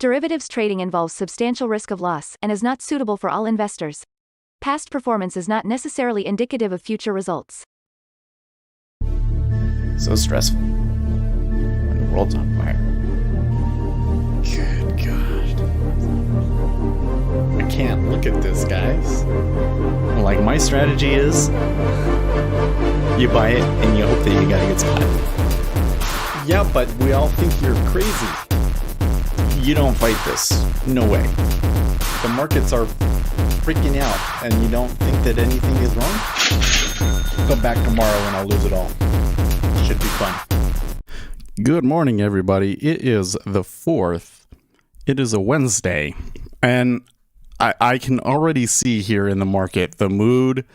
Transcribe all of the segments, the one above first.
Derivatives trading involves substantial risk of loss and is not suitable for all investors. Past performance is not necessarily indicative of future results. So stressful when the world's on fire. Good God. I can't look at this, guys. Like, my strategy is you buy it and you hope that you got a good spot. Yeah, but we all think you're crazy. You don't fight this. No way. The markets are freaking out and you don't think that anything is wrong? Come back tomorrow and I'll lose it all. Should be fun. Good morning, everybody. It is the 4th. It is a Wednesday. And I can already see here in the market, the mood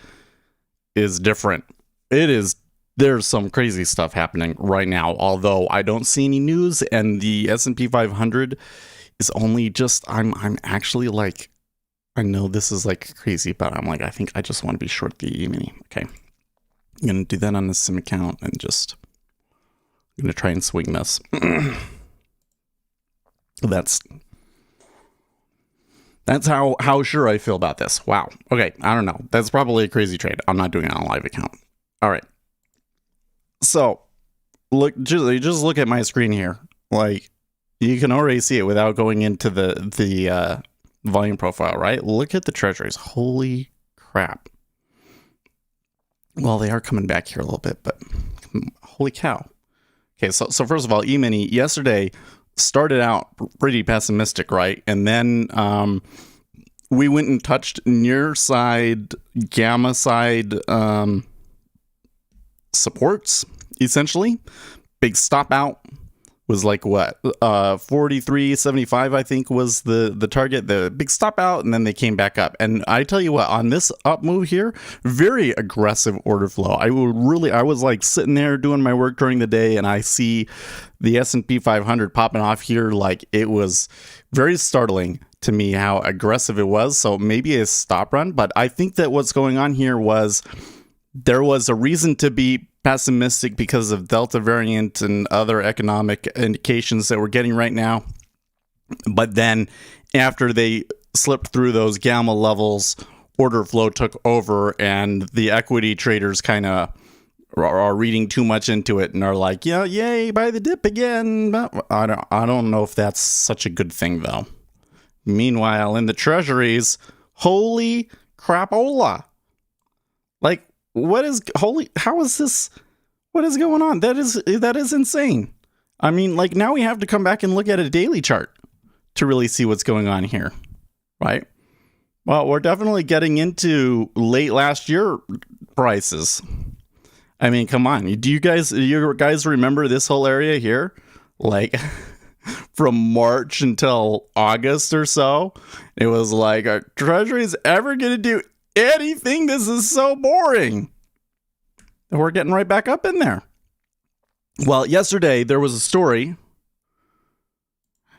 is different. There's some crazy stuff happening right now, although I don't see any news, and the S&P 500 is only just, I'm actually like, I know this is like crazy, but I'm like, I think I just want to be short the E-mini. Okay. I'm going to do that on the sim account and just, I'm going to try and swing this. That's how sure I feel about this. Wow. Okay. I don't know. That's probably a crazy trade. I'm not doing it on a live account. All right. So just look at my screen here. Like, you can already see it without going into the volume profile, right? Look at the treasuries. Holy crap. Well, they are coming back here a little bit, but holy cow. Okay, so first of all, E-mini yesterday started out pretty pessimistic, right? And then we went and touched near side, gamma side supports, essentially. Big stop out was like what, 43.75 I think was the target. The big stop out, and then they came back up. And I tell you what, on this up move here, very aggressive order flow. I was like sitting there doing my work during the day, and I see the S&P 500 popping off here. Like, it was very startling to me how aggressive it was. So maybe a stop run, but I think that what's going on here was there was a reason to be pessimistic because of Delta variant and other economic indications that we're getting right now. But then after they slipped through those gamma levels, order flow took over, and the equity traders kind of are reading too much into it and are like, yeah, yay, buy the dip again. But I don't know if that's such a good thing, though. Meanwhile, in the treasuries, holy crapola. Like, how is this? What is going on? That is insane. I mean, like, now we have to come back and look at a daily chart to really see what's going on here, right? Well, we're definitely getting into late last year prices. I mean, come on. Do you guys remember this whole area here? Like, from March until August or so, it was like, are treasuries ever going to do anything? This is so boring. And we're getting right back up in there. Well, yesterday there was a story.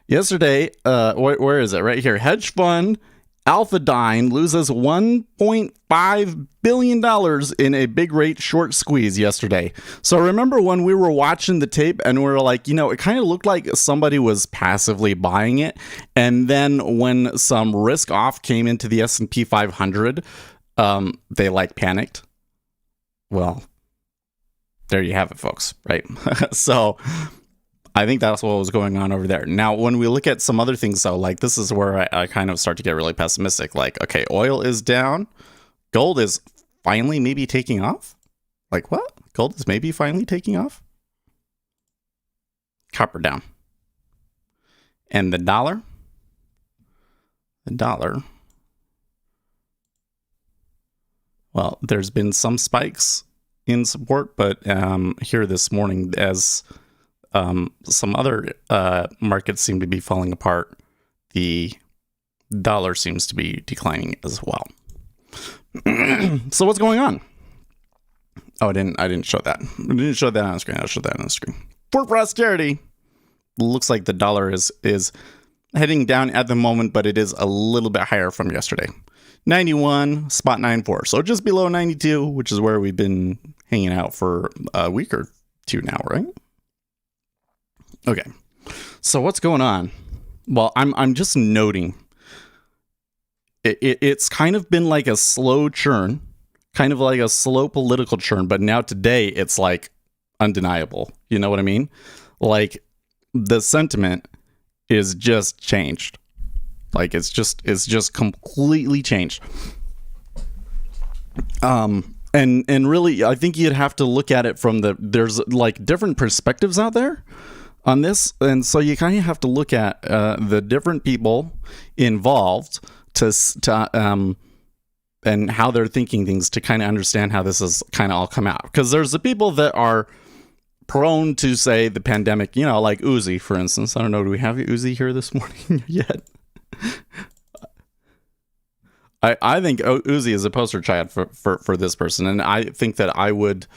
Yesterday, where is it? Right here. Hedge fund Alphadyne loses $1.5 billion in a big rate short squeeze yesterday. So remember when we were watching the tape and we were like, it kind of looked like somebody was passively buying it. And then when some risk off came into the S&P 500, they like panicked. Well, there you have it, folks, right? So I think that's what was going on over there. Now, when we look at some other things, though, like this is where I kind of start to get really pessimistic. Like, okay, oil is down. Gold is finally maybe taking off. Like, what? Gold is maybe finally taking off? Copper down. And the dollar? Well, there's been some spikes in support, but here this morning, as some other markets seem to be falling apart, the dollar seems to be declining as well. So what's going on? Oh, I didn't show that. I didn't show that on the screen. I'll show that on the screen. For posterity, looks like the dollar is heading down at the moment, but it is a little bit higher from yesterday. 91.94. So just below 92, which is where we've been hanging out for a week or two now, right? Okay. So what's going on? well, I'm just noting it's kind of been like a slow churn, kind of like a slow political churn, but now today it's like undeniable. You know what I mean? Like the sentiment is just changed. Like it's just completely changed. And really, I think you'd have to look at it from there's like different perspectives out there on this, and so you kind of have to look at the different people involved to and how they're thinking things to kind of understand how this has kind of all come out. Because there's the people that are prone to say the pandemic, you know, like Uzi, for instance. I don't know, do we have Uzi here this morning yet? I think Uzi is a poster child for this person, and I think that I would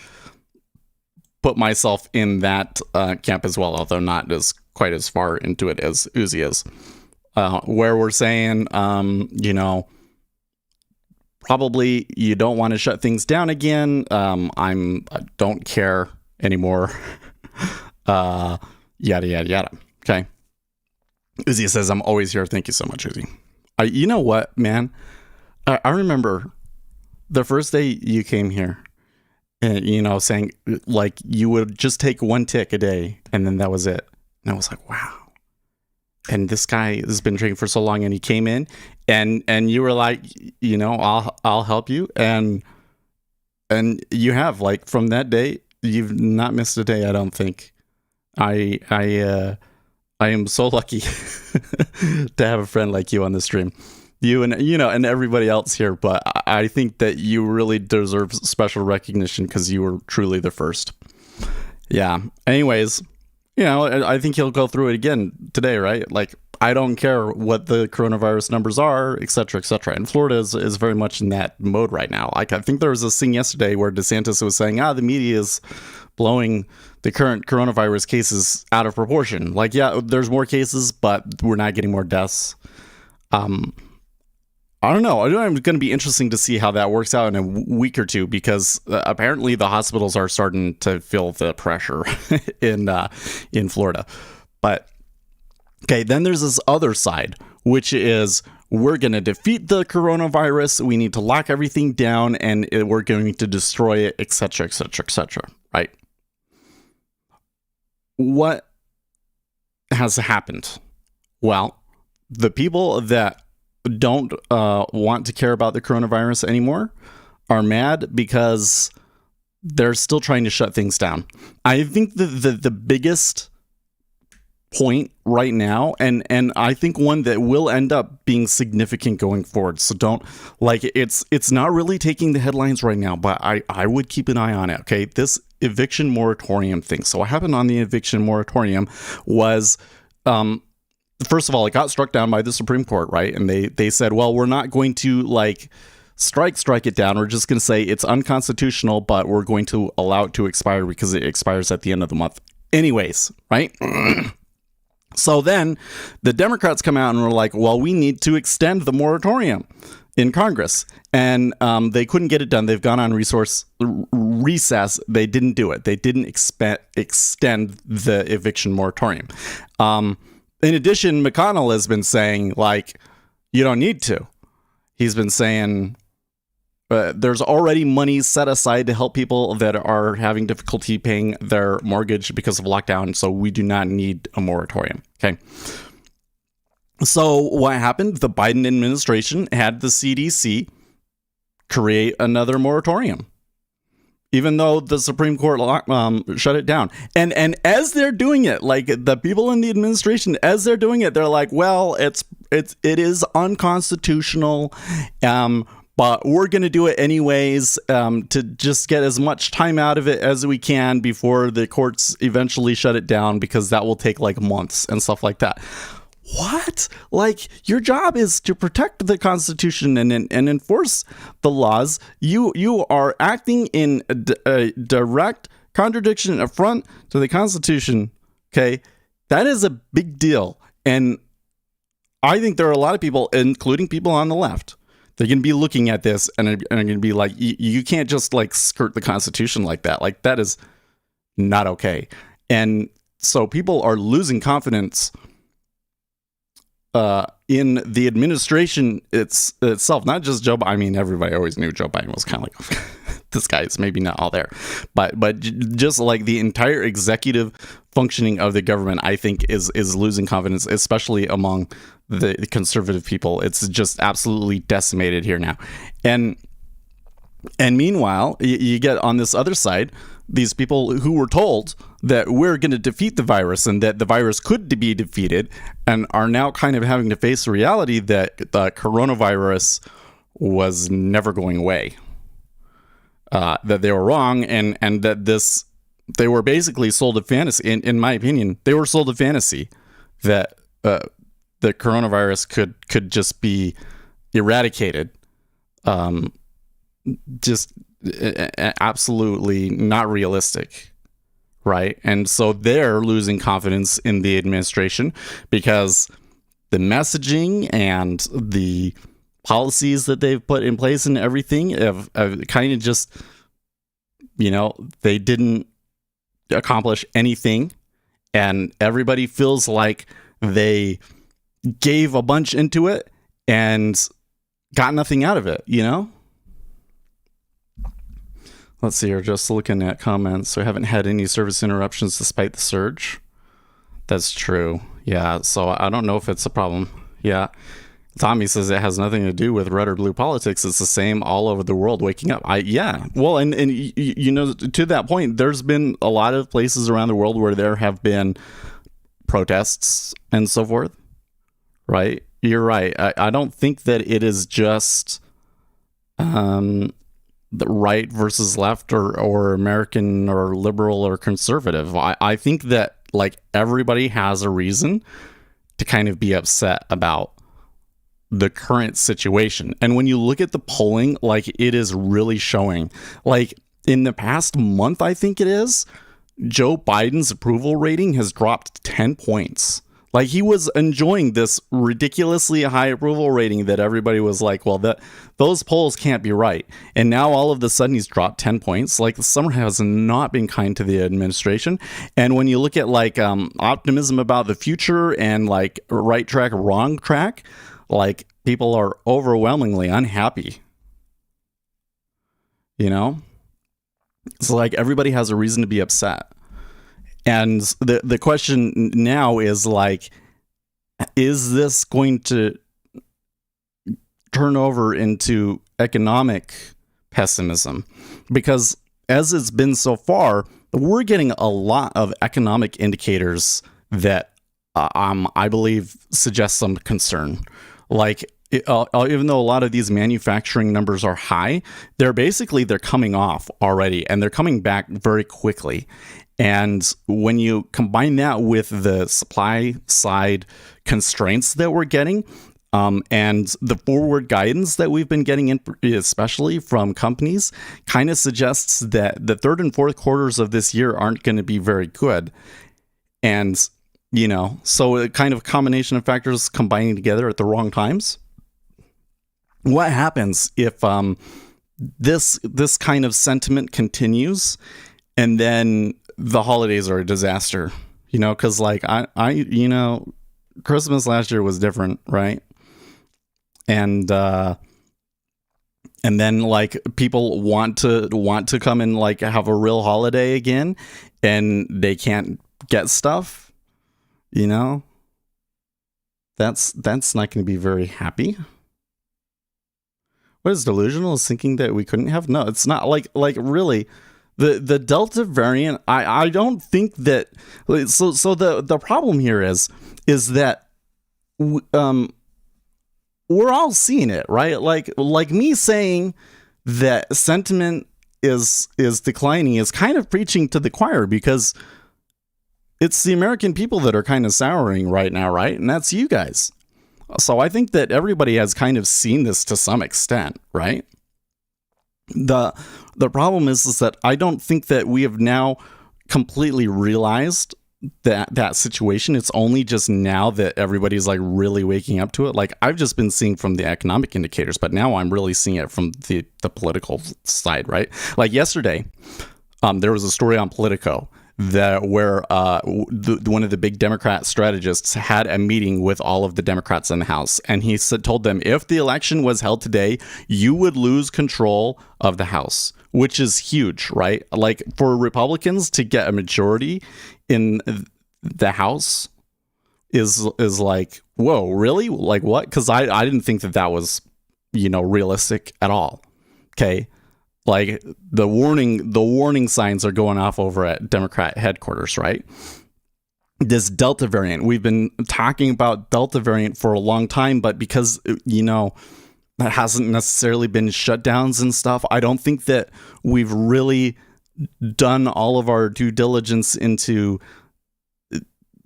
put myself in that camp as well, although not as quite as far into it as Uzi is. Where we're saying, you know, probably you don't want to shut things down again. I don't care anymore. Yada yada yada. Okay. Uzi says, "I'm always here. Thank you so much, Uzi." You know what, man? I remember the first day you came here, and you know, saying like you would just take one tick a day, and then that was it. And I was like, wow. And this guy has been drinking for so long, and he came in, and you were like, you know, I'll help you, and you have, like, from that day, you've not missed a day. I don't think. I am so lucky to have a friend like you on the stream. You and, you know, and everybody else here, but I think that you really deserve special recognition because you were truly the first. Yeah. Anyways, you know, I think he'll go through it again today, right? Like, I don't care what the coronavirus numbers are, et cetera, et cetera. And Florida is very much in that mode right now. Like, I think there was this thing yesterday where DeSantis was saying, the media is blowing the current coronavirus cases out of proportion. Like, yeah, there's more cases, but we're not getting more deaths. I don't know. It's going to be interesting to see how that works out in a week or two, because apparently the hospitals are starting to feel the pressure in Florida. But okay, then there's this other side, which is we're going to defeat the coronavirus. We need to lock everything down, and we're going to destroy it, etc., etc., etc. Right? What has happened? Well, the people that don't want to care about the coronavirus anymore are mad because they're still trying to shut things down. I think the biggest point right now, and I think one that will end up being significant going forward, so don't, like, it's not really taking the headlines right now, but I would keep an eye on it. Okay, this eviction moratorium thing. So what happened on the eviction moratorium was, first of all, it got struck down by the Supreme Court, right? And they said, well, we're not going to, like, strike it down. We're just going to say it's unconstitutional, but we're going to allow it to expire because it expires at the end of the month anyways, right? So then the Democrats come out and were like, well, we need to extend the moratorium in Congress. And they couldn't get it done. They've gone on recess. They didn't do it. They didn't extend the eviction moratorium. In addition, McConnell has been saying, like, you don't need to. He's been saying there's already money set aside to help people that are having difficulty paying their mortgage because of lockdown, so we do not need a moratorium. Okay. So what happened? The Biden administration had the CDC create another moratorium, even though the Supreme Court shut it down. And as they're doing it, like, the people in the administration, as they're doing it, they're like, well, it is unconstitutional, but we're going to do it anyways, to just get as much time out of it as we can before the courts eventually shut it down, because that will take, like, months and stuff like that. What? Like, your job is to protect the Constitution and enforce the laws. You are acting in a direct contradiction, affront to the Constitution. Okay, that is a big deal, and I think there are a lot of people, including people on the left, they're going to be looking at this and are going to be like, you can't just, like, skirt the Constitution like that. Like, that is not okay. And so people are losing confidence in the administration itself, not just Joe Biden. I mean, everybody always knew Joe Biden was kind of like, this guy is maybe not all there, but just like the entire executive functioning of the government, I think is losing confidence, especially among the conservative people. It's just absolutely decimated here now. And meanwhile, you get on this other side, these people who were told that we're going to defeat the virus and that the virus could be defeated, and are now kind of having to face the reality that the coronavirus was never going away. That they were wrong, and that they were basically sold a fantasy. In my opinion, they were sold a fantasy that the coronavirus could just be eradicated. Just absolutely not realistic, right? And so they're losing confidence in the administration because the messaging and the policies that they've put in place and everything have kind of just, they didn't accomplish anything, and everybody feels like they gave a bunch into it and got nothing out of it, Let's see, we're just looking at comments. So I haven't had any service interruptions despite the surge. That's true. Yeah, so I don't know if it's a problem. Yeah. Tommy says it has nothing to do with red or blue politics. It's the same all over the world waking up. Well, and to that point, there's been a lot of places around the world where there have been protests and so forth, right? You're right. I don't think that it is just the right versus left or American or liberal or conservative. I think that like everybody has a reason to kind of be upset about the current situation. And when you look at the polling, like it is really showing, like in the past month, I think it is, Joe Biden's approval rating has dropped 10 points. Like he was enjoying this ridiculously high approval rating that everybody was like, well, those polls can't be right. And now all of a sudden he's dropped 10 points. Like the summer has not been kind to the administration. And when you look at like optimism about the future and like right track, wrong track, like people are overwhelmingly unhappy. It's like everybody has a reason to be upset. And the question now is like, is this going to turn over into economic pessimism? Because as it's been so far, we're getting a lot of economic indicators that I believe suggest some concern. Like, even though a lot of these manufacturing numbers are high, they're coming off already, and they're coming back very quickly. And when you combine that with the supply side constraints that we're getting, and the forward guidance that we've been getting, especially from companies, kind of suggests that the third and fourth quarters of this year aren't going to be very good. And, so a kind of combination of factors combining together at the wrong times. What happens if this kind of sentiment continues, and then the holidays are a disaster? Because like Christmas last year was different, right? And then like people want to come and like have a real holiday again, and they can't get stuff. That's not going to be very happy. What is delusional is thinking that we couldn't have? No, it's not. Like really, the Delta variant. I don't think that. So the problem here is that we're all seeing it, right? Like me saying that sentiment is declining is kind of preaching to the choir, because it's the American people that are kind of souring right now, right? And that's you guys. So I think that everybody has kind of seen this to some extent, right? The problem is that I don't think that we have now completely realized that situation. It's only just now that everybody's like really waking up to it. Like I've just been seeing from the economic indicators, but now I'm really seeing it from the political side, right? Like yesterday, there was a story on Politico where one of the big Democrat strategists had a meeting with all of the Democrats in the House, and he told them if the election was held today, you would lose control of the House, which is huge, right? Like for Republicans to get a majority in the House is like, whoa, really? Like what? Because I didn't think that was, realistic at all. Okay. Like the warning signs are going off over at Democrat headquarters, right? This Delta variant, we've been talking about Delta variant for a long time, but because, that hasn't necessarily been shutdowns and stuff, I don't think that we've really done all of our due diligence into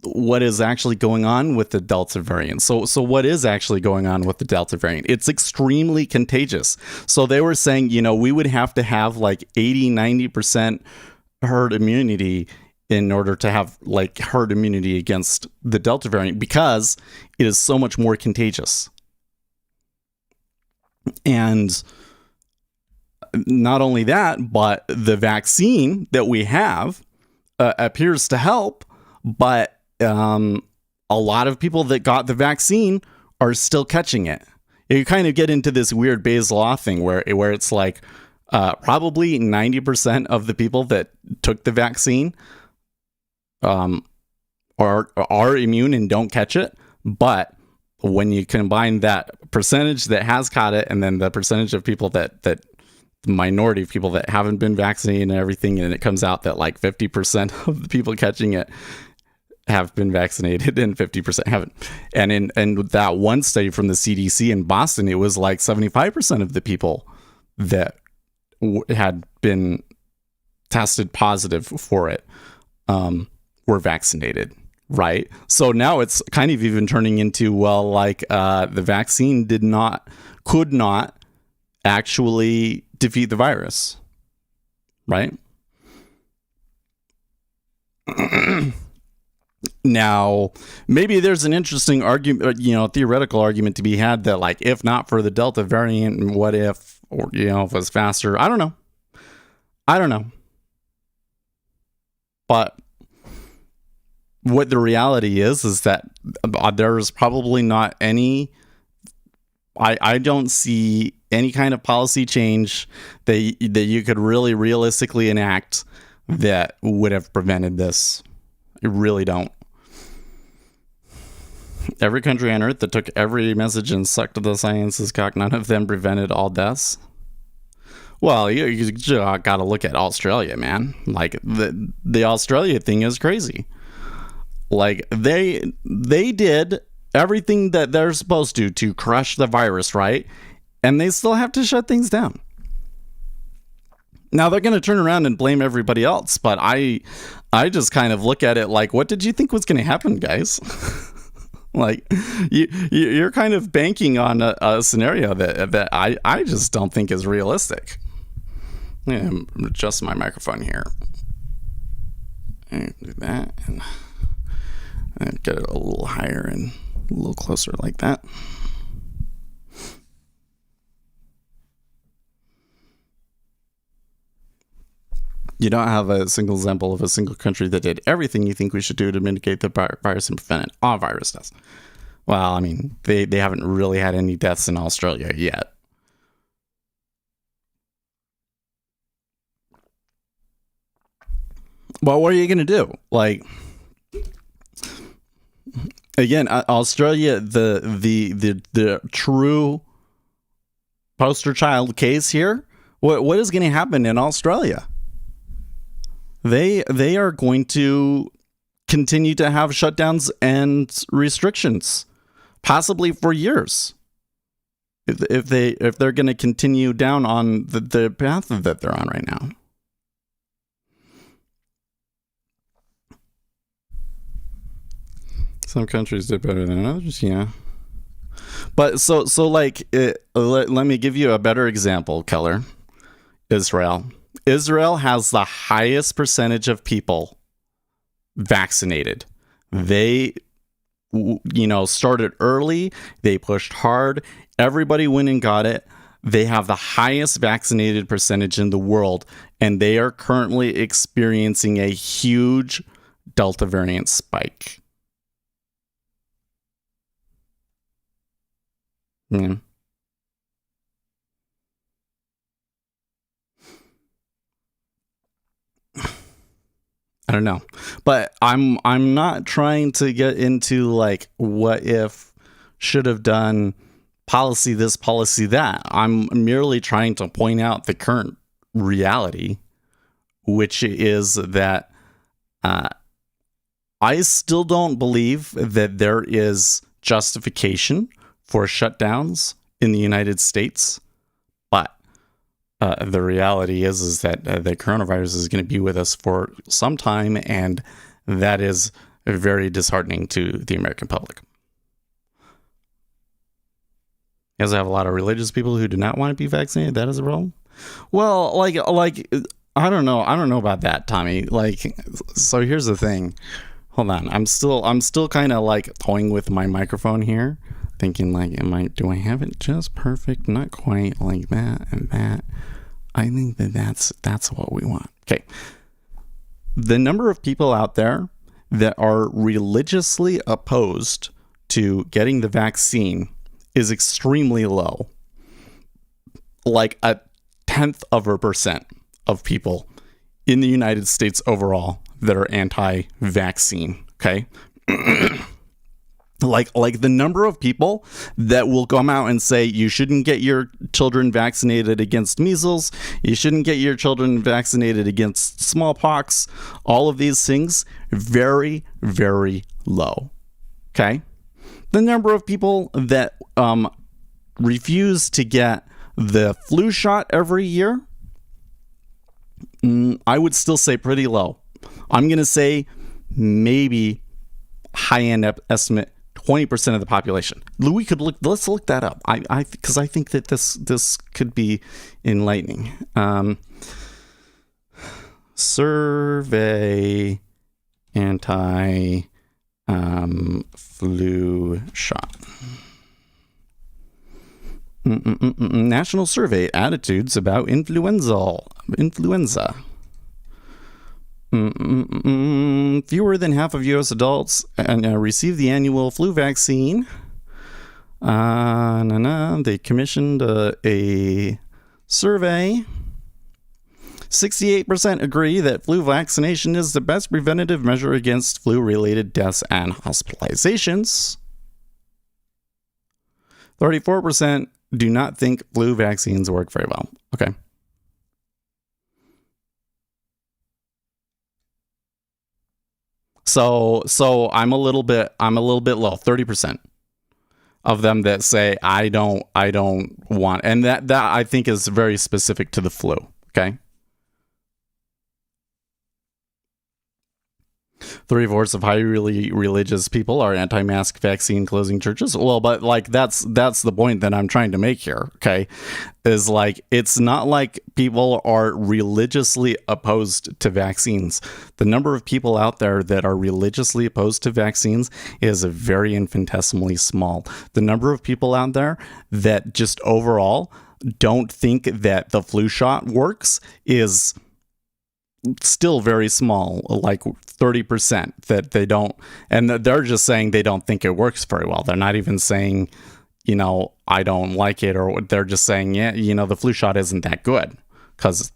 what is actually going on with the Delta variant. So what is actually going on with the Delta variant? It's extremely contagious. So they were saying, we would have to have like 80-90% herd immunity in order to have like herd immunity against the Delta variant because it is so much more contagious. And not only that, but the vaccine that we have appears to help, but a lot of people that got the vaccine are still catching it. You kind of get into this weird Bayes law thing where it's like probably 90% of the people that took the vaccine are immune and don't catch it. But when you combine that percentage that has caught it and then the percentage of people that the minority of people that haven't been vaccinated and everything, and it comes out that like 50% of the people catching it have been vaccinated and 50% haven't. And in that one study from the CDC in Boston, it was like 75% of the people that had been tested positive for it were vaccinated, right? So now it's kind of even turning into, well, like the vaccine could not actually defeat the virus, right? Now, maybe there's an interesting argument, theoretical argument to be had that, like, if not for the Delta variant, what if, or, if it was faster? I don't know. But what the reality is that there's probably not any, I don't see any kind of policy change that you could really realistically enact that would have prevented this. I really don't. Every country on earth that took every message and sucked the science's cock, none of them prevented all deaths. Well, you got to look at Australia, man. Like the Australia thing is crazy. Like they did everything that they're supposed to crush the virus, right? And they still have to shut things down. Now they're going to turn around and blame everybody else, but I just kind of look at it like, what did you think was going to happen, guys? Like you're kind of banking on a scenario that I just don't think is realistic. Yeah, adjust my microphone here. And do that and get it a little higher and a little closer like that. You don't have a single example of a single country that did everything you think we should do to mitigate the virus and prevent it. All virus deaths. Well, I mean, they haven't really had any deaths in Australia yet. Well, what are you going to do? Like, again, Australia, the true poster child case here. What is going to happen in Australia? They are going to continue to have shutdowns and restrictions, possibly for years. If they're going to continue down on the path that they're on right now. Some countries did better than others, yeah. But so like, let me give you a better example, Keller. Israel has the highest percentage of people vaccinated. They, started early. They pushed hard. Everybody went and got it. they have the highest vaccinated percentage in the world, and they are currently experiencing a huge Delta variant spike. Yeah. I don't know, but I'm not trying to get into like what if, should have done, policy this, policy that. I'm merely trying to point out the current reality, which is that I still don't believe that there is justification for shutdowns in the United States, but the reality is that the coronavirus is going to be with us for some time, and that is very disheartening to the American public. You also have a lot of religious people who do not want to be vaccinated. That is a problem. Well, like I don't know about that, Tommy. Like, so here's the thing. Hold on, I'm still kind of like toying with my microphone here, thinking like, do I have it just perfect? Not quite like that and that. I think that's what we want. Okay. The number of people out there that are religiously opposed to getting the vaccine is extremely low. Like 0.1% of people in the United States overall that are anti-vaccine. Okay. Like the number of people that will come out and say you shouldn't get your children vaccinated against measles, you shouldn't get your children vaccinated against smallpox, all of these things, very, very low. Okay. The number of people that refuse to get the flu shot every year, I would still say pretty low. I'm going to say maybe high-end estimate 20% of the population. Let's look that up. Because I think that this could be enlightening. Survey anti-flu shot. National survey attitudes about influenza. Fewer than half of U.S. adults receive the annual flu vaccine. They commissioned a survey. 68% agree that flu vaccination is the best preventative measure against flu-related deaths and hospitalizations. 34% do not think flu vaccines work very well. Okay. So I'm a little bit low. 30% of them that say I don't want, and that I think is very specific to the flu. Okay. 3/4 of highly religious people are anti-mask, vaccine, closing churches. Well, but like that's the point that I'm trying to make here. Okay, is like it's not like people are religiously opposed to vaccines. The number of people out there that are religiously opposed to vaccines is very infinitesimally small. The number of people out there that just overall don't think that the flu shot works is still very small, like 30% that they don't, and they're just saying they don't think it works very well. They're not even saying, I don't like it, or they're just saying, yeah, the flu shot isn't that good because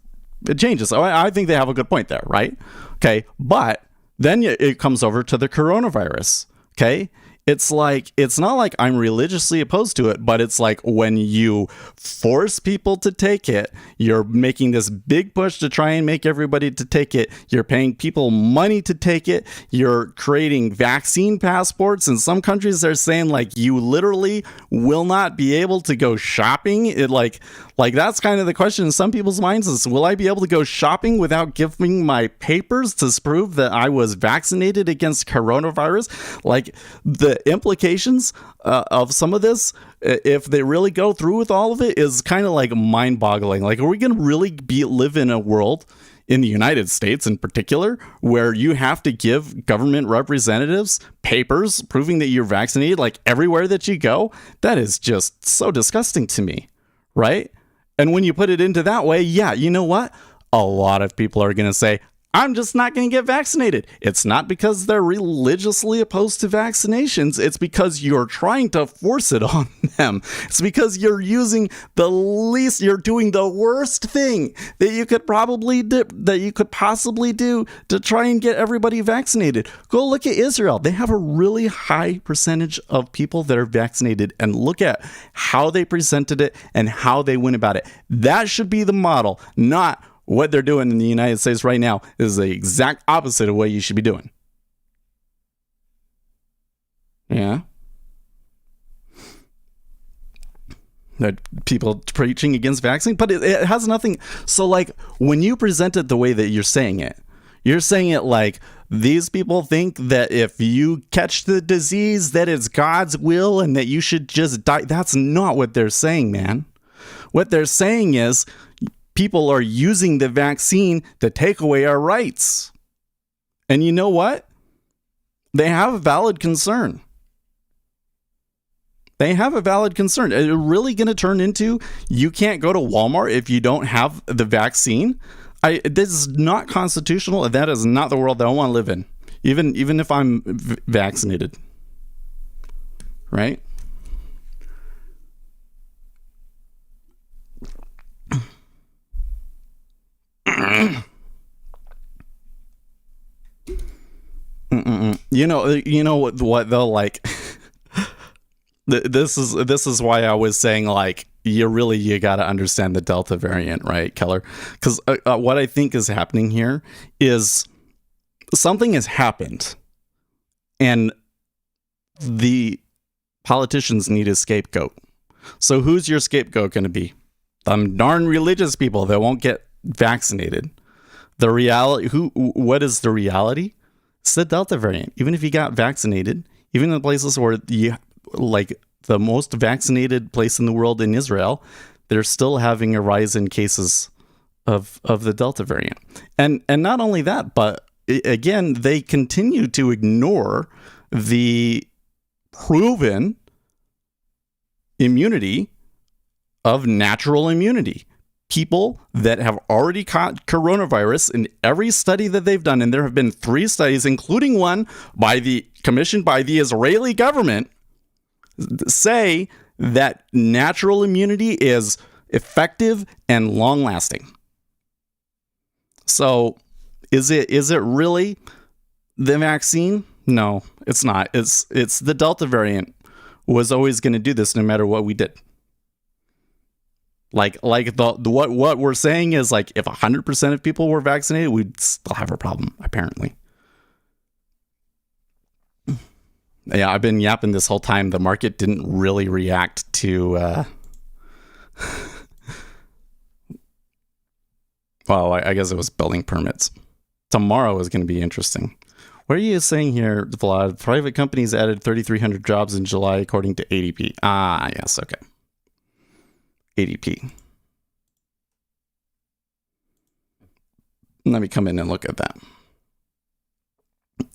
it changes. So I think they have a good point there, right? Okay, but then it comes over to the coronavirus. Okay, it's not like I'm religiously opposed to it, but it's like when you force people to take it, you're making this big push to try and make everybody to take it. You're paying people money to take it. You're creating vaccine passports. In some countries, they're saying like you literally will not be able to go shopping. It like that's kind of the question in some people's minds is, will I be able to go shopping without giving my papers to prove that I was vaccinated against coronavirus? Like the implications of some of this, if they really go through with all of it, is kind of like mind-boggling. Like, are we going to really live in a world, in the United States in particular, where you have to give government representatives papers proving that you're vaccinated, like everywhere that you go? That is just so disgusting to me, right? And when you put it into that way, yeah, you know what? A lot of people are going to say, I'm just not going to get vaccinated. It's not because they're religiously opposed to vaccinations. It's because you're trying to force it on them. It's because you're using you're doing the worst thing that you could possibly do to try and get everybody vaccinated. Go look at Israel. They have a really high percentage of people that are vaccinated, and look at how they presented it and how they went about it. That should be the model, not what they're doing in the United States right now is the exact opposite of what you should be doing. Yeah. That people preaching against vaccine, but it has nothing. So like when you present it the way that you're saying it like these people think that if you catch the disease that it's God's will and that you should just die. That's not what they're saying, man. What they're saying is people are using the vaccine to take away our rights. And you know what? They have a valid concern. It's really going to turn into you can't go to Walmart if you don't have the vaccine. This is not constitutional, and that is not the world that I want to live in, even if I'm vaccinated. Right? You know what though, like this is why I was saying like you got to understand the Delta variant, right, Keller? Because what I think is happening here is something has happened and the politicians need a scapegoat. So who's your scapegoat going to be? Them darn religious people that won't get vaccinated. The reality, what is the reality? It's the Delta variant. Even if you got vaccinated, even in the places where like the most vaccinated place in the world in Israel, they're still having a rise in cases of the Delta variant. And not only that, but again, they continue to ignore the proven immunity of natural immunity. People that have already caught coronavirus in every study that they've done, and there have been 3 studies, including one commissioned by the Israeli government, say that natural immunity is effective and long-lasting. So, is it really the vaccine? No, it's not. It's the Delta variant was always going to do this no matter what we did. Like what we're saying is like if 100% of people were vaccinated, we'd still have a problem, apparently. Yeah, I've been yapping this whole time. The market didn't really react to well, I guess it was building permits. Tomorrow is going to be interesting. What are you saying here, Vlad? Private companies added 3,300 jobs in July according to ADP. Ah, yes, okay. ADP. Let me come in and look at that.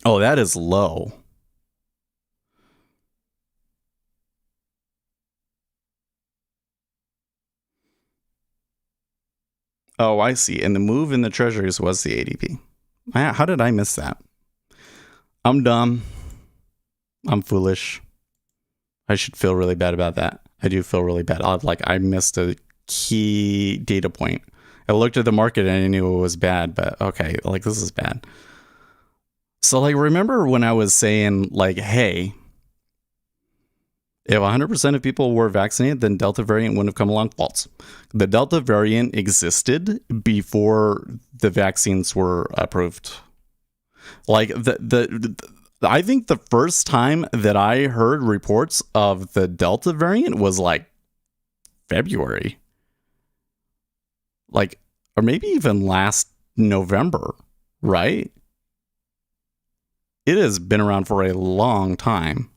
Oh, that is low. Oh, I see. And the move in the Treasuries was the ADP. How did I miss that? I'm dumb. I'm foolish. I should feel really bad about that. I do feel really bad. I missed a key data point. I looked at the market and I knew it was bad, but okay, this is bad. So remember when I was saying hey, if 100% of people were vaccinated, then Delta variant wouldn't have come along? False. The Delta variant existed before the vaccines were approved. I think the first time that I heard reports of the Delta variant was February. Or maybe even last November, right? It has been around for a long time.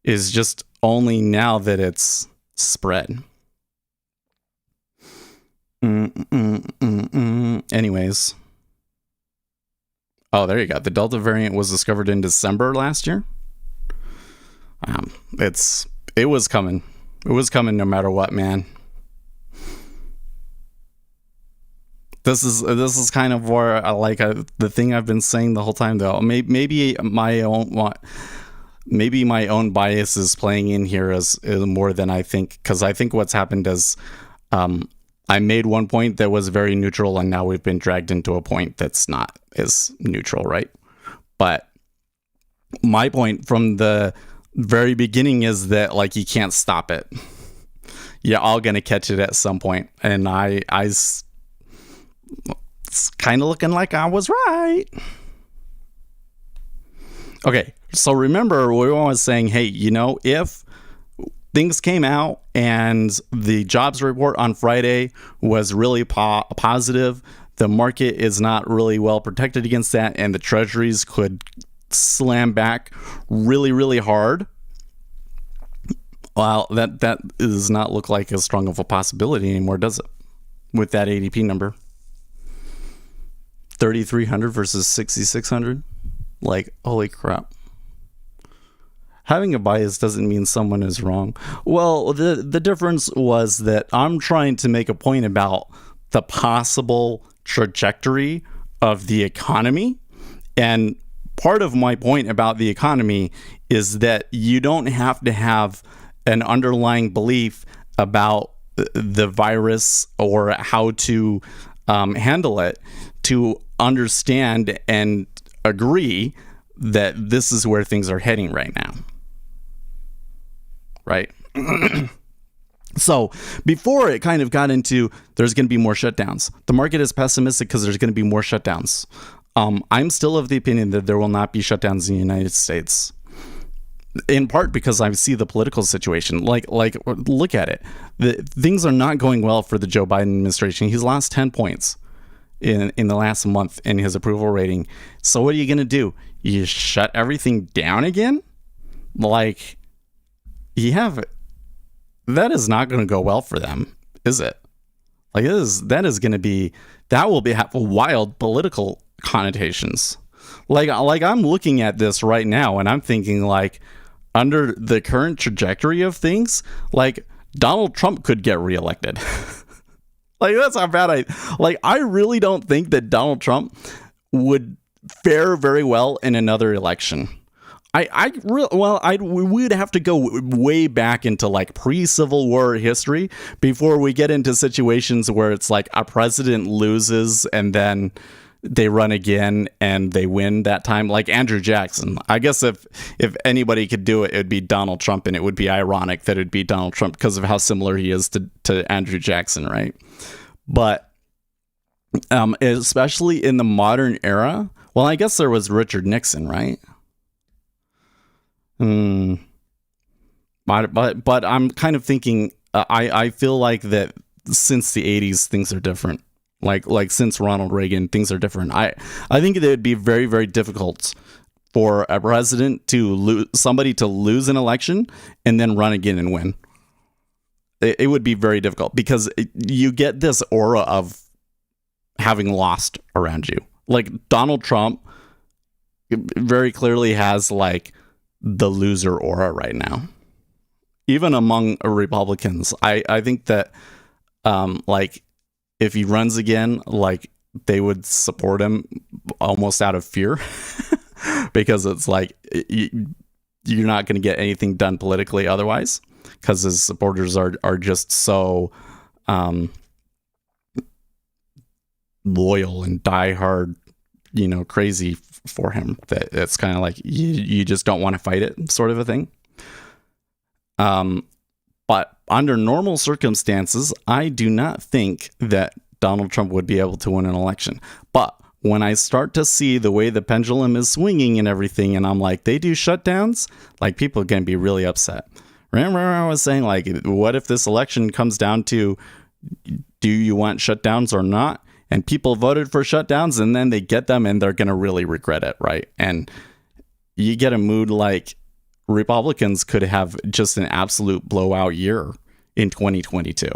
It's just only now that it's spread. Anyways. Oh, there you go. The Delta variant was discovered in December last year. It was coming. It was coming no matter what, man. This is kind of where the thing I've been saying the whole time, though. Maybe my own bias is playing in here as more than I think, because I think what's happened is I made one point that was very neutral, and now we've been dragged into a point that's not as neutral, right? But my point from the very beginning is that like you can't stop it. You're all gonna catch it at some point, and it's kind of looking like I was right. Okay, so remember we were always saying, hey, if things came out and the jobs report on Friday was really positive, the market is not really well protected against that, and the Treasuries could slam back really, really hard. Well, that does not look like as strong of a possibility anymore, does it? With that ADP number. 3,300 versus 6,600. Like, holy crap. Having a bias doesn't mean someone is wrong. Well, the difference was that I'm trying to make a point about the possible trajectory of the economy. And part of my point about the economy is that you don't have to have an underlying belief about the virus or how to handle it to understand and agree that this is where things are heading right now. Right? So before it kind of got into there's going to be more shutdowns. The market is pessimistic because there's going to be more shutdowns. I'm still of the opinion that there will not be shutdowns in the United States. In part because I see the political situation. Like look at it. Things are not going well for the Joe Biden administration. He's lost 10 points in the last month in his approval rating. So what are you going to do? You shut everything down again? Like, that is not going to go well for them, is it? Like, that will have wild political connotations. Like I'm looking at this right now and I'm thinking, like, under the current trajectory of things, like Donald Trump could get reelected. Like, that's how bad I really don't think that Donald Trump would fare very well in another election. We would have to go way back into like pre-Civil War history before we get into situations where it's like a president loses and then they run again and they win that time, like Andrew Jackson. I guess if anybody could do it, it would be Donald Trump, and it would be ironic that it'd be Donald Trump because of how similar he is to Andrew Jackson, right? But especially in the modern era, well, I guess there was Richard Nixon, right? But I'm kind of thinking, I feel like that since the 80s, things are different. Like since Ronald Reagan, things are different. I think it would be very, very difficult for a president to somebody to lose an election and then run again and win. It would be very difficult because you get this aura of having lost around you. Like Donald Trump very clearly has like the loser aura right now, even among Republicans. I think that like if he runs again, like they would support him almost out of fear because it's like you're not going to get anything done politically otherwise because his supporters are just so loyal and diehard, crazy for him that it's kind of like you just don't want to fight it, sort of a thing. But under normal circumstances, I do not think that Donald Trump would be able to win an election. But when I start to see the way the pendulum is swinging and everything, and I'm like, they do shutdowns, like people are going to be really upset. Remember I was saying, like, what if this election comes down to, do you want shutdowns or not? And people voted for shutdowns and then they get them and they're going to really regret it, right? And you get a mood like Republicans could have just an absolute blowout year in 2022.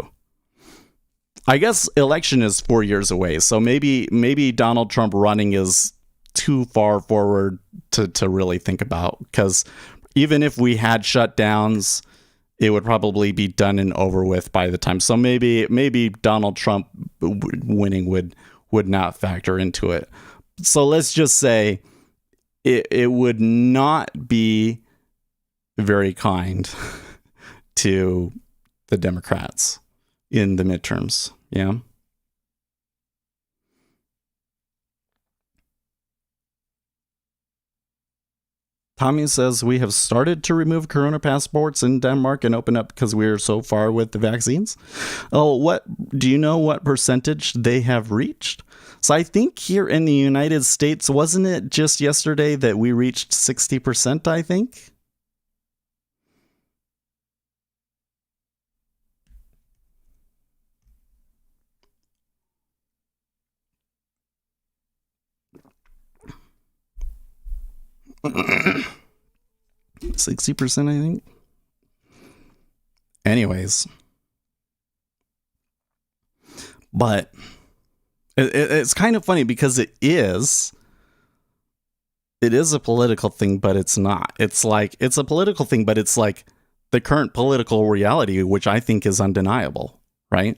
I guess election is 4 years away, so maybe Donald Trump running is too far forward to really think about, because even if we had shutdowns, it would probably be done and over with by the time. So maybe Donald Trump winning would not factor into it. So let's just say it would not be very kind to the Democrats in the midterms. Yeah. Tommy says we have started to remove corona passports in Denmark and open up because we are so far with the vaccines. Oh, what do you know what percentage they have reached? So I think here in the United States, wasn't it just yesterday that we reached 60%, I think? %, I think. Anyways, but it's kind of funny because it is a political thing, but it's not. It's like it's a political thing, but it's like the current political reality, which I think is undeniable, right?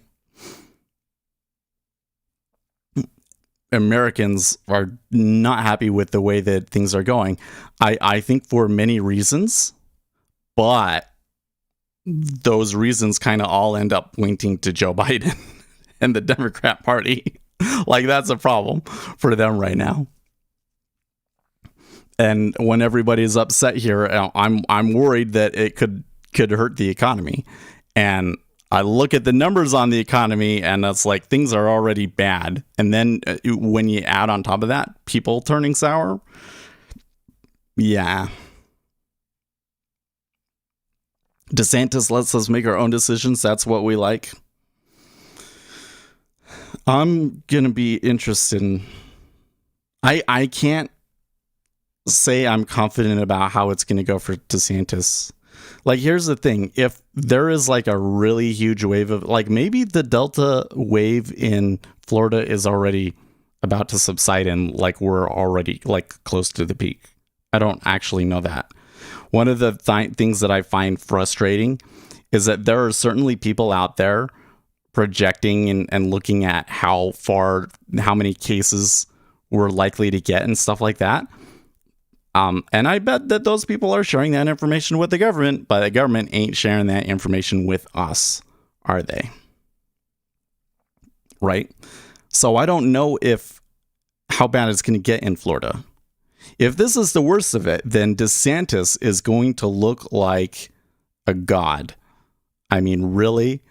Americans are not happy with the way that things are going. I think for many reasons, but those reasons kind of all end up pointing to Joe Biden and the Democrat Party. Like that's a problem for them right now. And when everybody's upset here, I'm worried that it could hurt the economy. And I look at the numbers on the economy and it's like things are already bad. And then when you add on top of that, people turning sour. Yeah. DeSantis lets us make our own decisions. That's what we like. I'm going to be interested in... I can't say I'm confident about how it's going to go for DeSantis. Like, here's the thing. If there is like a really huge wave of, like, maybe the Delta wave in Florida is already about to subside and like we're already like close to the peak. I don't actually know that. One of the things that I find frustrating is that there are certainly people out there projecting and looking at how many cases we're likely to get and stuff like that. And I bet that those people are sharing that information with the government, but the government ain't sharing that information with us, are they? Right? So I don't know how bad it's going to get in Florida. If this is the worst of it, then DeSantis is going to look like a god. I mean, really?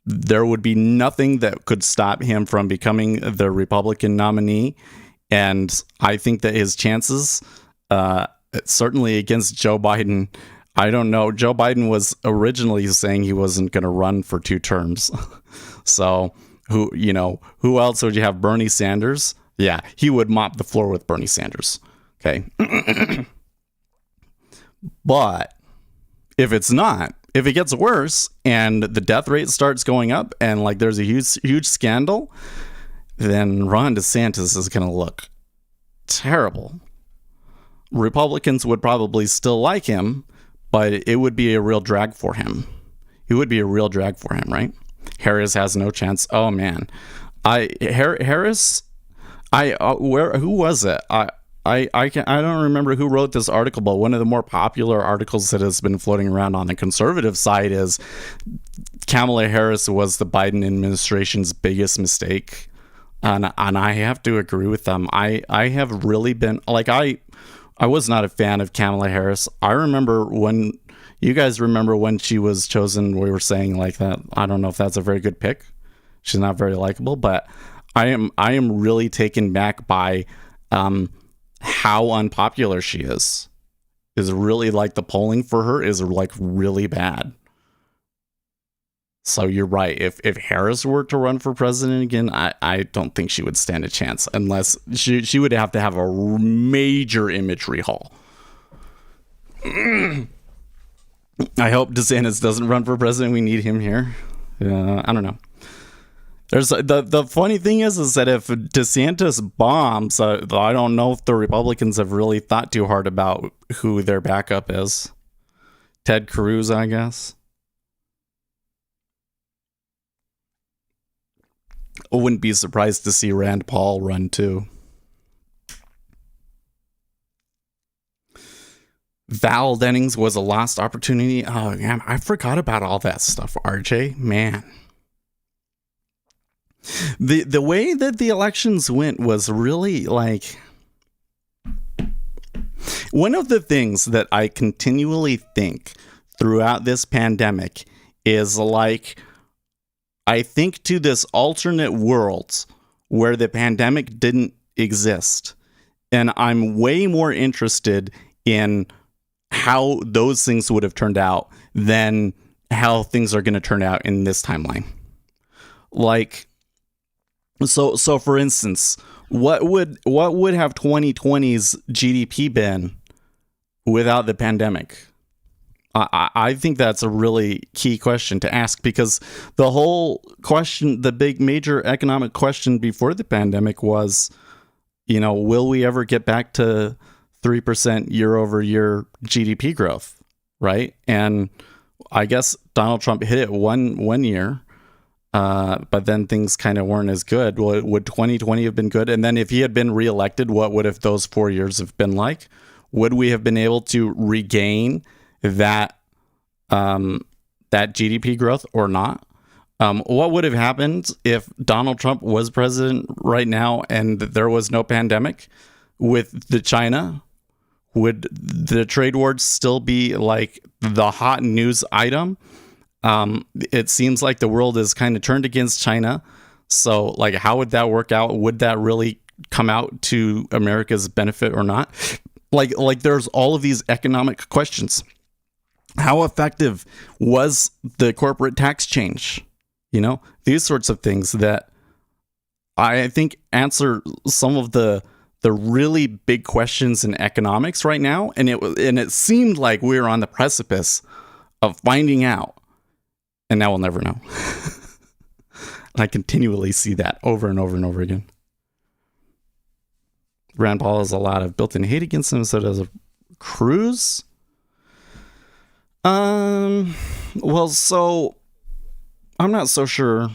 There would be nothing that could stop him from becoming the Republican nominee. And I think that his chances... certainly against Joe Biden, I don't know. Joe Biden was originally saying he wasn't going to run for 2 terms. So who else would you have? Bernie Sanders? Yeah, he would mop the floor with Bernie Sanders. Okay. But if it gets worse and the death rate starts going up and like there's a huge scandal, then Ron DeSantis is going to look terrible. Republicans would probably still like him, but it would be a real drag for him. It would be a real drag for him, right? Harris has no chance. Oh man, Harris. Who was it? I don't remember who wrote this article, but one of the more popular articles that has been floating around on the conservative side is Kamala Harris was the Biden administration's biggest mistake, and I have to agree with them. I have really been like I was not a fan of Kamala Harris. I remember when you guys remember when she was chosen, we were saying like that. I don't know if that's a very good pick. She's not very likable, but I am really taken back by how unpopular she is. Is really like the polling for her is like really bad. So you're right. If Harris were to run for president again, I don't think she would stand a chance unless she would have to have a major image rehaul. I hope DeSantis doesn't run for president. We need him here. I don't know. There's the funny thing is that if DeSantis bombs, I don't know if the Republicans have really thought too hard about who their backup is. Ted Cruz, I guess. I wouldn't be surprised to see Rand Paul run too. Val Dennings was a lost opportunity. Oh, man, I forgot about all that stuff, RJ. Man. The way that the elections went was really like... One of the things that I continually think throughout this pandemic is like, I think to this alternate world where the pandemic didn't exist. And I'm way more interested in how those things would have turned out than how things are going to turn out in this timeline. Like, so for instance, what would have 2020's GDP been without the pandemic? I think that's a really key question to ask, because the whole question, the big major economic question before the pandemic was, will we ever get back to 3% year over year GDP growth, right? And I guess Donald Trump hit it one year, but then things kind of weren't as good. Would 2020 have been good? And then if he had been reelected, what would have those 4 years have been like? Would we have been able to regain that GDP growth or not? What would have happened if Donald Trump was president right now and there was no pandemic with the China? Would the trade wars still be like the hot news item? It seems like the world is kind of turned against China. So like, how would that work out? Would that really come out to America's benefit or not? Like there's all of these economic questions. How effective was the corporate tax change? These sorts of things that I think answer some of the really big questions in economics right now. And it seemed like we were on the precipice of finding out. And now we'll never know. I continually see that over and over and over again. Rand Paul has a lot of built-in hate against him, so does Cruz. Well, so I'm not so sure.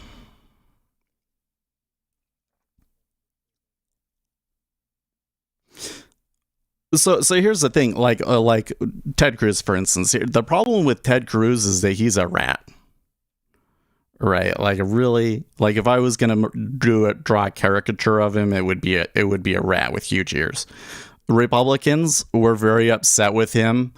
So here's the thing, like Ted Cruz, for instance. The problem with Ted Cruz is that he's a rat, right? Like really, like if I was gonna draw a caricature of him, it would be a rat with huge ears. Republicans were very upset with him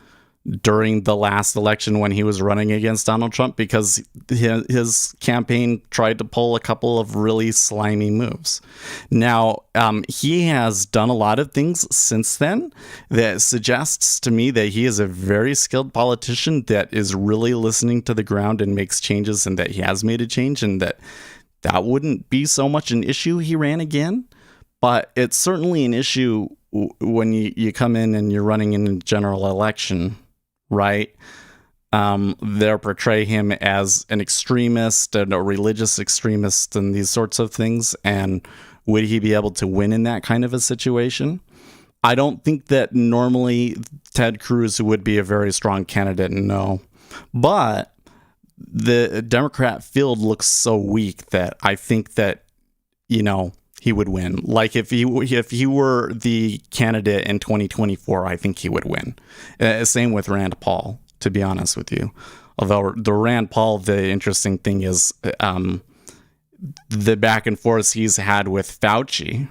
during the last election when he was running against Donald Trump, because his campaign tried to pull a couple of really slimy moves. Now, he has done a lot of things since then that suggests to me that he is a very skilled politician that is really listening to the ground and makes changes, and that he has made a change, and that wouldn't be so much an issue he ran again. But it's certainly an issue when you come in and you're running in a general election, right? They'll portray him as an extremist and a religious extremist and these sorts of things. And would he be able to win in that kind of a situation? I don't think that normally Ted Cruz would be a very strong candidate, no. But the Democrat field looks so weak that I think that, he would win. Like if he were the candidate in 2024, I think he would win. Same with Rand Paul, to be honest with you. Although the Rand Paul, the interesting thing is the back and forth he's had with Fauci.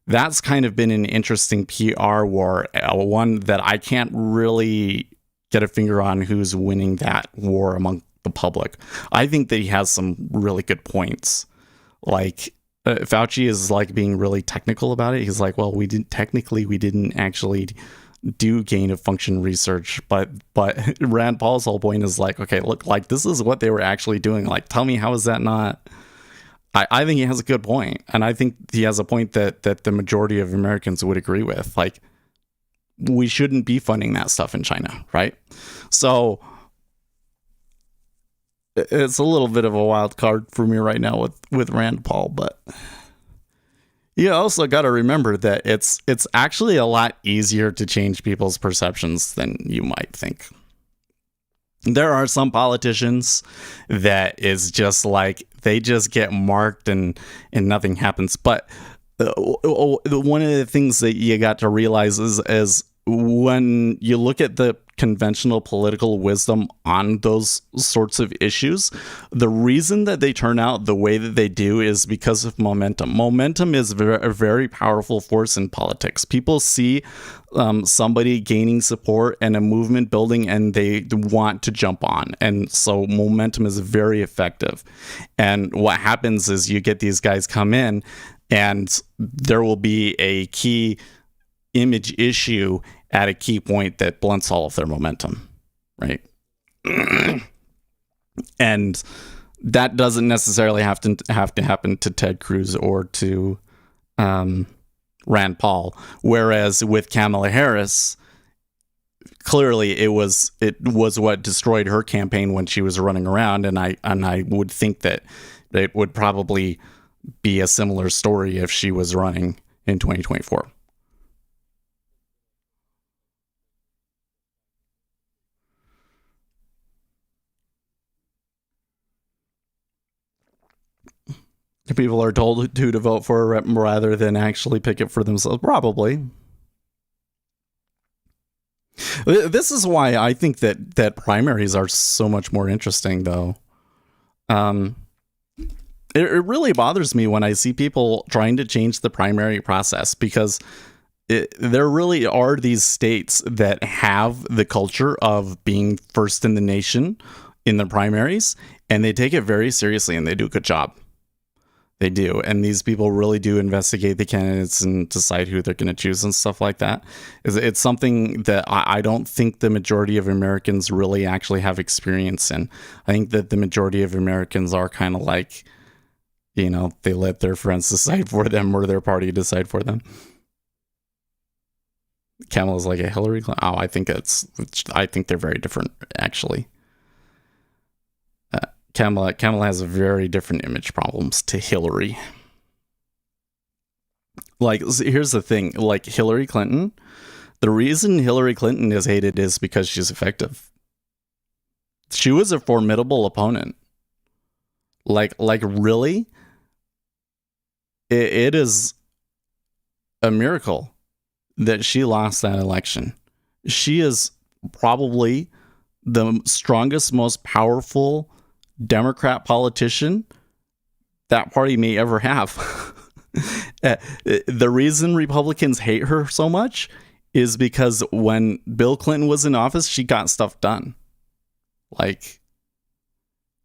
That's kind of been an interesting PR war, one that I can't really get a finger on who's winning that war among the public. I think that he has some really good points. Like, Fauci is like being really technical about it. He's like, well, we didn't actually do gain of function research, but Rand Paul's whole point is like, okay, look, like this is what they were actually doing. Like, tell me, how is that not? I think he has a good point, and I think he has a point that the majority of Americans would agree with. Like, we shouldn't be funding that stuff in China, right? So it's a little bit of a wild card for me right now with Rand Paul, but you also got to remember that it's actually a lot easier to change people's perceptions than you might think. There are some politicians that is just like they just get marked and nothing happens. But one of the things that you got to realize is when you look at the conventional political wisdom on those sorts of issues, the reason that they turn out the way that they do is because of momentum. Momentum is a very powerful force in politics. People see somebody gaining support and a movement building, and they want to jump on. And so momentum is very effective. And what happens is you get these guys come in, and there will be a key image issue at a key point that blunts all of their momentum, right? And that doesn't necessarily have to happen to Ted Cruz or to Rand Paul. Whereas with Kamala Harris, clearly it was what destroyed her campaign when she was running around, and I would think that it would probably be a similar story if she was running in 2024. People are told to vote for a rep rather than actually pick it for themselves. Probably. This is why I think that primaries are so much more interesting, though. It really bothers me when I see people trying to change the primary process, because there really are these states that have the culture of being first in the nation in the primaries, and they take it very seriously, and they do a good job. They do. And these people really do investigate the candidates and decide who they're going to choose and stuff like that. It's something that I don't think the majority of Americans really actually have experience in. I think that the majority of Americans are kind of like, you know, they let their friends decide for them or their party decide for them. Kamala's like a Hillary Clinton. Oh, I think they're very different, actually. Kamala has a very different image problems to Hillary. Like, here's the thing. Like, Hillary Clinton, the reason Hillary Clinton is hated is because she's effective. She was a formidable opponent. Like really, it is a miracle that she lost that election. She is probably the strongest, most powerful Democrat politician that party may ever have. The reason Republicans hate her so much is because when Bill Clinton was in office, she got stuff done. Like,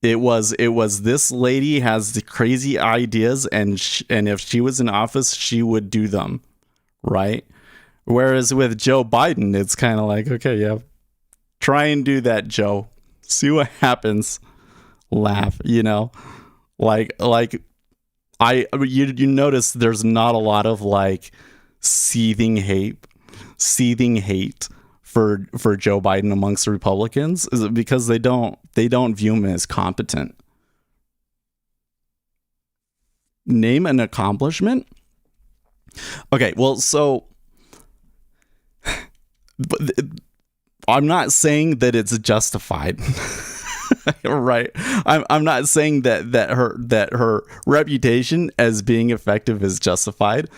it was this lady has the crazy ideas, and if she was in office, she would do them, right? Whereas with Joe Biden, it's kind of like, okay, yeah, try and do that, Joe. See what happens. Laugh, you know, like you notice there's not a lot of like seething hate for Joe Biden amongst Republicans, is it because they don't view him as competent. Name an accomplishment. Okay, well, so but I'm not saying that it's justified. Right. I'm not saying that her reputation as being effective is justified,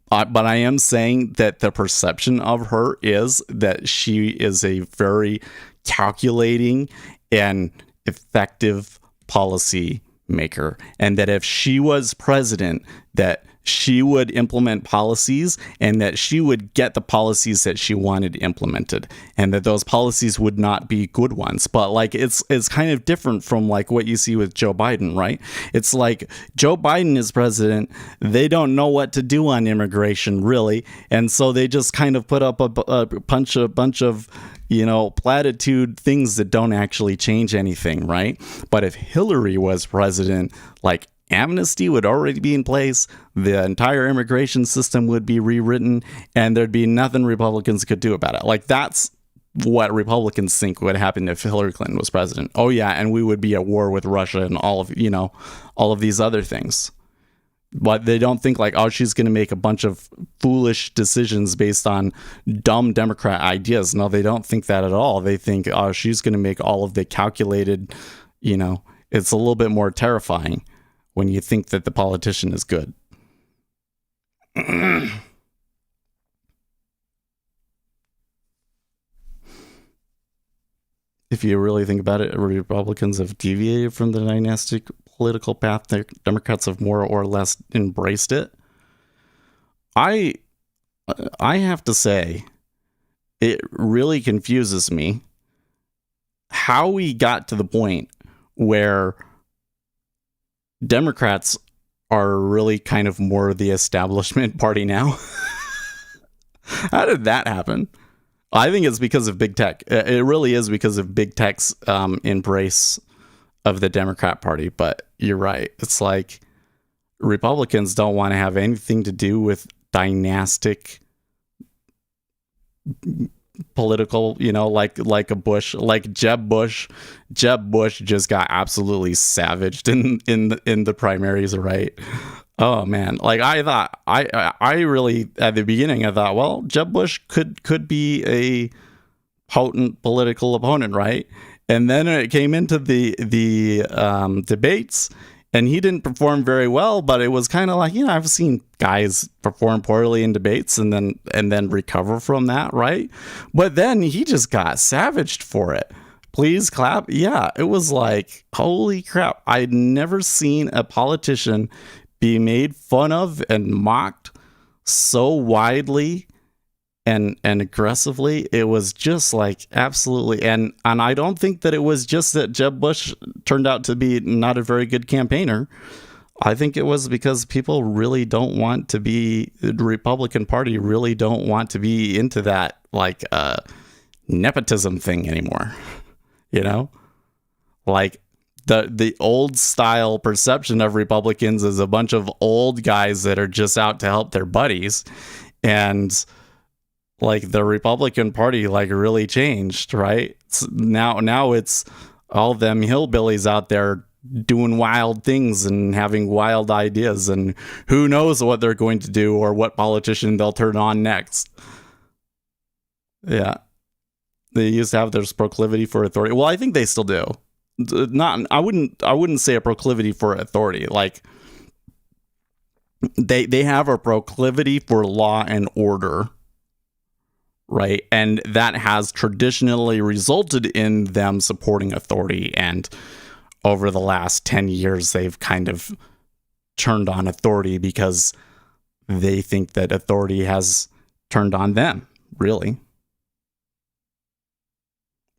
but I am saying that the perception of her is that she is a very calculating and effective policy maker, and that if she was president, that she would implement policies, and that she would get the policies that she wanted implemented, and that those policies would not be good ones. But like, it's kind of different from like what you see with Joe Biden, right? It's like Joe Biden is president, they don't know what to do on immigration really, and so they just kind of put up a bunch of you know, platitude things that don't actually change anything, right? But if Hillary was president, like, amnesty would already be in place, the entire immigration system would be rewritten, and there'd be nothing Republicans could do about it. Like, that's what Republicans think would happen if Hillary Clinton was president. Oh yeah, and we would be at war with Russia and all of these other things. But they don't think like, oh, she's going to make a bunch of foolish decisions based on dumb Democrat ideas. No, they don't think that at all. They think, oh, she's going to make all of the calculated, it's a little bit more terrifying when you think that the politician is good. If you really think about it, Republicans have deviated from the dynastic political path. The Democrats have more or less embraced it. I have to say, it really confuses me how we got to the point where Democrats are really kind of more the establishment party now. How did that happen? I think it's because of big tech. It really is because of big tech's embrace of the Democrat Party. But you're right. It's like Republicans don't want to have anything to do with dynastic political, like a Bush, like Jeb Bush. Jeb Bush just got absolutely savaged in the primaries, right? Oh man, like I thought, I really at the beginning I thought, well, Jeb Bush could be a potent political opponent, right? And then it came into the debates, and he didn't perform very well. But it was kind of like, I've seen guys perform poorly in debates and then recover from that, right? But then he just got savaged for it. Please clap. Yeah, it was like, holy crap! I'd never seen a politician be made fun of and mocked so widely and aggressively. It was just like absolutely, and I don't think that it was just that Jeb Bush turned out to be not a very good campaigner. I think it was because people really don't want to be, the Republican Party really don't want to be into that like nepotism thing anymore. Like the old style perception of Republicans is a bunch of old guys that are just out to help their buddies. And like the Republican Party like really changed, right? Now it's all them hillbillies out there doing wild things and having wild ideas, and who knows what they're going to do or what politician they'll turn on next. Yeah. They used to have this proclivity for authority. Well, I think they still do. I wouldn't say a proclivity for authority. Like they have a proclivity for law and order, right? And that has traditionally resulted in them supporting authority. And over the last 10 years, they've kind of turned on authority because they think that authority has turned on them, really.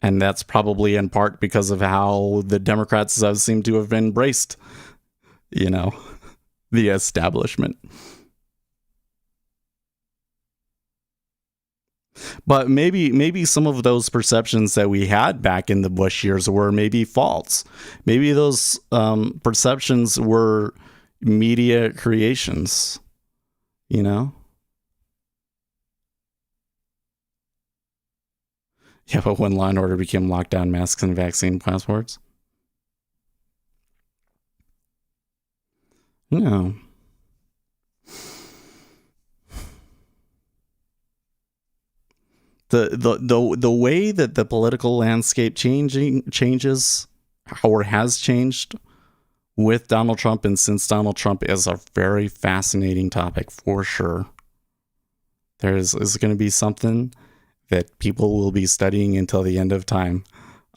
And that's probably in part because of how the Democrats seem to have embraced, the establishment. But maybe some of those perceptions that we had back in the Bush years were maybe false. Maybe those perceptions were media creations, Yeah, but when Law and Order became lockdown masks and vaccine passports? No. The way that the political landscape changes or has changed with Donald Trump and since Donald Trump is a very fascinating topic for sure. Is going to be something that people will be studying until the end of time.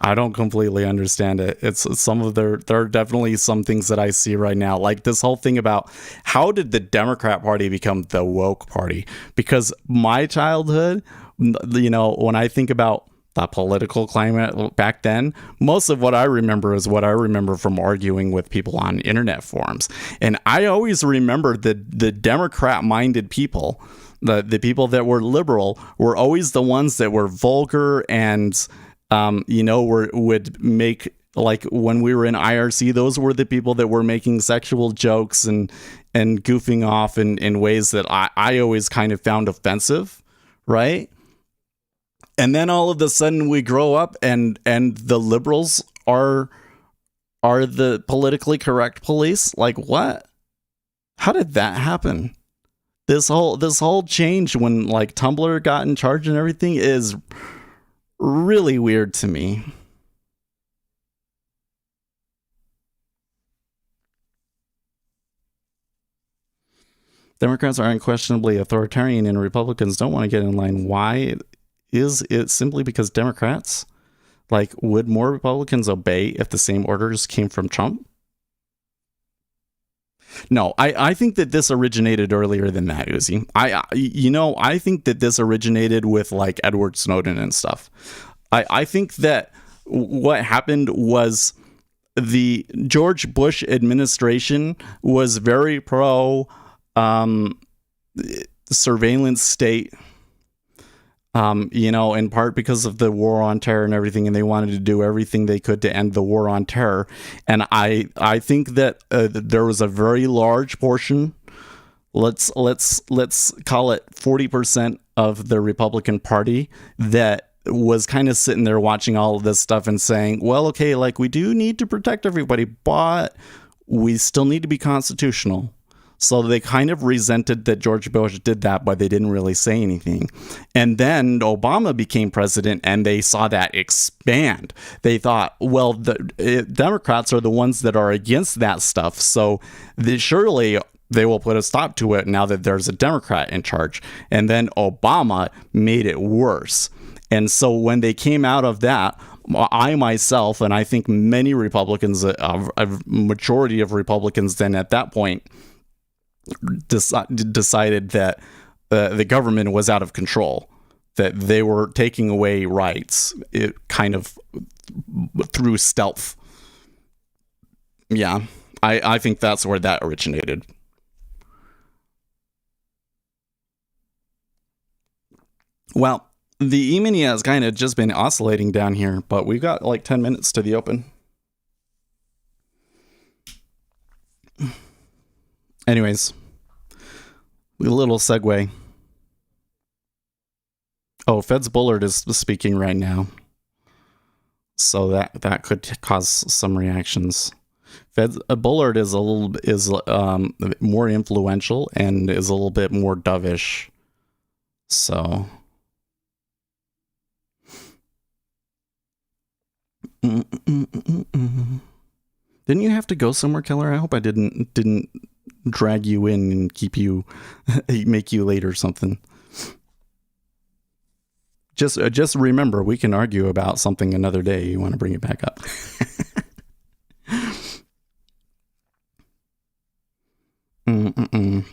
I don't completely understand it. It's there are definitely some things that I see right now, like this whole thing about how did the Democrat Party become the woke party? Because my childhood, when I think about the political climate back then, most of what I remember is what I remember from arguing with people on internet forums. And I always remember the Democrat-minded people, the people that were liberal, were always the ones that were vulgar and would make, like when we were in IRC, those were the people that were making sexual jokes and goofing off in ways that I always kind of found offensive, right? And then all of a sudden we grow up and the liberals are the politically correct police. Like what? How did that happen? This whole change when like Tumblr got in charge and everything is really weird to me. Democrats are unquestionably authoritarian and Republicans don't want to get in line. Why? Is it simply because Democrats? Like, would more Republicans obey if the same orders came from Trump? No, I think that this originated earlier than that, Uzi. I think that this originated with like Edward Snowden and stuff. I think that what happened was the George Bush administration was very pro surveillance state, in part because of the war on terror and everything, and they wanted to do everything they could to end the war on terror. And I think that there was a very large portion, let's call it 40% of the Republican Party that was kind of sitting there watching all of this stuff and saying, well, okay, like we do need to protect everybody, but we still need to be constitutional. So they kind of resented that George Bush did that, but they didn't really say anything. And then Obama became president and they saw that expand. They thought, well, the Democrats are the ones that are against that stuff. So surely they will put a stop to it now that there's a Democrat in charge. And then Obama made it worse. And so when they came out of that, I myself, and I think many Republicans, a majority of Republicans then at that point, decided that the government was out of control, that they were taking away rights, it kind of through stealth. Yeah, I think that's where that originated. Well, the E-mini has kind of just been oscillating down here, but we've got like 10 minutes to the open. Anyways, a little segue. Oh, Fed's Bullard is speaking right now, so that could cause some reactions. Fed's Bullard is more influential and is a little bit more dovish. So. Didn't you have to go somewhere, Killer? I hope I didn't drag you in and make you late or something. Just remember, we can argue about something another day. You want to bring it back up. I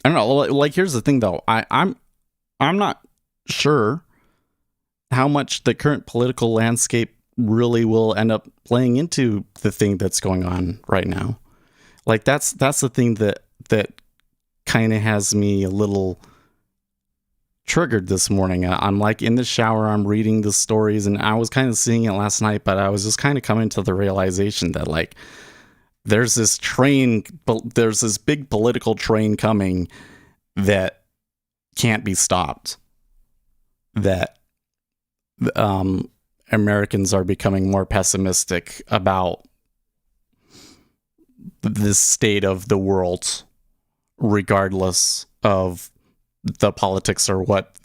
don't know. Like, here's the thing, though. I'm not sure how much the current political landscape really will end up playing into the thing that's going on right now. Like that's the thing that kind of has me a little triggered this morning. I'm like in the shower, I'm reading the stories, and I was kind of seeing it last night, but I was just kind of coming to the realization that like there's this big political train coming that can't be stopped. That Americans are becoming more pessimistic about the state of the world, regardless of the politics or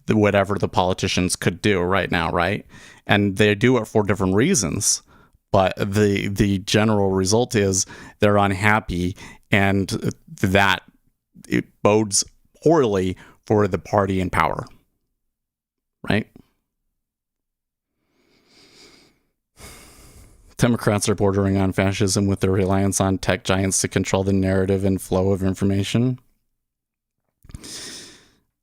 whatever the politicians could do right now, right? And they do it for different reasons, but the general result is they're unhappy, and that it bodes poorly for the party in power, right? Democrats are bordering on fascism with their reliance on tech giants to control the narrative and flow of information.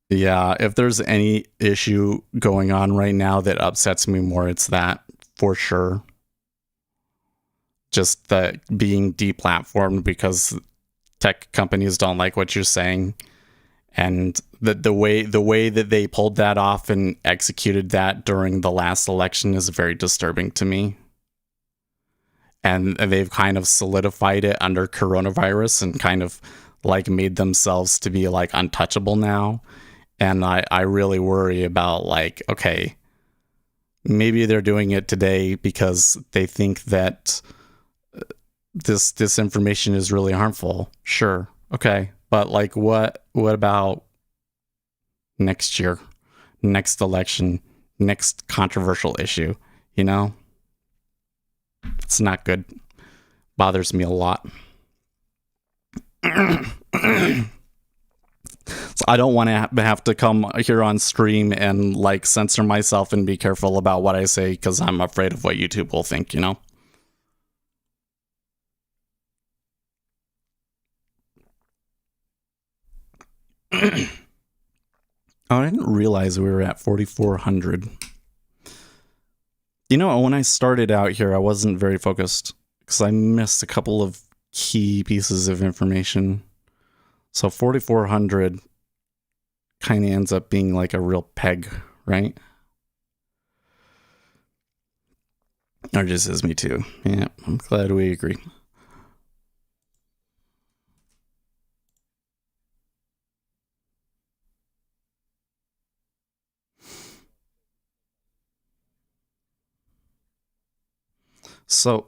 Yeah, if there's any issue going on right now that upsets me more, it's that, for sure. Just that being deplatformed because tech companies don't like what you're saying. And the way that they pulled that off and executed that during the last election is very disturbing to me. And they've kind of solidified it under coronavirus and kind of like made themselves to be like untouchable now. And I really worry about like, okay, maybe they're doing it today because they think that this information is really harmful. Sure. Okay, but like what about next year, next election, next controversial issue, you know? It's not good. Bothers me a lot. So I don't want to have to come here on stream and like censor myself and be careful about what I say because I'm afraid of what YouTube will think, you know? Oh, I didn't realize we were at 4,400. You know, when I started out here, I wasn't very focused because I missed a couple of key pieces of information. So 4,400 kind of ends up being like a real peg, right? Or just is me too. Yeah, I'm glad we agree. So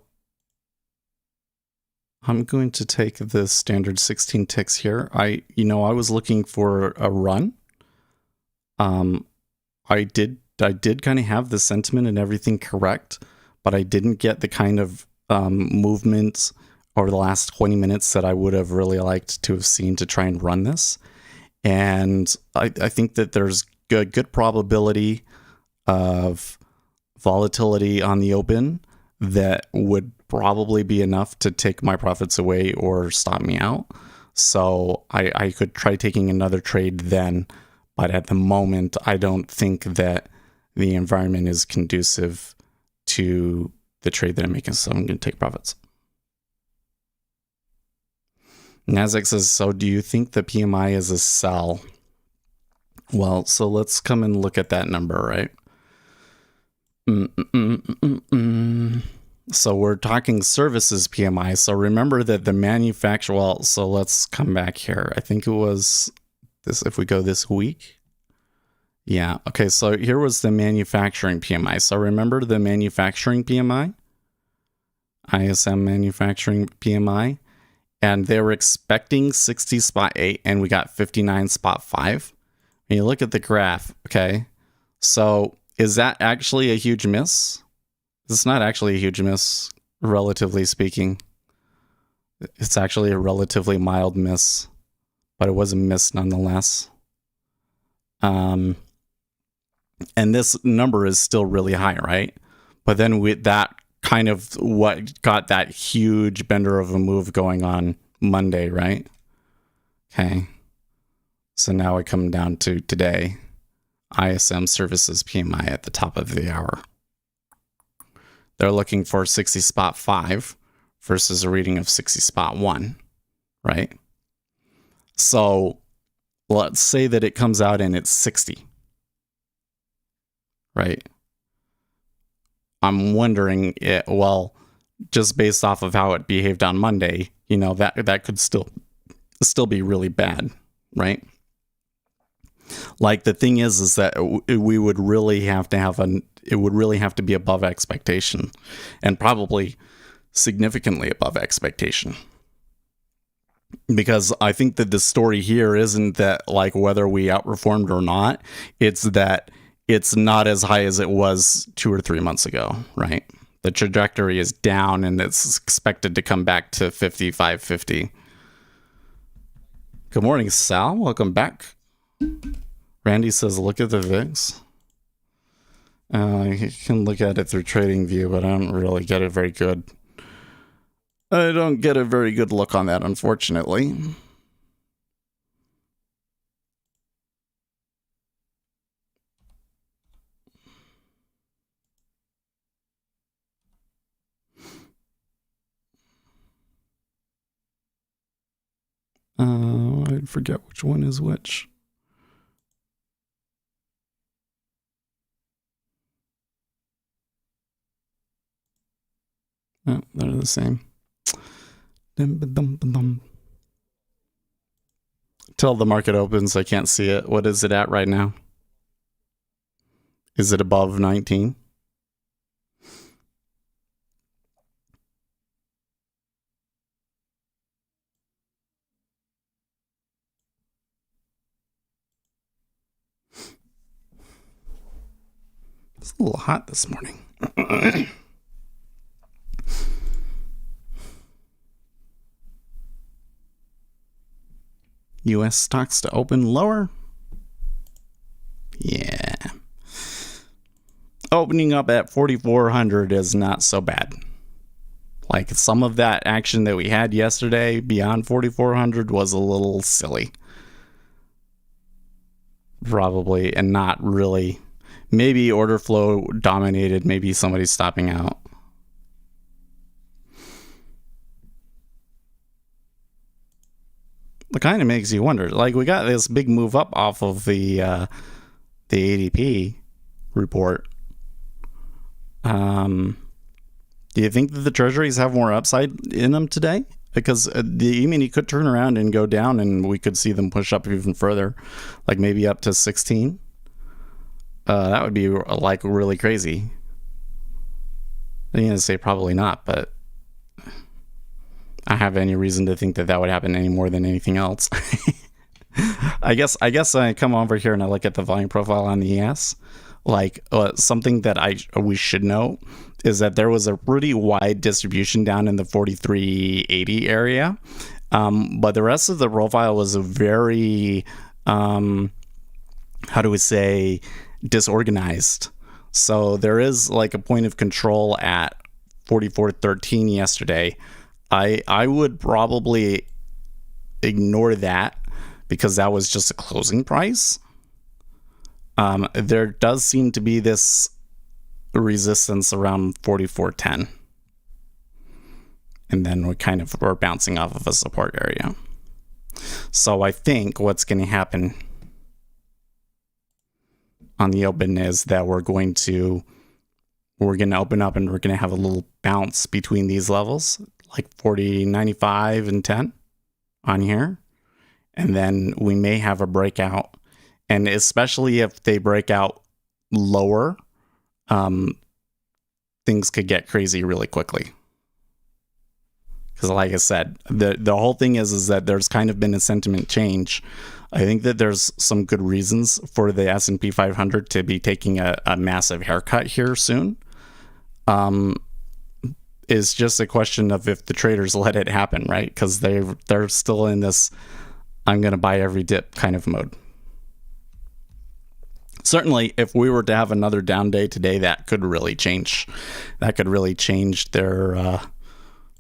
I'm going to take the standard 16 ticks here. I was looking for a run. I did kind of have the sentiment and everything correct, but I didn't get the kind of movement over the last 20 minutes that I would have really liked to have seen to try and run this. And I think that there's good probability of volatility on the open that would probably be enough to take my profits away or stop me out. So I could try taking another trade then, but at the moment, I don't think that the environment is conducive to the trade that I'm making, so I'm going to take profits. Nasdaq says, so do you think the PMI is a sell? Well, so let's come and look at that number, right? So we're talking services PMI. So remember that the manufacturer, well, so let's come back here. I think it was this, if we go this week. Yeah. Okay. So here was the manufacturing PMI. So remember the manufacturing PMI, ISM manufacturing PMI, and they were expecting 60.8 and we got 59.5. When you look at the graph, okay, so is that actually a huge miss? It's not actually a huge miss, relatively speaking. It's actually a relatively mild miss, but it was a miss nonetheless. And this number is still really high, right? But then with that kind of what got that huge bender of a move going on Monday, right? Okay. So now we come down to today. ISM services PMI at the top of the hour. They're looking for 60.5 versus a reading of 60.1, right? So let's say that it comes out and it's 60, right? I'm wondering, well, just based off of how it behaved on Monday, you know, that could still be really bad, right? Like the thing is that we would really have to it would really have to be above expectation, and probably significantly above expectation. Because I think that the story here isn't that like whether we outperformed or not, it's that it's not as high as it was 2 or 3 months ago, right? The trajectory is down and it's expected to come back to 55.50. Good morning, Sal. Welcome back. Randy says, look at the VIX. You can look at it through TradingView, but I don't really get it very good. I don't get a very good look on that, unfortunately. I forget which one is which. Oh, they're the same. Till the market opens, I can't see it. What is it at right now? Is it above 19? It's a little hot this morning. US stocks to open lower. Yeah. Opening up at 4,400 is not so bad. Like, some of that action that we had yesterday beyond 4,400 was a little silly. Probably, and not really. Maybe order flow dominated, maybe somebody's stopping out. It kind of makes you wonder. Like, we got this big move up off of the ADP report. Do you think that the Treasuries have more upside in them today? Because you could turn around and go down, and we could see them push up even further, like maybe up to 16. That would be like really crazy. I'm gonna say probably not, but I have any reason to think that that would happen any more than anything else. I guess I come over here and I look at the volume profile on the ES. Like, something that we should know is that there was a pretty wide distribution down in the 4380 area, but the rest of the profile was a very disorganized. So there is like a point of control at 4413 yesterday. I would probably ignore that because that was just a closing price. There does seem to be this resistance around 4410. And then we're bouncing off of a support area. So I think what's going to happen on the open is that we're going to open up and we're going to have a little bounce between these levels, like 40.95 and 10 on here. And then we may have a breakout. And especially if they break out lower, things could get crazy really quickly. Because like I said, the whole thing is that there's kind of been a sentiment change. I think that there's some good reasons for the S&P 500 to be taking a massive haircut here soon. It's just a question of if the traders let it happen, right? Because they're still in this I'm going to buy every dip kind of mode. Certainly, if we were to have another down day today, that could really change. That could really change their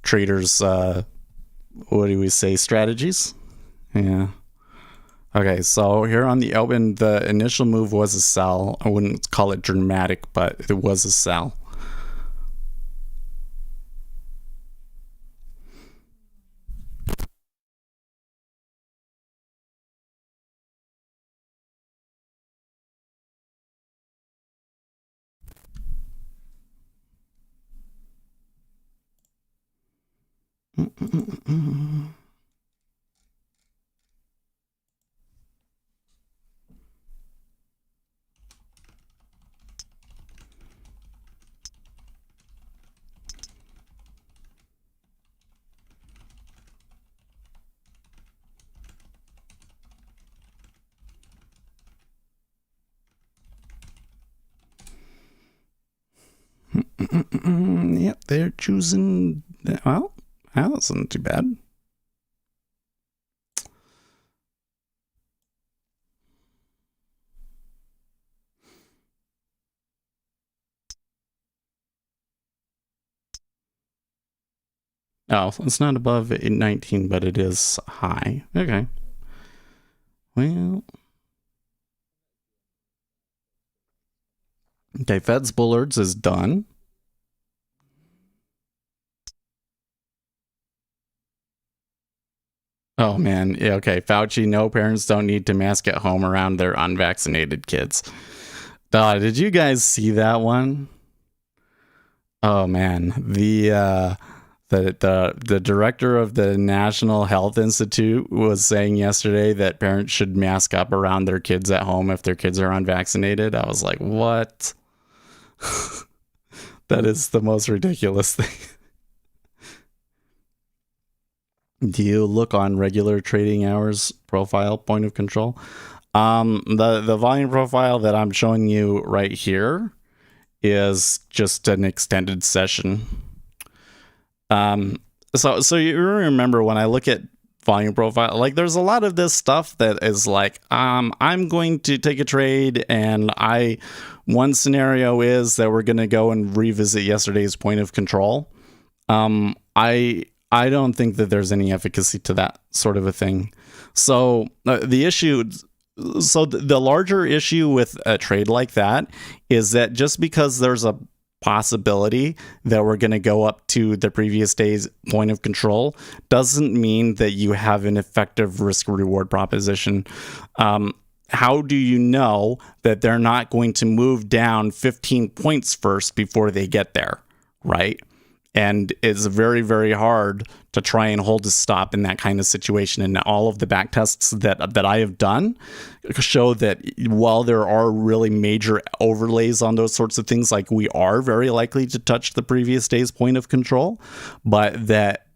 traders, strategies? Yeah. Okay, so here on the open, the initial move was a sell. I wouldn't call it dramatic, but it was a sell. Yep, they're choosing. Well, that wasn't too bad. Oh, it's not above 819, but it is high. Okay. Well. Okay, Fed's Bullards is done. Oh, man. Yeah, okay, Fauci, no, parents don't need to mask at home around their unvaccinated kids. Did you guys see that one? Oh, man. The director of the National Health Institute was saying yesterday that parents should mask up around their kids at home if their kids are unvaccinated. I was like, what? That is the most ridiculous thing. Do you look on regular trading hours profile point of control? The volume profile that I'm showing you right here is just an extended session. So you remember when I look at volume profile, like there's a lot of this stuff that is like, I'm going to take a trade, and one scenario is that we're going to go and revisit yesterday's point of control. I don't think that there's any efficacy to that sort of a thing. So the larger issue with a trade like that is that just because there's a possibility that we're going to go up to the previous day's point of control doesn't mean that you have an effective risk reward proposition. How do you know that they're not going to move down 15 points first before they get there, right? And it's very, very hard to try and hold a stop in that kind of situation. And all of the back tests that I have done show that while there are really major overlays on those sorts of things, like we are very likely to touch the previous day's point of control, but that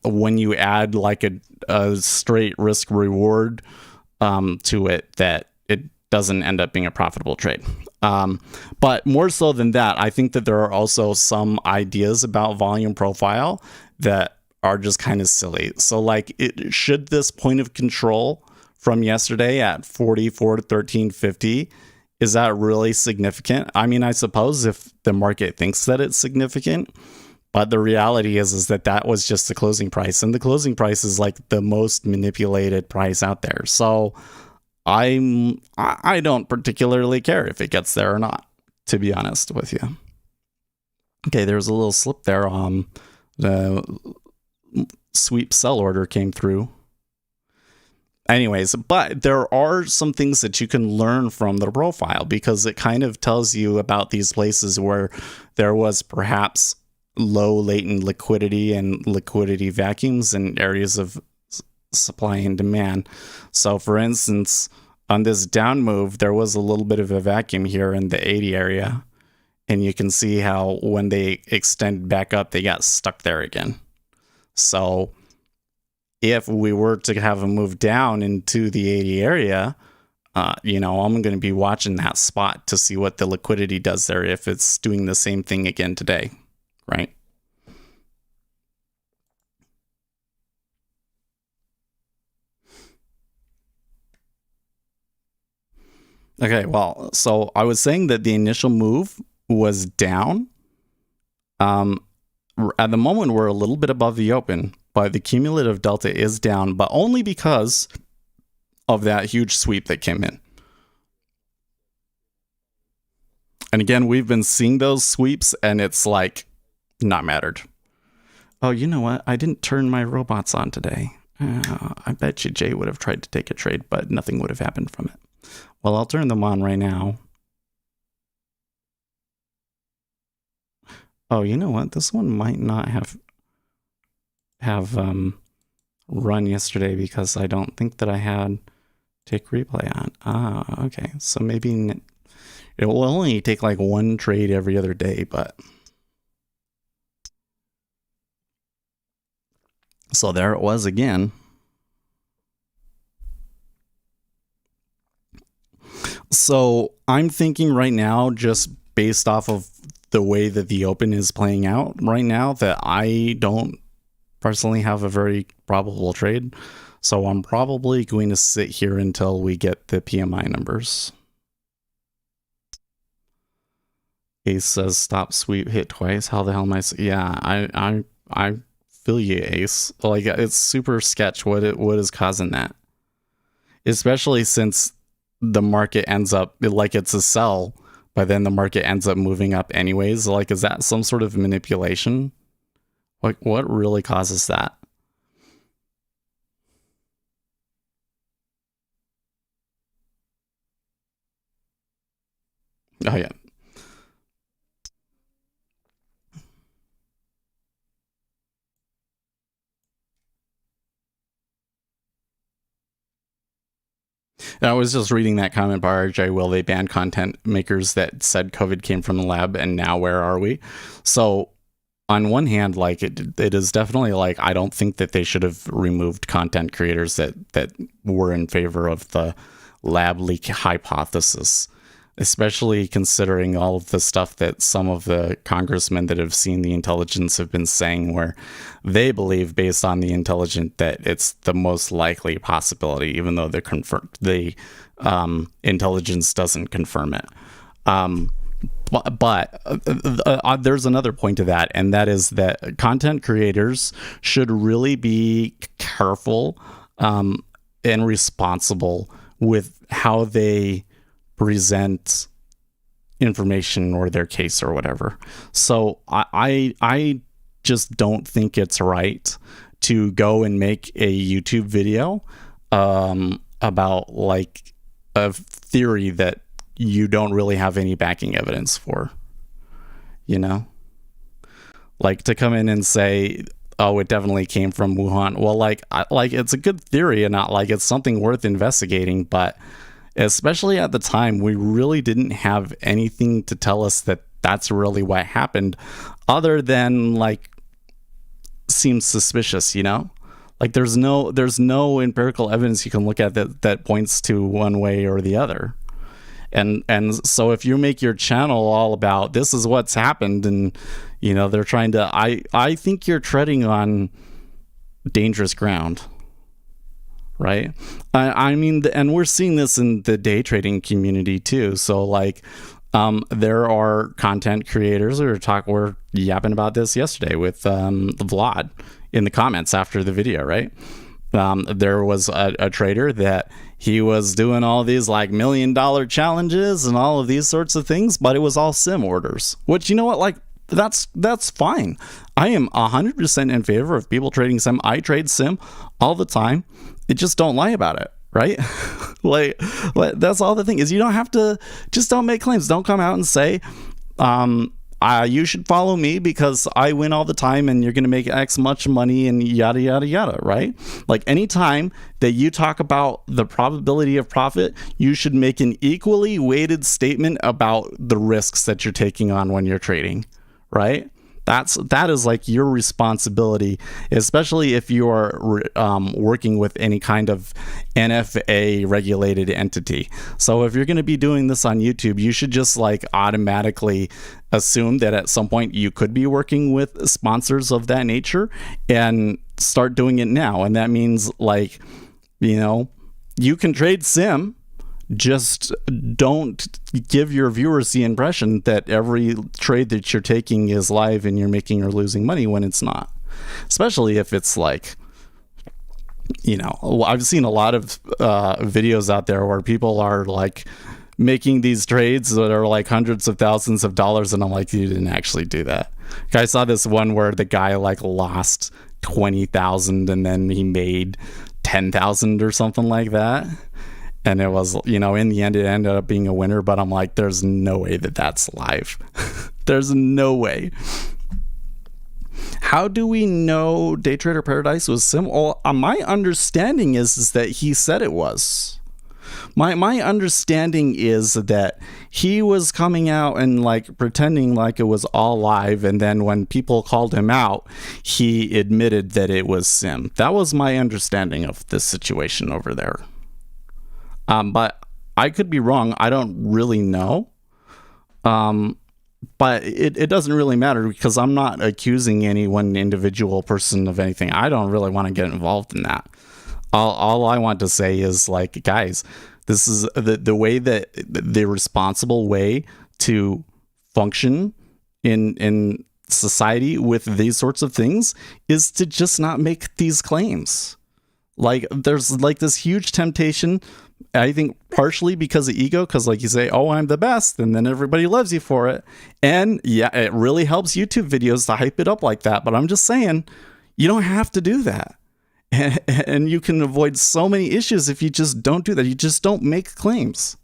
when you add like a straight risk reward to it, that it doesn't end up being a profitable trade. But more so than that, I think that there are also some ideas about volume profile that are just kind of silly. So like, should this point of control from yesterday at 44 to 1350, is that really significant? I mean, I suppose if the market thinks that it's significant, but the reality is that was just the closing price, and the closing price is like the most manipulated price out there. So I don't particularly care if it gets there or not, to be honest with you. Okay, there's a little slip there. The sweep sell order came through. Anyways, but there are some things that you can learn from the profile, because it kind of tells you about these places where there was perhaps low latent liquidity and liquidity vacuums in areas of supply and demand. So for instance, on this down move, there was a little bit of a vacuum here in the 80 area, and you can see how when they extend back up, they got stuck there again. So if we were to have a move down into the 80 area, I'm going to be watching that spot to see what the liquidity does there, if it's doing the same thing again today, right? Okay, well, so I was saying that the initial move was down. At the moment, we're a little bit above the open, but the cumulative delta is down, but only because of that huge sweep that came in. And again, we've been seeing those sweeps, and it's like not mattered. Oh, you know what? I didn't turn my robots on today. I bet you Jay would have tried to take a trade, but nothing would have happened from it. Well, I'll turn them on right now. Oh, you know what? This one might not have run yesterday, because I don't think that I had take replay on. Okay. So maybe it will only take like one trade every other day, but so there it was again. So I'm thinking right now, just based off of the way that the open is playing out right now, that I don't personally have a very probable trade. So I'm probably going to sit here until we get the PMI numbers. Ace says stop sweep hit twice. How the hell am I? Yeah, I feel you, Ace. Like, it's super sketch what is causing that, especially since the market ends up like it's a sell, but then the market ends up moving up anyways. Like, is that some sort of manipulation? Like, what really causes that? Oh yeah. I was just reading that comment by RJ. Will they ban content makers that said COVID came from the lab, and now where are we? So on one hand, like it is definitely like, I don't think that they should have removed content creators that were in favor of the lab leak hypothesis. especially considering all of the stuff that some of the congressmen that have seen the intelligence have been saying, where they believe, based on the intelligence, that it's the most likely possibility, even though the intelligence doesn't confirm it. But there's another point to that, and that is that content creators should really be careful and responsible with how they present information or their case or whatever. So I just don't think it's right to go and make a YouTube video about like a theory that you don't really have any backing evidence for, you know? Like to come in and say, oh, it definitely came from Wuhan. Well, like it's a good theory and not like it's something worth investigating, but especially at the time, we really didn't have anything to tell us that that's really what happened, other than like seems suspicious, you know? Like there's no empirical evidence you can look at that points to one way or the other. And so if you make your channel all about this is what's happened, and you know they're trying to, I think you're treading on dangerous ground, right? I mean, and we're seeing this in the day trading community too. So like, there are content creators we're yapping about this yesterday with Vlad in the comments after the video, right? There was a trader that he was doing all these like $1 million challenges and all of these sorts of things, but it was all sim orders, which, you know what, like that's fine. I am 100% in favor of people trading sim. I trade sim all the time. It just don't lie about it, right? like that's all the thing is. You don't have to, just don't make claims. Don't come out and say, you should follow me because I win all the time and you're going to make X much money and yada, yada, yada, right? Like anytime that you talk about the probability of profit, you should make an equally weighted statement about the risks that you're taking on when you're trading, right? That is like your responsibility, especially if you are working with any kind of NFA regulated entity. So if you're going to be doing this on YouTube, you should just like automatically assume that at some point you could be working with sponsors of that nature and start doing it now. And that means like, you know, you can trade sim. Just don't give your viewers the impression that every trade that you're taking is live and you're making or losing money when it's not. Especially if it's like, you know, I've seen a lot of videos out there where people are like making these trades that are like hundreds of thousands of dollars, and I'm like, you didn't actually do that. I saw this one where the guy like lost 20,000 and then he made 10,000 or something like that. And it was, you know, in the end, it ended up being a winner. But I'm like, there's no way that that's live. There's no way. How do we know Day Trader Paradise was sim? Well, my understanding is that he said it was. My understanding is that he was coming out and like pretending like it was all live. And then when people called him out, he admitted that it was sim. That was my understanding of this situation over there. But I could be wrong. I don't really know. But it doesn't really matter because I'm not accusing any one individual person of anything. I don't really want to get involved in that. All I want to say is like, guys, this is the way that the responsible way to function in society with these sorts of things is to just not make these claims. Like there's like this huge temptation, I think partially because of ego, because like you say, oh, I'm the best, and then everybody loves you for it. And yeah, it really helps YouTube videos to hype it up like that. But I'm just saying, you don't have to do that. And you can avoid so many issues if you just don't do that. You just don't make claims.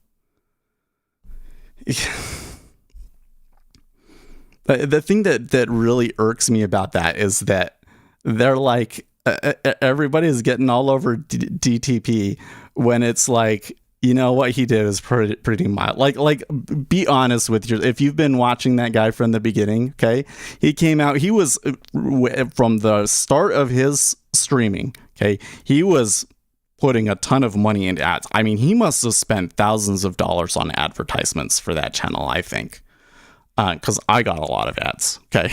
The thing that really irks me about that is that they're like, everybody's getting all over DTP when it's like, you know, what he did is pretty mild. Like be honest with if you've been watching that guy from the beginning, okay? He came out, he was from the start of his streaming, okay? He was putting a ton of money into ads. I mean, he must have spent thousands of dollars on advertisements for that channel, I think. Because I got a lot of ads. Okay.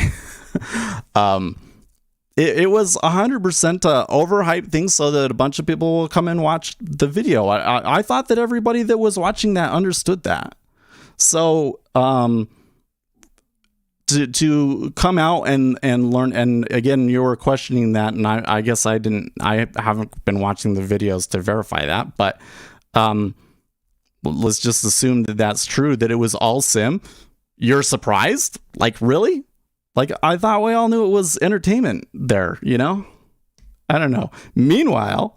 It was 100% to overhype things so that a bunch of people will come and watch the video. I thought that everybody that was watching that understood that. So to come out and learn, and again, you were questioning that, and I guess I haven't been watching the videos to verify that, but let's just assume that that's true, that it was all sim. You're surprised? Like, really? Like, I thought we all knew it was entertainment there, you know? I don't know. Meanwhile,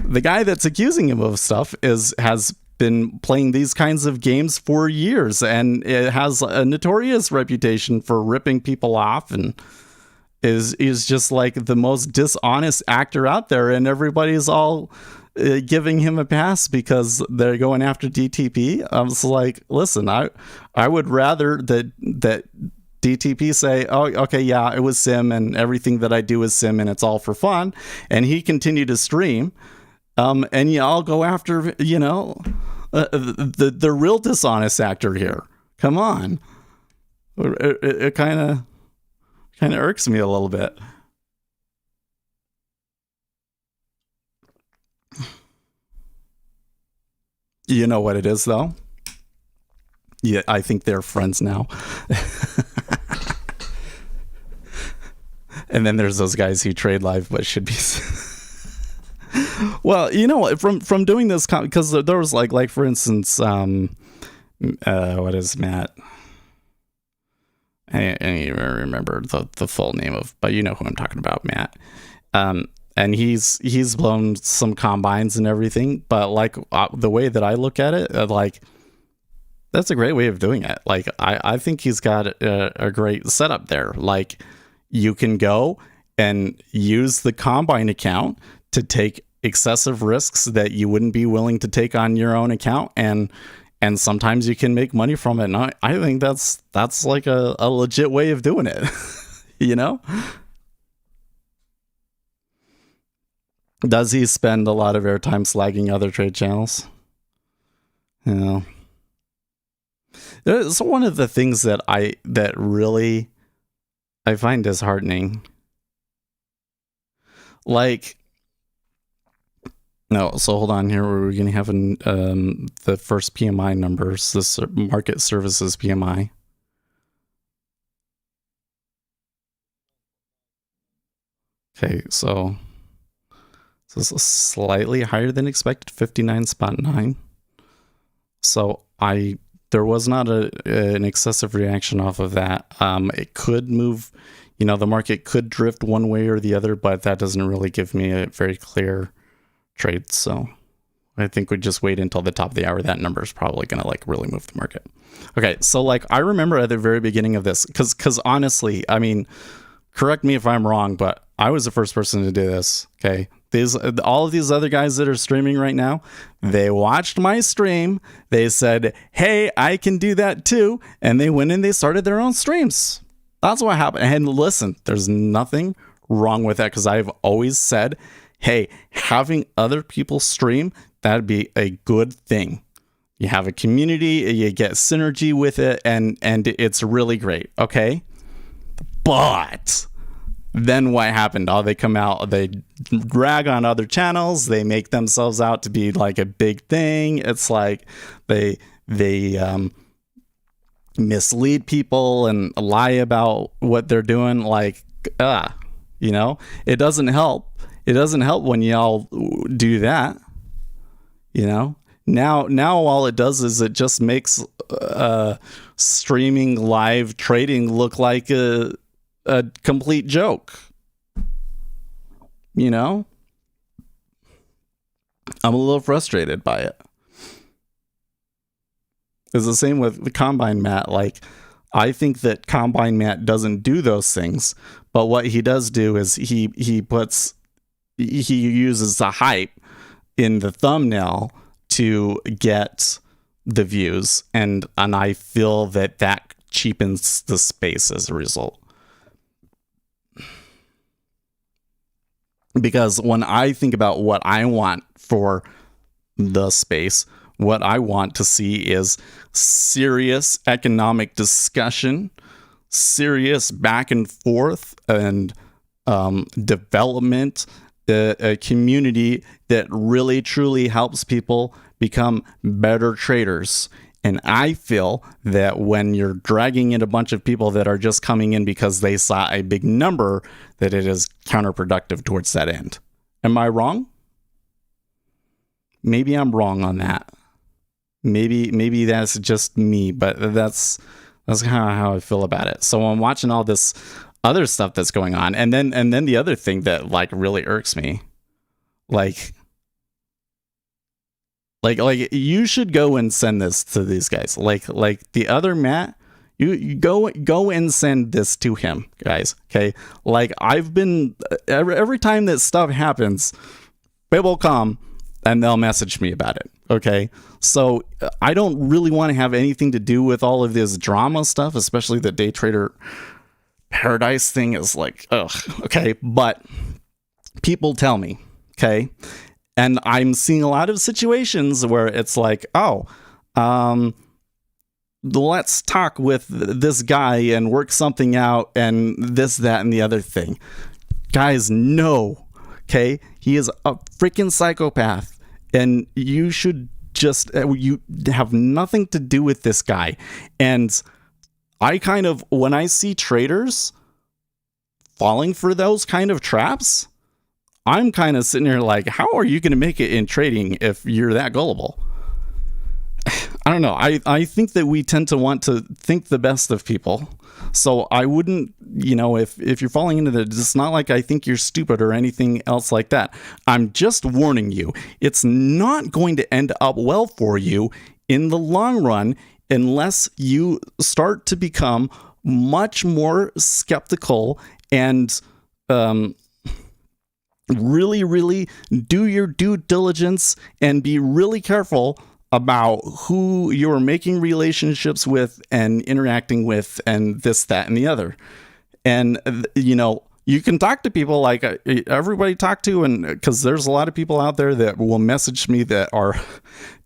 the guy that's accusing him of stuff has been playing these kinds of games for years, and it has a notorious reputation for ripping people off, and is just like the most dishonest actor out there, and everybody's all giving him a pass because they're going after DTP. I was like, listen, I would rather that DTP say, oh, okay, yeah, it was sim, and everything that I do is sim, and it's all for fun, and he continued to stream, and y'all go after, you know, the real dishonest actor here. Come on. It kind of irks me a little bit. You know what it is, though? Yeah, I think they're friends now. And then there's those guys who trade live but should be. Well, you know, from doing this, because there was like for instance, what is Matt? I don't even remember the full name of, but you know who I'm talking about, Matt. And he's blown some combines and everything, but like the way that I look at it, like that's a great way of doing it. Like I think he's got a great setup there. Like you can go and use the combine account to take excessive risks that you wouldn't be willing to take on your own account, and sometimes you can make money from it. And I think that's like a legit way of doing it. You know? Does he spend a lot of airtime slagging other trade channels? You know, it's one of the things that really I find disheartening. Like, no, so hold on here. We're going to have the first PMI numbers, this market services PMI. Okay, so this is slightly higher than expected, 59.9. So there was not an excessive reaction off of that. It could move, you know, the market could drift one way or the other, but that doesn't really give me a very clear trade. So I think we just wait until the top of the hour. That number is probably going to like really move the market. Okay, so like I remember at the very beginning of this, because honestly, I mean, correct me if I'm wrong, but I was the first person to do this. Okay. All of these other guys that are streaming right now, they watched my stream. They said, hey, I can do that too. And they went and they started their own streams. That's what happened. And listen, there's nothing wrong with that, because I've always said, hey, having other people stream, that'd be a good thing. You have a community, you get synergy with it, and it's really great. Okay. But then what happened? Oh, they come out, they drag on other channels, they make themselves out to be like a big thing. It's like they mislead people and lie about what they're doing. Like, you know, it doesn't help. It doesn't help when y'all do that. You know, now all it does is it just makes streaming live trading look like a complete joke. You know, I'm a little frustrated by it. It's the same with the Combine Matt. Like, I think that Combine Matt doesn't do those things, but what he does do is he uses the hype in the thumbnail to get the views, and I feel that cheapens the space as a result. Because when I think about what I want for the space, what I want to see is serious economic discussion, serious back and forth, and development, a community that really truly helps people become better traders. And I feel that when you're dragging in a bunch of people that are just coming in because they saw a big number, that it is counterproductive towards that end. Am I wrong? Maybe I'm wrong on that. Maybe that's just me, but that's kind of how I feel about it. So I'm watching all this other stuff that's going on, and then the other thing that like really irks me, like you should go and send this to these guys. Like the other Matt, you go and send this to him, guys. Okay, like I've been every time that stuff happens, people come and they'll message me about it. Okay, so I don't really want to have anything to do with all of this drama stuff, especially the day trader paradise thing is like, ugh. Okay, but people tell me, okay. And I'm seeing a lot of situations where it's like, oh, let's talk with this guy and work something out and this, that, and the other thing. Guys, no, okay? He is a freaking psychopath, and you should just, you have nothing to do with this guy. And I kind of, when I see traders falling for those kind of traps, I'm kind of sitting here like, how are you going to make it in trading if you're that gullible? I don't know. I think that we tend to want to think the best of people. So I wouldn't, if you're falling into that, it's not like I think you're stupid or anything else like that. I'm just warning you. It's not going to end up well for you in the long run unless you start to become much more skeptical and, really do your due diligence and be really careful about who you're making relationships with and interacting with and this, that, and the other. And, you can talk to people like everybody talk to, and because there's a lot of people out there that will message me that are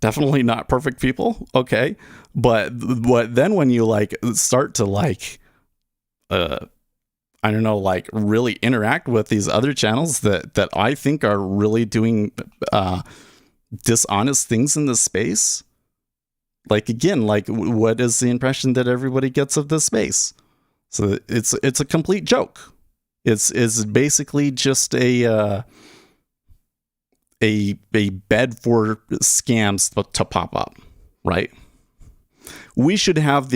definitely not perfect people. Okay. But then when you start to I don't know, really interact with these other channels that I think are really doing dishonest things in the space. What is the impression that everybody gets of this space? So it's a complete joke. It's basically just a bed for scams to pop up, right? We should have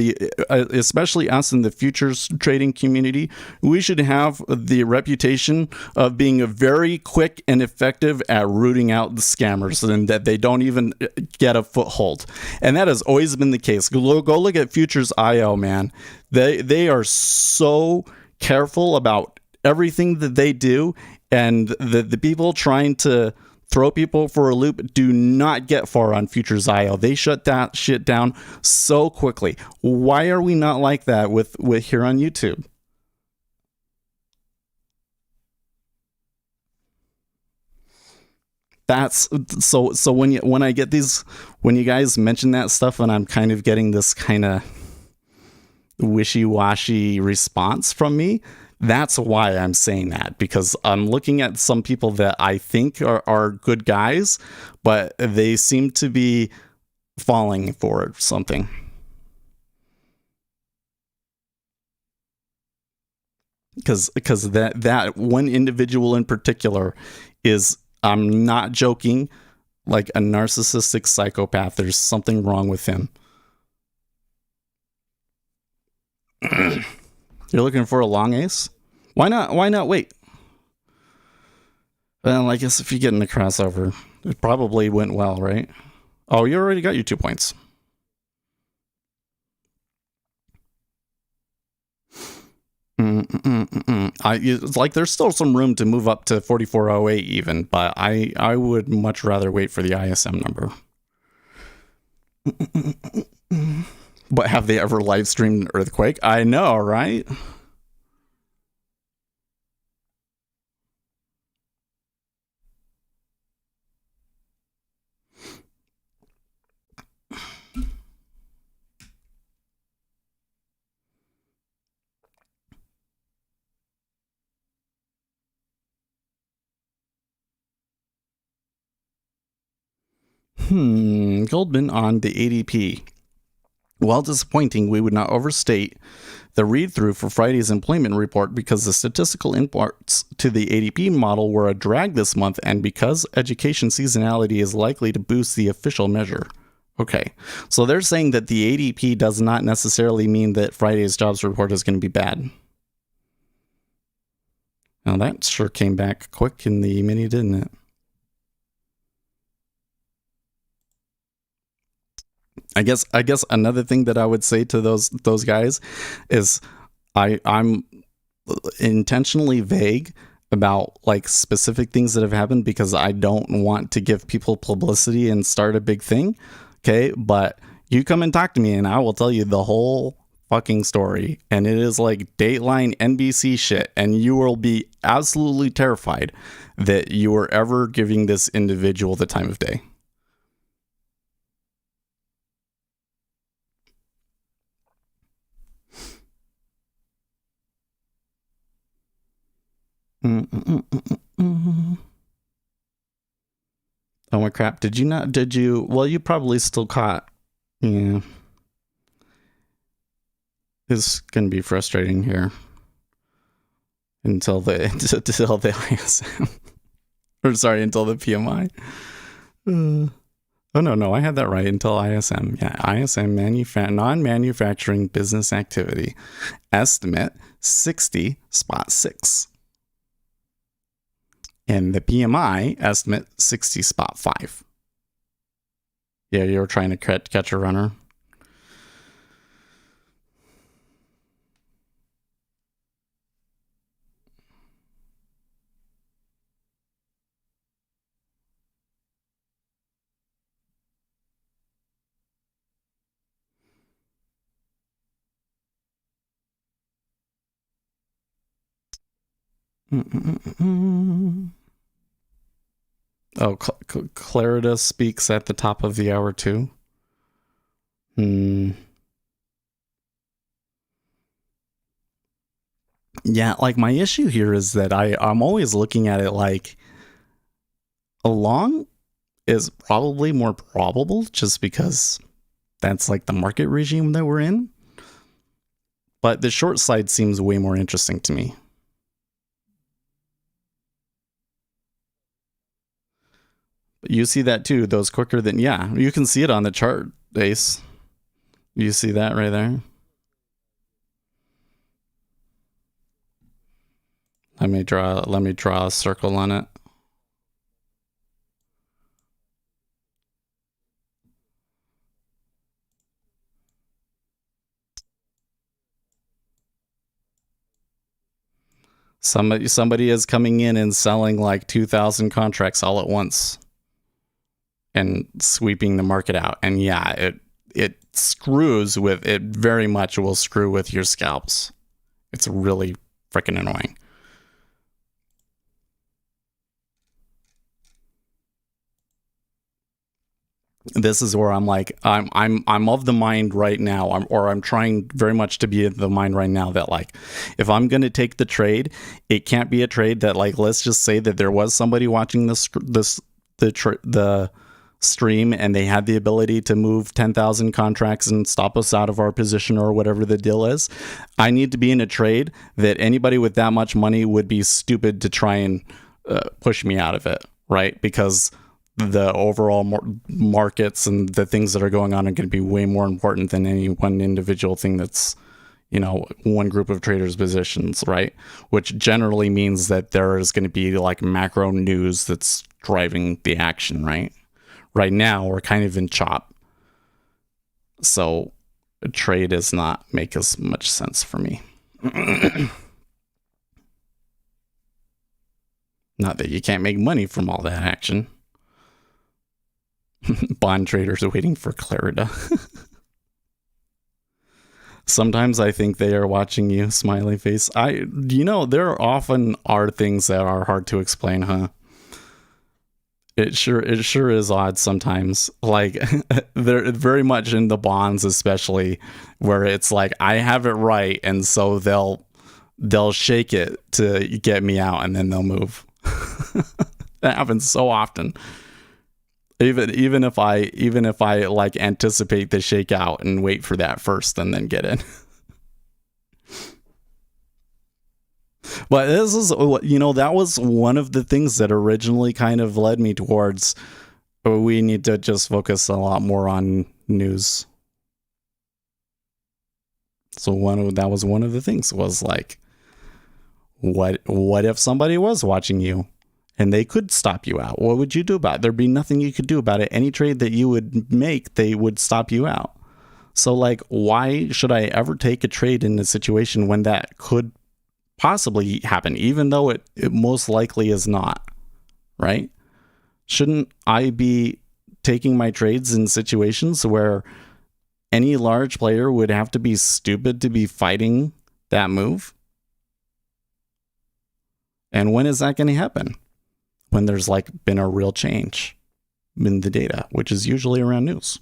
especially us in the futures trading community, we should have the reputation of being very quick and effective at rooting out the scammers and that they don't even get a foothold. And that has always been the case. Go look at Futures.io, man. They are so careful about everything that they do, and the people trying to throw people for a loop do not get far on Futures.io. They shut that shit down so quickly. Why are we not like that with here on YouTube? That's so when I get these, when you guys mention that stuff and I'm kind of getting this kind of wishy-washy response from me, that's why I'm saying that, because I'm looking at some people that I think are good guys, but they seem to be falling for something. Because that one individual in particular is, I'm not joking, like a narcissistic psychopath. There's something wrong with him. You're looking for a long ace? Why not wait? Well, I guess if you get in the crossover, it probably went well, right? Oh, you already got your 2 points. It's like there's still some room to move up to 4408 even, but I would much rather wait for the ISM number. But have they ever live streamed an earthquake? I know, right? Goldman on the ADP. While disappointing, we would not overstate the read-through for Friday's employment report because the statistical inputs to the ADP model were a drag this month and because education seasonality is likely to boost the official measure. Okay, so they're saying that the ADP does not necessarily mean that Friday's jobs report is going to be bad. Now that sure came back quick in the mini, didn't it? I guess another thing that I would say to those guys is I'm intentionally vague about like specific things that have happened because I don't want to give people publicity and start a big thing. Okay, but you come and talk to me and I will tell you the whole fucking story, and it is like Dateline NBC shit, and you will be absolutely terrified that you are ever giving this individual the time of day. Oh my crap, did you well, you probably still caught. Yeah, it's gonna be frustrating here until the ISM or sorry, until the PMI. Oh no, I had that right, until ISM. Yeah, ISM non-manufacturing business activity estimate 60.6. And the PMI estimate 60.5. Yeah, you were trying to catch a runner. Oh, Clarida speaks at the top of the hour too. Yeah, like my issue here is that I'm always looking at it like a long is probably more probable just because that's like the market regime that we're in. But the short side seems way more interesting to me. You see that too, those quicker than, yeah, you can see it on the chart, Ace. You see that right there? Let me draw a circle on it. Somebody is coming in and selling like 2,000 contracts all at once and sweeping the market out. And yeah, it screws with, it very much will screw with your scalps. It's really freaking annoying. This is where I'm like, I'm of the mind right now, I'm trying very much to be of the mind right now that like, if I'm going to take the trade, it can't be a trade that like, let's just say that there was somebody watching the stream and they had the ability to move 10,000 contracts and stop us out of our position or whatever the deal is. I need to be in a trade that anybody with that much money would be stupid to try and push me out of it, right? Because the overall markets and the things that are going on are going to be way more important than any one individual thing that's, you know, one group of traders' positions, right? Which generally means that there is going to be like macro news that's driving the action, right? Right now, we're kind of in chop. So a trade does not make as much sense for me. Not that you can't make money from all that action. Bond traders are waiting for Clarida. Sometimes I think they are watching you, smiley face. There often are things that are hard to explain, huh? It sure is odd sometimes. Like they're very much in the bonds, especially where it's like I have it right, and so they'll shake it to get me out, and then they'll move. That happens so often. Even if I like anticipate the shakeout and wait for that first and then get in. But this is, that was one of the things that originally kind of led me towards we need to just focus a lot more on news. So that was one of the things was like, what if somebody was watching you and they could stop you out? What would you do about it? There'd be nothing you could do about it. Any trade that you would make, they would stop you out. So like, why should I ever take a trade in a situation when that could possibly happen, even though it most likely is not, right? Shouldn't I be taking my trades in situations where any large player would have to be stupid to be fighting that move? And when is that going to happen? When there's like been a real change in the data, which is usually around news.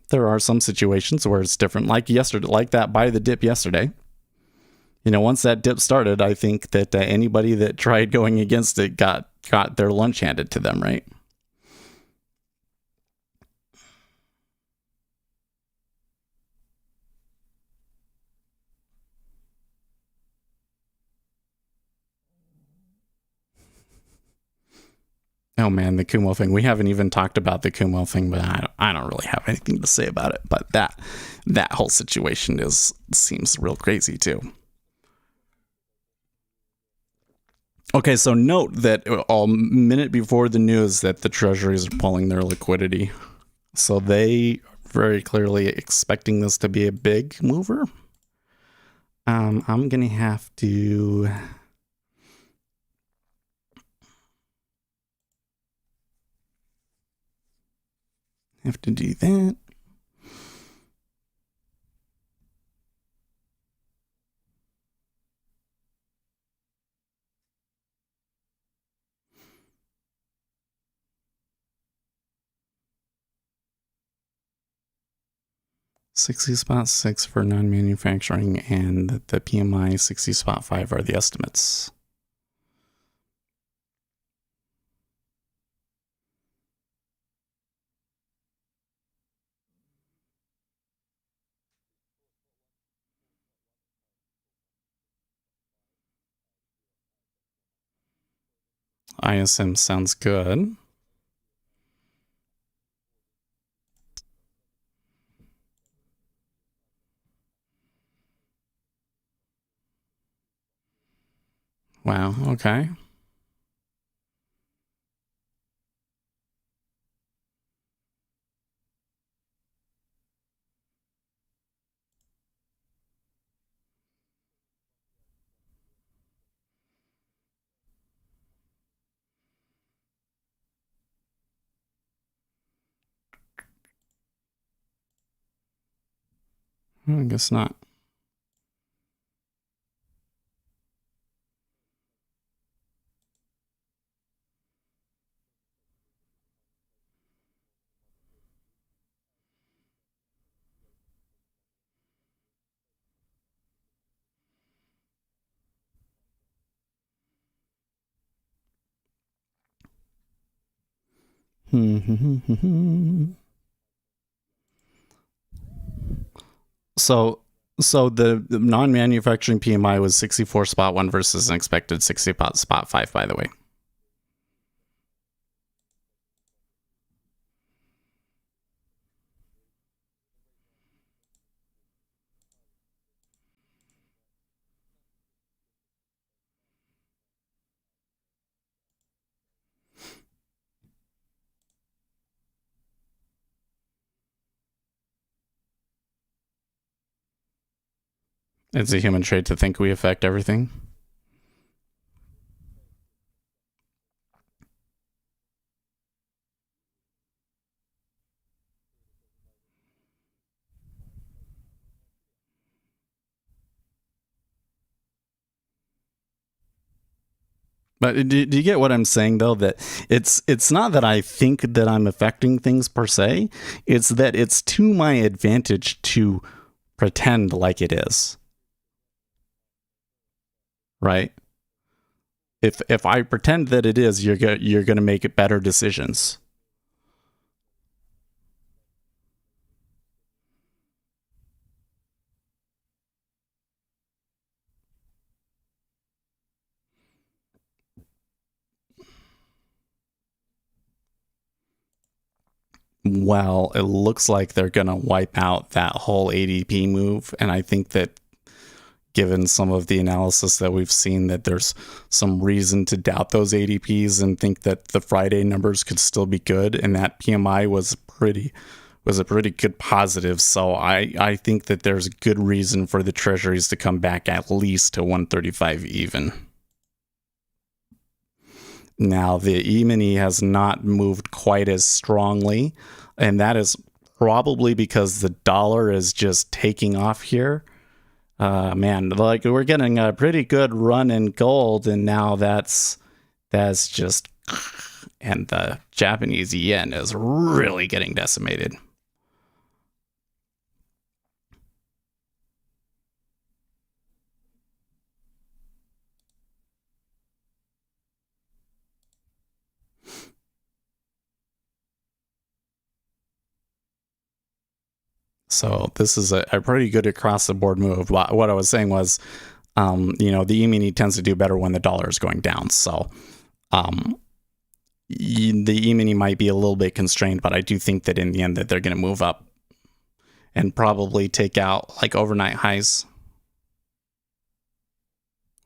There are some situations where it's different, like yesterday, like that buy the dip yesterday. Once that dip started, I think that anybody that tried going against it got their lunch handed to them, right? Oh man, the Kumo thing. We haven't even talked about the Kumo thing, but I don't really have anything to say about it. But that whole situation seems real crazy too. Okay, so note that a minute before the news that the Treasuries are pulling their liquidity. So they very clearly expecting this to be a big mover. I'm going to have to do that. $60.6 for non-manufacturing, and the PMI 60.5 are the estimates. ISM sounds good. Wow, okay. I guess not. So the non-manufacturing PMI was 64.1 versus an expected 60.5, by the way. It's a human trait to think we affect everything. But do you get what I'm saying, though? That it's not that I think that I'm affecting things per se. It's that it's to my advantage to pretend like it is. Right? If I pretend that it is, you're going to make better decisions. Well, it looks like they're going to wipe out that whole ADP move, and I think that given some of the analysis that we've seen, that there's some reason to doubt those ADPs and think that the Friday numbers could still be good, and that PMI was a pretty good positive. So I think that there's good reason for the Treasuries to come back at least to 135 even. Now, the E-mini has not moved quite as strongly, and that is probably because the dollar is just taking off here. Man, like we're getting a pretty good run in gold, and now that's just, and the Japanese yen is really getting decimated. So this is a pretty good across the board move. What I was saying was, the E-mini tends to do better when the dollar is going down. So the E-mini might be a little bit constrained, but I do think that in the end that they're going to move up and probably take out like overnight highs,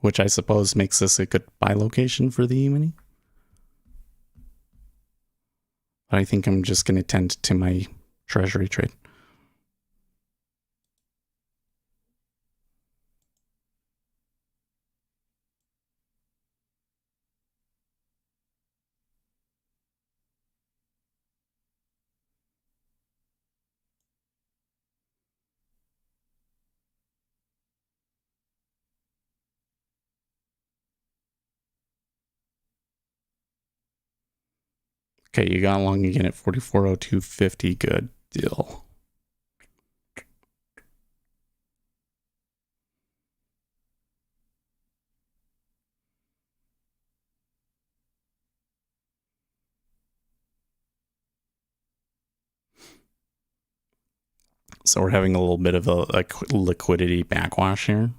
which I suppose makes this a good buy location for the E-mini. But I think I'm just going to tend to my Treasury trade. Okay, you got long again at 44.0250. Good deal. So we're having a little bit of a liquidity backwash here.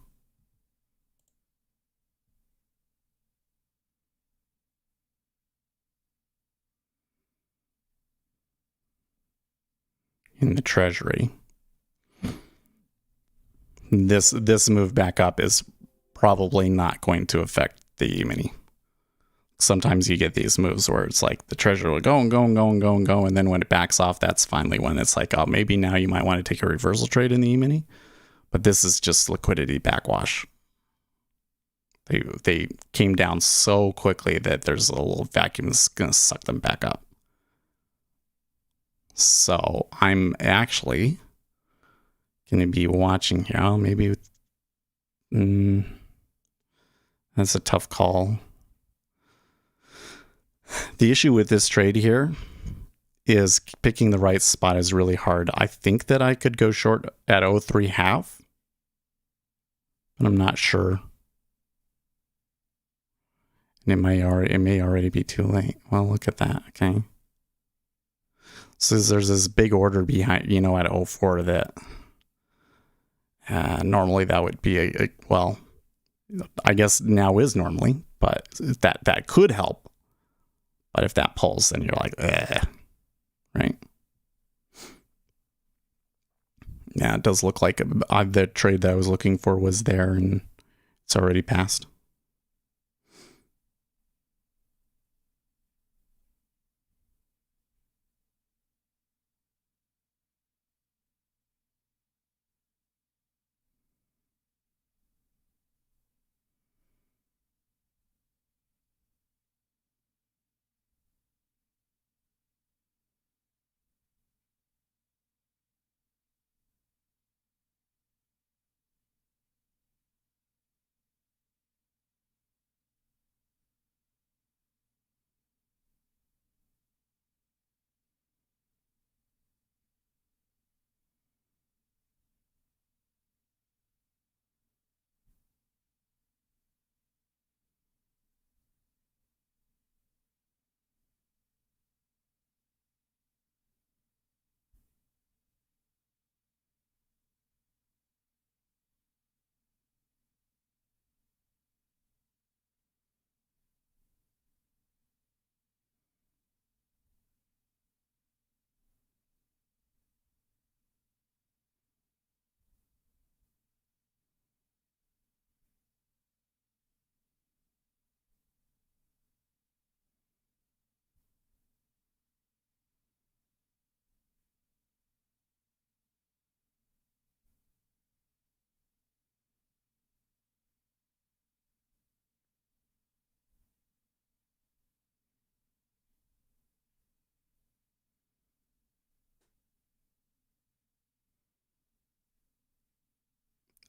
In the Treasury. This move back up is probably not going to affect the E-mini. Sometimes you get these moves where it's like the Treasury will go and go and go and go and go, and then when it backs off, that's finally when it's like, oh, maybe now you might want to take a reversal trade in the E-mini. But this is just liquidity backwash. They came down so quickly that there's a little vacuum that's going to suck them back up. So I'm actually going to be watching here. Oh, maybe that's a tough call. The issue with this trade here is picking the right spot is really hard. I think that I could go short at 0.3 half, but I'm not sure. And it may already be too late. Well, look at that. Okay. So there's this big order behind, at 0.4 that normally that would be well, I guess now is normally, but that could help. But if that pulls, then you're like, right? Yeah, it does look like the trade that I was looking for was there and it's already passed.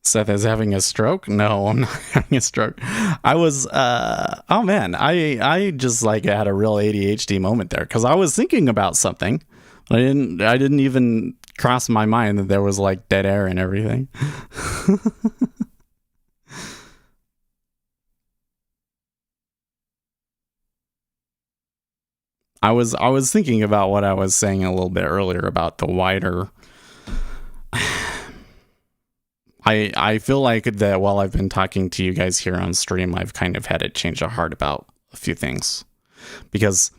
Seth is having a stroke? No, I'm not having a stroke. I was, oh man, I just like had a real ADHD moment there because I was thinking about something. I didn't even cross my mind that there was like dead air and everything. I was thinking about what I was saying a little bit earlier about the wider. I feel like that while I've been talking to you guys here on stream, I've kind of had a change of heart about a few things, because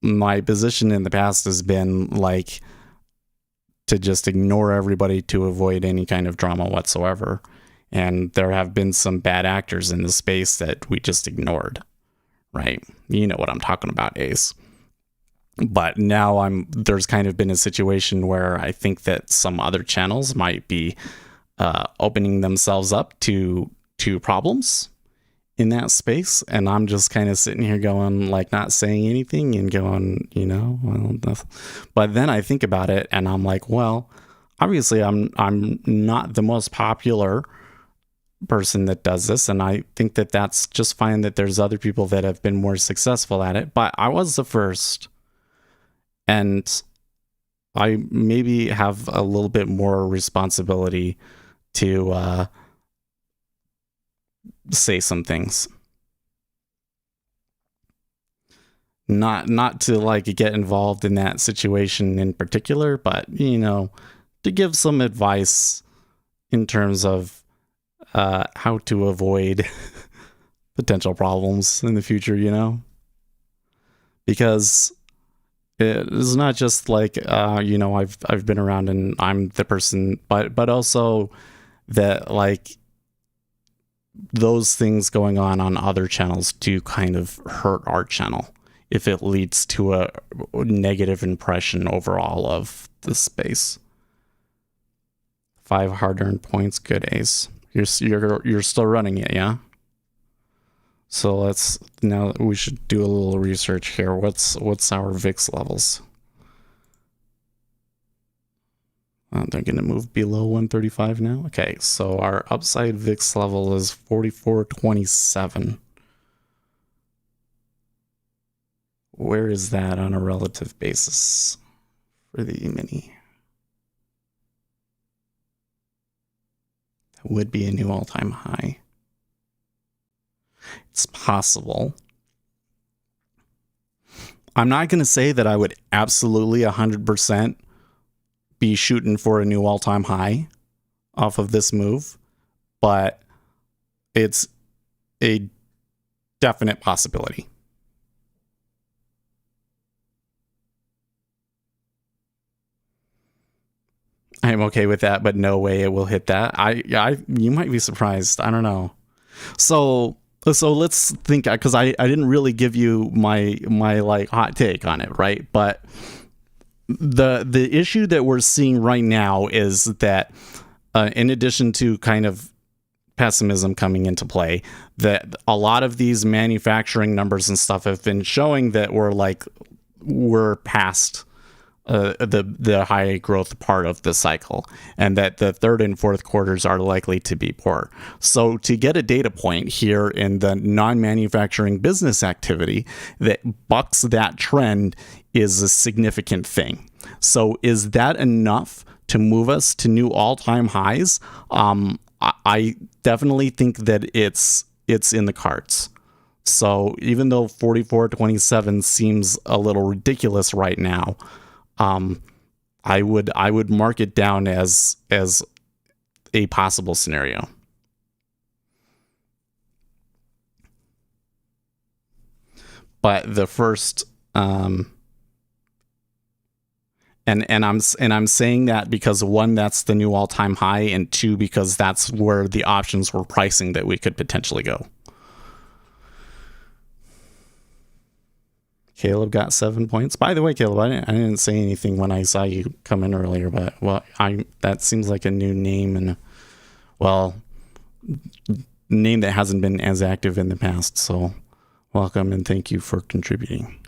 my position in the past has been like to just ignore everybody to avoid any kind of drama whatsoever, and there have been some bad actors in the space that we just ignored. Right? You know what I'm talking about, Ace. But now there's kind of been a situation where I think that some other channels might be opening themselves up to problems in that space, and I'm just kind of sitting here going, like, not saying anything and going, well, nothing. But then I think about it and I'm like, well, obviously I'm not the most popular person that does this, and I think that that's just fine that there's other people that have been more successful at it, but I was the first, and I maybe have a little bit more responsibility to say some things, not to like get involved in that situation in particular, but to give some advice in terms of how to avoid potential problems in the future, because it's not just like, I've been around and I'm the person, but also that like those things going on other channels do kind of hurt our channel if it leads to a negative impression overall of the space. 5 hard-earned points. Good, Ace. You're still running it, yeah? So now we should do a little research here. What's our VIX levels? They're going to move below 135 now. Okay, so our upside VIX level is 44.27. Where is that on a relative basis for the E-mini? That would be a new all-time high. It's possible. I'm not going to say that I would absolutely 100% be shooting for a new all-time high off of this move, but it's a definite possibility. I'm okay with that, but no way it will hit that. You might be surprised. I don't know. So let's think, because I didn't really give you my like hot take on it, right? But the issue that we're seeing right now is that in addition to kind of pessimism coming into play, that a lot of these manufacturing numbers and stuff have been showing that we're past the high growth part of the cycle, and that the third and fourth quarters are likely to be poor. So to get a data point here in the non-manufacturing business activity that bucks that trend is a significant thing. So is that enough to move us to new all-time highs? I definitely think that it's in the cards. So even though 44.27 seems a little ridiculous right now, I would mark it down as a possible scenario. But the first, and I'm saying that because, one, that's the new all-time high, and two, because that's where the options were pricing that we could potentially go. Caleb got 7 points. By the way, Caleb, I didn't say anything when I saw you come in earlier, but that seems like a new name, and name that hasn't been as active in the past. So welcome and thank you for contributing.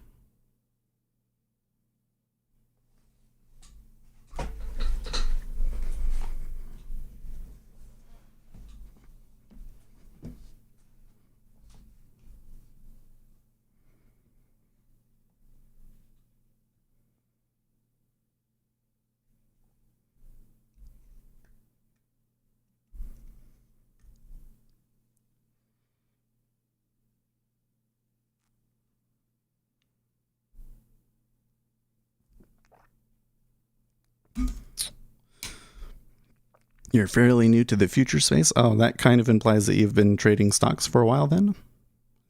You're fairly new to the future space. Oh, that kind of implies that you've been trading stocks for a while then?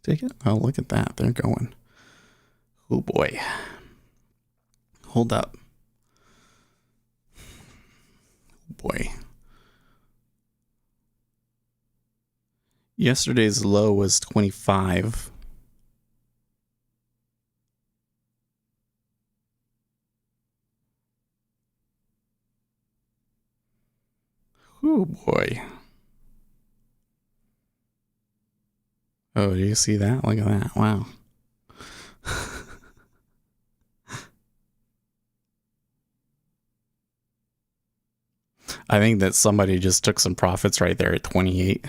Take it? Oh, look at that. They're going. Oh, boy. Hold up. Boy. Yesterday's low was 25. Oh, boy. Oh, do you see that? Look at that. Wow. I think that somebody just took some profits right there at 28.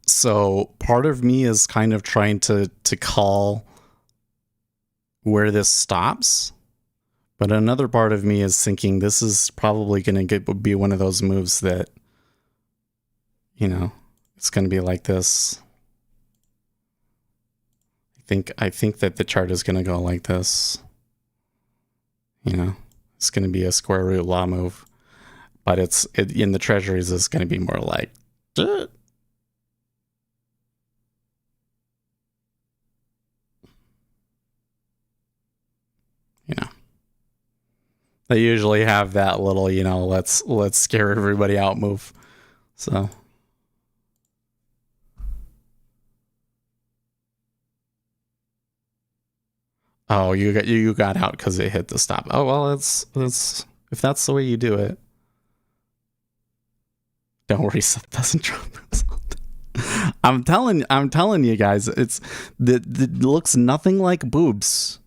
So part of me is kind of trying to call where this stops. But another part of me is thinking this is probably going to be one of those moves that, you know, it's going to be like this. I think that the chart is going to go like this. You know, it's going to be a square root law move. But in the treasuries, it's going to be more like, you know. They usually have that little, you know, let's scare everybody out move. So oh, you got out because it hit the stop. Oh well, it's if that's the way you do it. Don't worry, Seth doesn't drop result. I'm telling you guys, it looks nothing like boobs,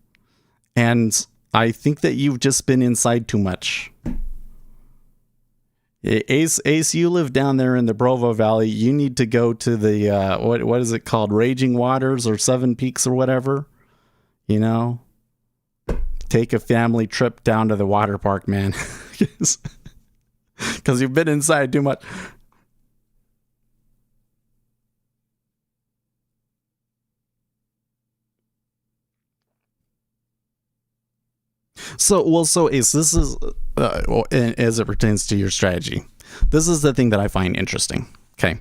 and I think that you've just been inside too much. Ace, you live down there in the Provo Valley. You need to go to the what is it called, Raging Waters or Seven Peaks or whatever. You know, take a family trip down to the water park, man, because you've been inside too much. So Ace, this is as it pertains to your strategy. This is the thing that I find interesting. Okay,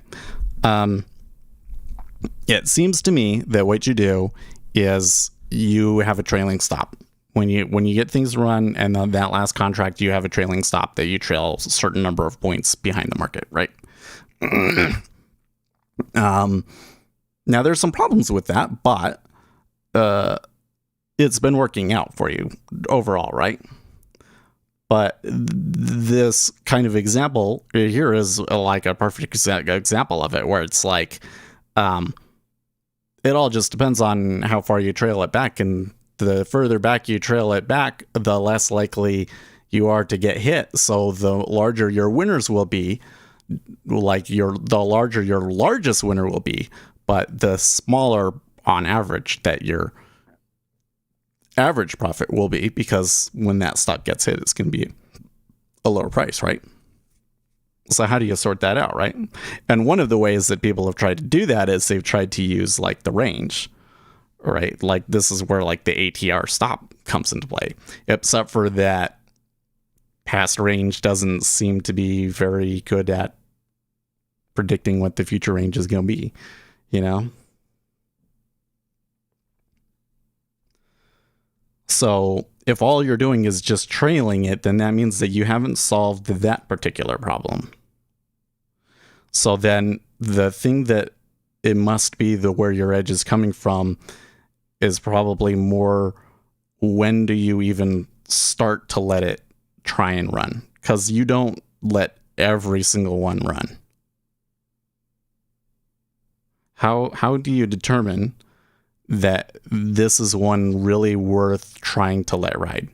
it seems to me that what you do is you have a trailing stop when you get things run, and that last contract you have a trailing stop that you trail a certain number of points behind the market, right? Now there's some problems with that, but it's been working out for you overall, right? But this kind of example here is like a perfect example of it, where it's like, it all just depends on how far you trail it back, and the further back you trail it back, the less likely you are to get hit. So the larger your winners will be, like the larger your largest winner will be, but the smaller on average that your average profit will be, because when that stock gets hit, it's going to be a lower price, right? So how do you sort that out, right? And one of the ways that people have tried to do that is they've tried to use like the range, right? Like this is where like the ATR stop comes into play, except for that past range doesn't seem to be very good at predicting what the future range is going to be, you know? So if all you're doing is just trailing it, then that means that you haven't solved that particular problem. So then the thing that it must be where your edge is coming from is probably more, when do you even start to let it try and run? Because you don't let every single one run. How do you determine that this is one really worth trying to let ride?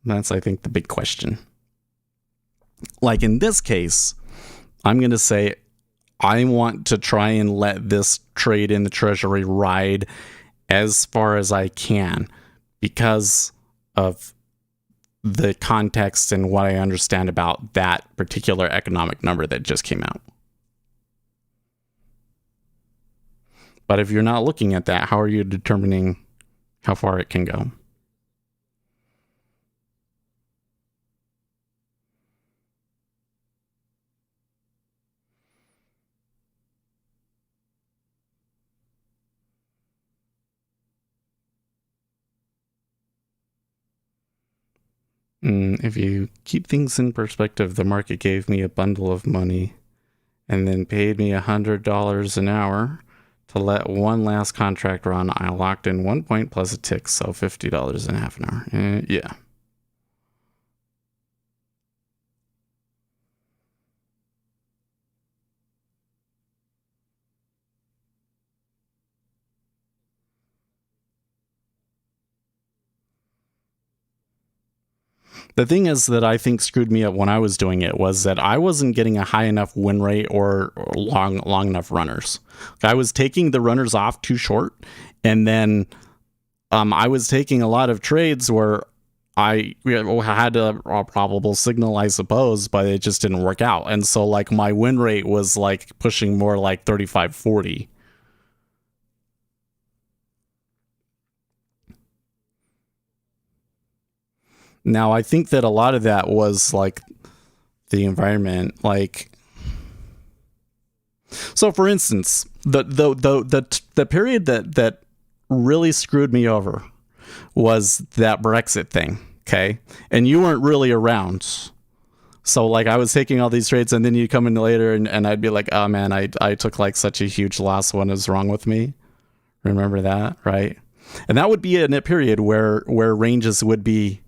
That's, I think, the big question. Like in this case, I'm going to say I want to try and let this trade in the Treasury ride as far as I can, because of the context and what I understand about that particular economic number that just came out. But if you're not looking at that, how are you determining how far it can go? If you keep things in perspective, the market gave me a bundle of money and then paid me $100 an hour to let one last contract run. I locked in 1 point plus a tick, so $50 in half an hour. Yeah. The thing is that I think screwed me up when I was doing it was that I wasn't getting a high enough win rate or long enough runners. I was taking the runners off too short, and then I was taking a lot of trades where I had a probable signal, I suppose, but it just didn't work out. And so like my win rate was like pushing more like 35-40. Now, I think that a lot of that was like the environment, like, so for instance, the period that really screwed me over was that Brexit thing, okay? And you weren't really around. So like I was taking all these trades and then you come in later and I'd be like, oh man, I took like such a huge loss. What is wrong with me? Remember that, right? And that would be in a period where ranges would be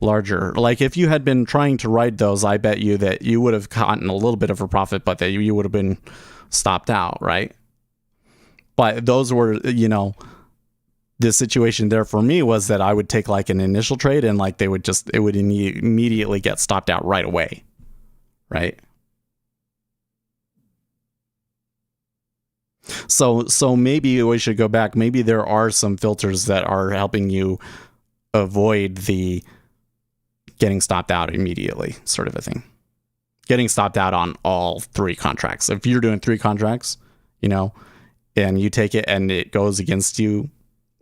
larger. Like if you had been trying to ride those, I bet you that you would have gotten a little bit of a profit, but that you would have been stopped out, right? But those were, the situation there for me was that I would take like an initial trade and like it would immediately get stopped out right away, right? So maybe we should go back. Maybe there are some filters that are helping you avoid the getting stopped out immediately sort of a thing. Getting stopped out on all 3 contracts. If you're doing 3 contracts, and you take it and it goes against you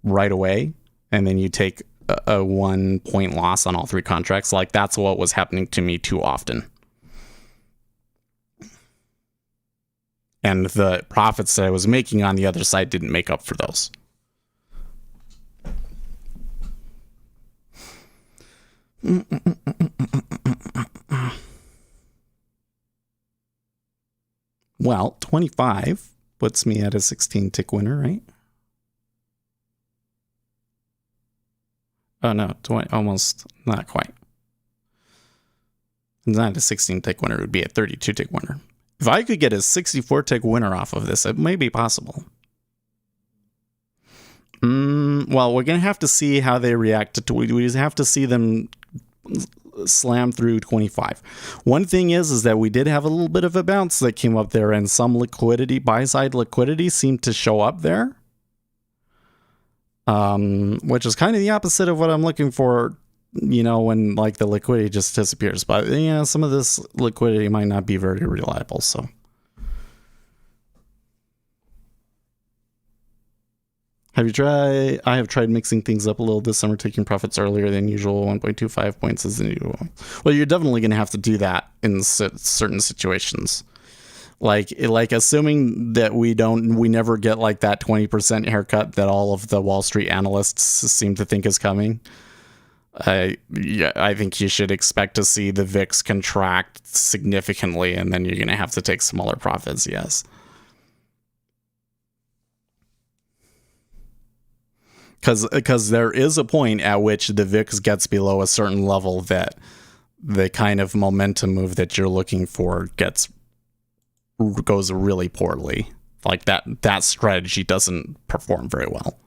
right away, and then you take a 1 point loss on all 3 contracts, like that's what was happening to me too often. And the profits that I was making on the other side didn't make up for those. Well, 25 puts me at a 16 tick winner, right? Oh no, 20, almost, not quite. It's not a 16 tick winner, it would be a 32 tick winner. If I could get a 64 tick winner off of this, it may be possible. Well, we're going to have to see how they react to we just have to see them slam through 25. One thing is that we did have a little bit of a bounce that came up there, and some liquidity, buy-side liquidity, seemed to show up there. Which is kind of the opposite of what I'm looking for, when like the liquidity just disappears. But some of this liquidity might not be very reliable, so. I have tried mixing things up a little this summer, taking profits earlier than usual. 1.25 points is the usual. Well, you're definitely going to have to do that in certain situations. Like assuming that we never get like that 20% haircut that all of the Wall Street analysts seem to think is coming. I think you should expect to see the VIX contract significantly, and then you're going to have to take smaller profits. Yes. Because there is a point at which the VIX gets below a certain level that the kind of momentum move that you're looking for goes really poorly. Like that strategy doesn't perform very well.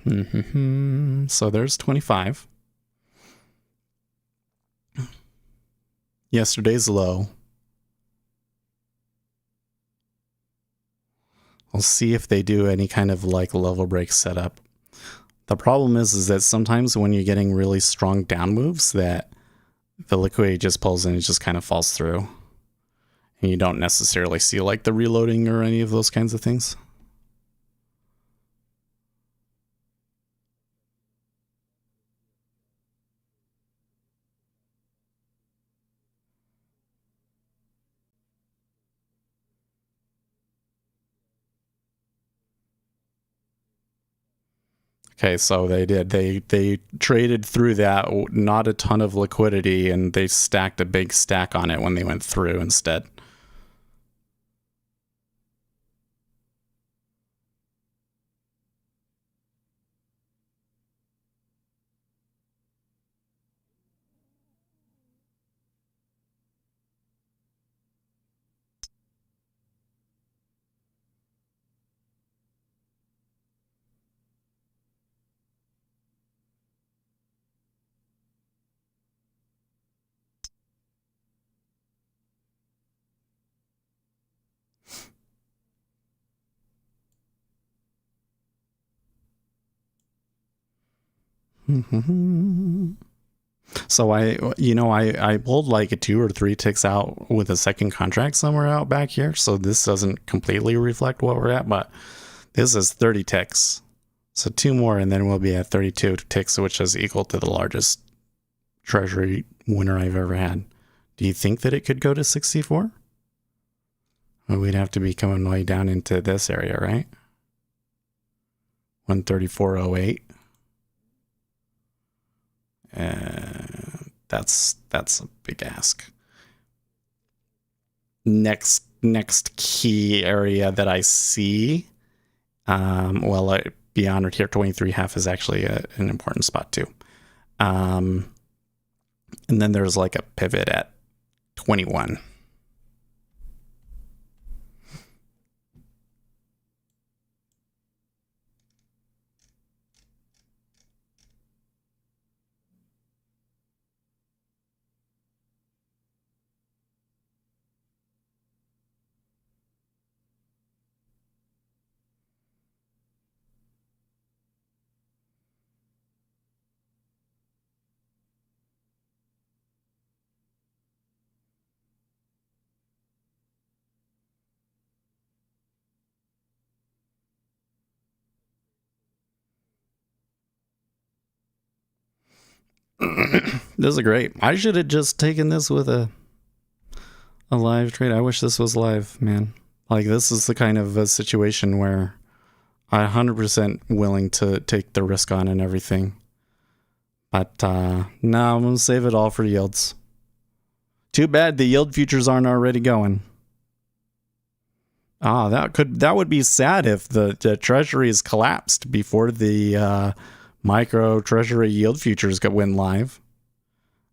So there's 25. Yesterday's low. We'll see if they do any kind of like level break setup. The problem is that sometimes when you're getting really strong down moves, that the liquidity just pulls in and it just kind of falls through. And you don't necessarily see like the reloading or any of those kinds of things. Okay, so they did. They traded through that, not a ton of liquidity, and they stacked a big stack on it when they went through instead. So I pulled like a 2 or 3 ticks out with a second contract somewhere out back here. So this doesn't completely reflect what we're at, but this is 30 ticks. So 2 more and then we'll be at 32 ticks, which is equal to the largest treasury winner I've ever had. Do you think that it could go to 64? Well, we'd have to be coming way down into this area, right? 134.08. That's a big ask. Next key area that I see, beyond it here, 23.5 is actually an important spot too. And then there's like a pivot at 21. This is great. I should have just taken this with a live trade. I wish this was live, man. Like, this is the kind of a situation where I'm 100% willing to take the risk on and everything. But no, I'm going to save it all for yields. Too bad the yield futures aren't already going. That would be sad if the treasuries collapsed before the micro treasury yield futures went live.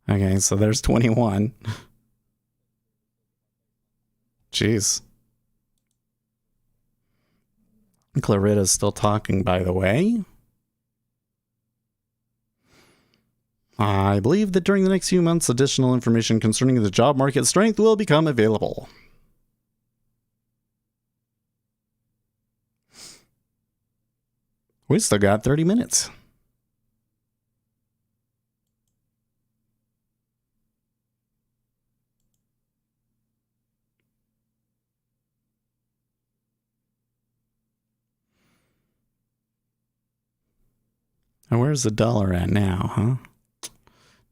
Okay, so there's 21. Jeez. Claritta's still talking, by the way. I believe that during the next few months, additional information concerning the job market strength will become available. We still got 30 minutes. And where's the dollar at now, huh?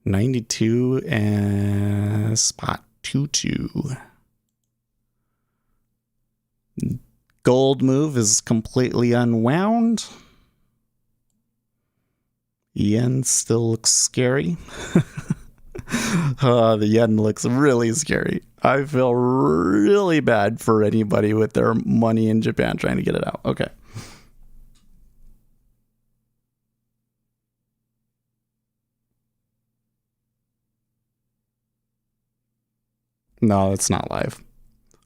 92 and spot 22. Gold move is completely unwound. Yen still looks scary. The yen looks really scary. I feel really bad for anybody with their money in Japan trying to get it out. Okay. No, it's not live.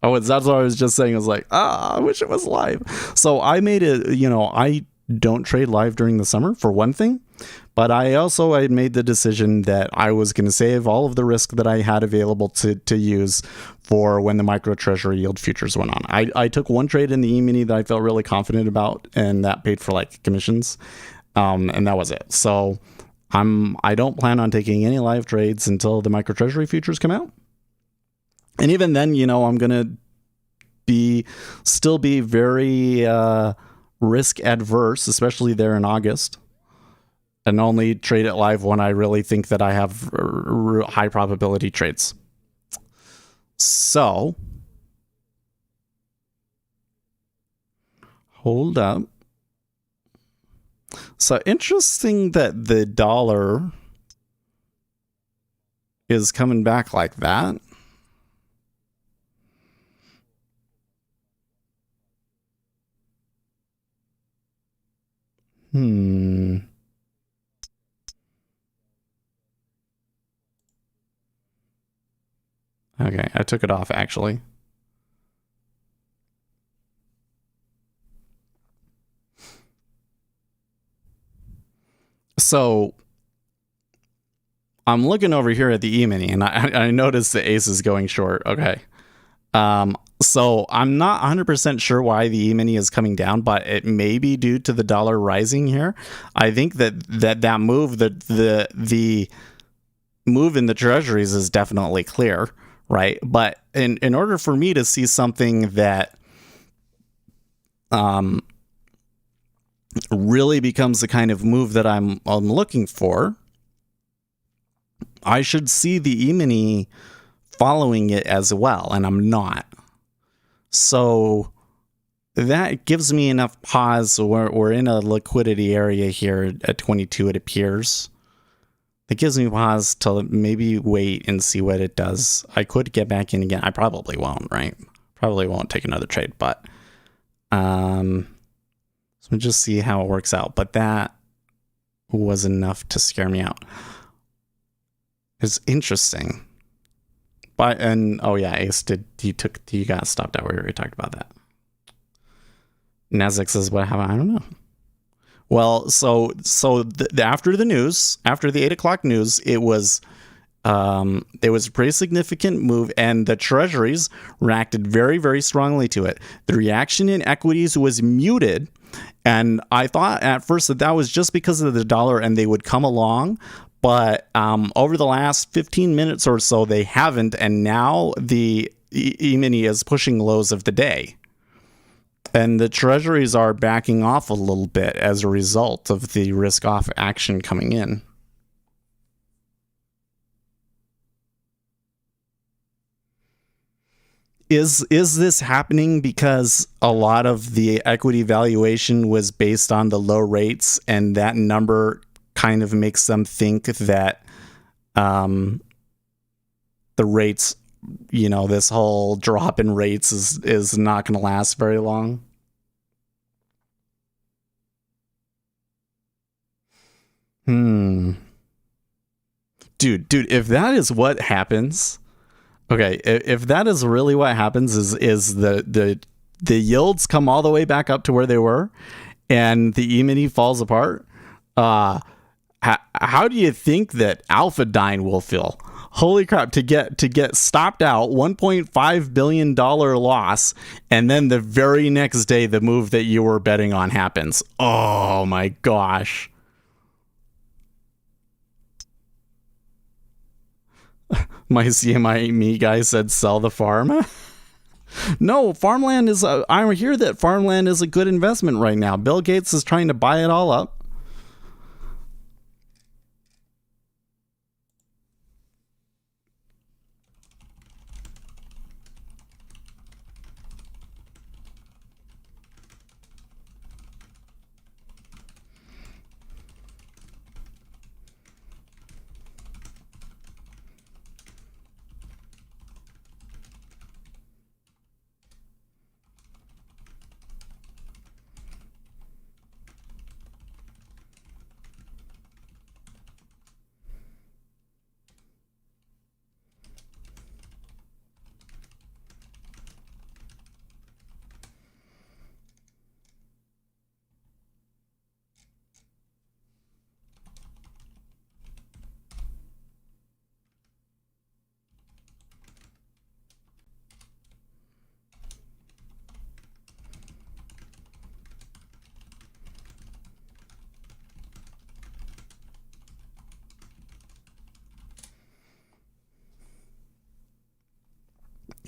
Oh, that's what I was just saying. I was like, I wish it was live. So I made it, don't trade live during the summer, for one thing. But I had made the decision that I was going to save all of the risk that I had available to use for when the micro treasury yield futures went on. I took one trade in the E-mini that I felt really confident about, and that paid for like commissions. And that was it. So I don't plan on taking any live trades until the micro treasury futures come out. And even then, I'm going to still be very risk adverse, especially there in August, and only trade it live when I really think that I have high probability trades. So, hold up. So interesting that the dollar is coming back like that. Okay, I took it off actually. So I'm looking over here at the E-mini, and I noticed the ace is going short. Okay. So I'm not 100% sure why the E-mini is coming down, but it may be due to the dollar rising here. I think that move, the move in the treasuries is definitely clear, right? But in order for me to see something that really becomes the kind of move that I'm looking for, I should see the E-mini following it as well, and I'm not. So that gives me enough pause. We're in a liquidity area here at 22, it appears. It gives me pause to maybe wait and see what it does. I could get back in again. I probably won't, right? Probably won't take another trade, but so we'll just see how it works out. But that was enough to scare me out. It's interesting. But Ace, you got stopped out. We already talked about that. Nasdaq says what happened? I don't know. Well, so after the news, after the 8 o'clock news, it was a pretty significant move, and the treasuries reacted very, very strongly to it. The reaction in equities was muted, and I thought at first that was just because of the dollar and they would come along. But over the last 15 minutes or so, they haven't, and now the E-mini is pushing lows of the day. And the treasuries are backing off a little bit as a result of the risk-off action coming in. Is this happening because a lot of the equity valuation was based on the low rates, and that number kind of makes them think that the rates, this whole drop in rates is not going to last very long? Dude, if that is what happens, okay, if that is really what happens, is the yields come all the way back up to where they were, and the E-mini falls apart, how do you think that Alphadyne will feel? Holy crap, to get stopped out, $1.5 billion loss, and then the very next day the move that you were betting on happens. Oh my gosh. My CMI me guy said sell the farm. No, farmland is I hear that farmland is a good investment right now. Bill Gates is trying to buy it all up.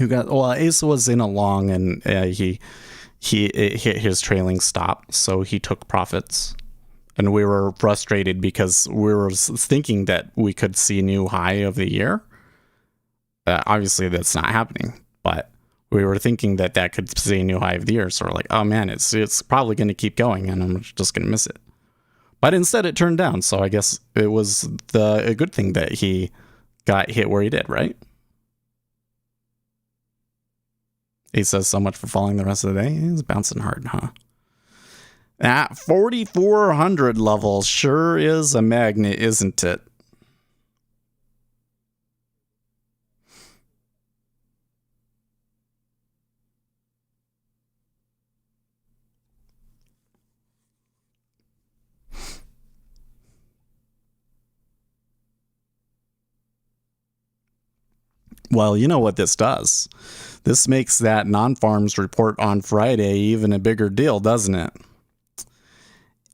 Ace was in a long, and he it hit his trailing stop, so he took profits. And we were frustrated because we were thinking that we could see a new high of the year. Obviously, that's not happening, but we were thinking that could see a new high of the year. So we're like, oh man, it's probably going to keep going, and I'm just going to miss it. But instead, it turned down. So I guess it was a good thing that he got hit where he did, right? He says so much for falling the rest of the day. He's bouncing hard, huh? That 4,400 level sure is a magnet, isn't it? Well, you know what this does? This makes that non-farms report on Friday even a bigger deal, doesn't it?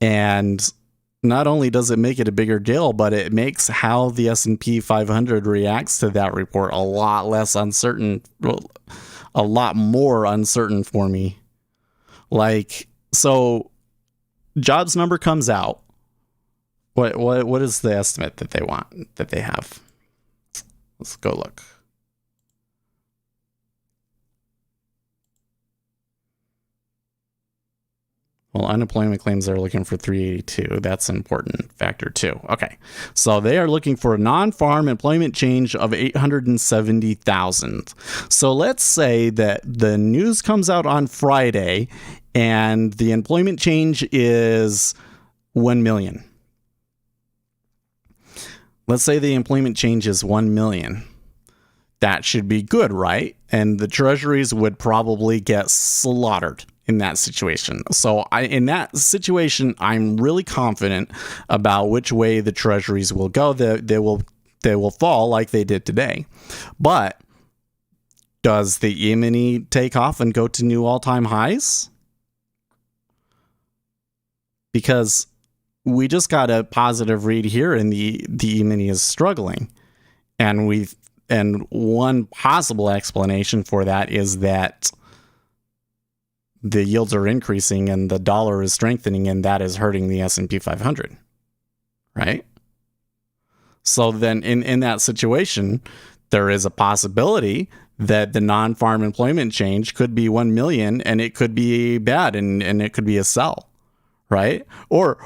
And not only does it make it a bigger deal, but it makes how the S&P 500 reacts to that report a lot less uncertain, a lot more uncertain for me. Like, so jobs number comes out. What is the estimate that they have? Let's go look. Well, unemployment claims they're looking for 382. That's an important factor too. Okay. So they are looking for a non-farm employment change of 870,000. So let's say that the news comes out on Friday and the employment change is 1 million. Let's say the employment change is 1 million. That should be good, right? And the treasuries would probably get slaughtered in that situation. So in that situation, I'm really confident about which way the treasuries will go. They will fall like they did today. But does the E-mini take off and go to new all-time highs? Because we just got a positive read here, and the E-mini is struggling. And one possible explanation for that is that the yields are increasing and the dollar is strengthening, and that is hurting the S&P 500, right? So then in that situation, there is a possibility that the non-farm employment change could be 1 million and it could be bad and it could be a sell, right? Or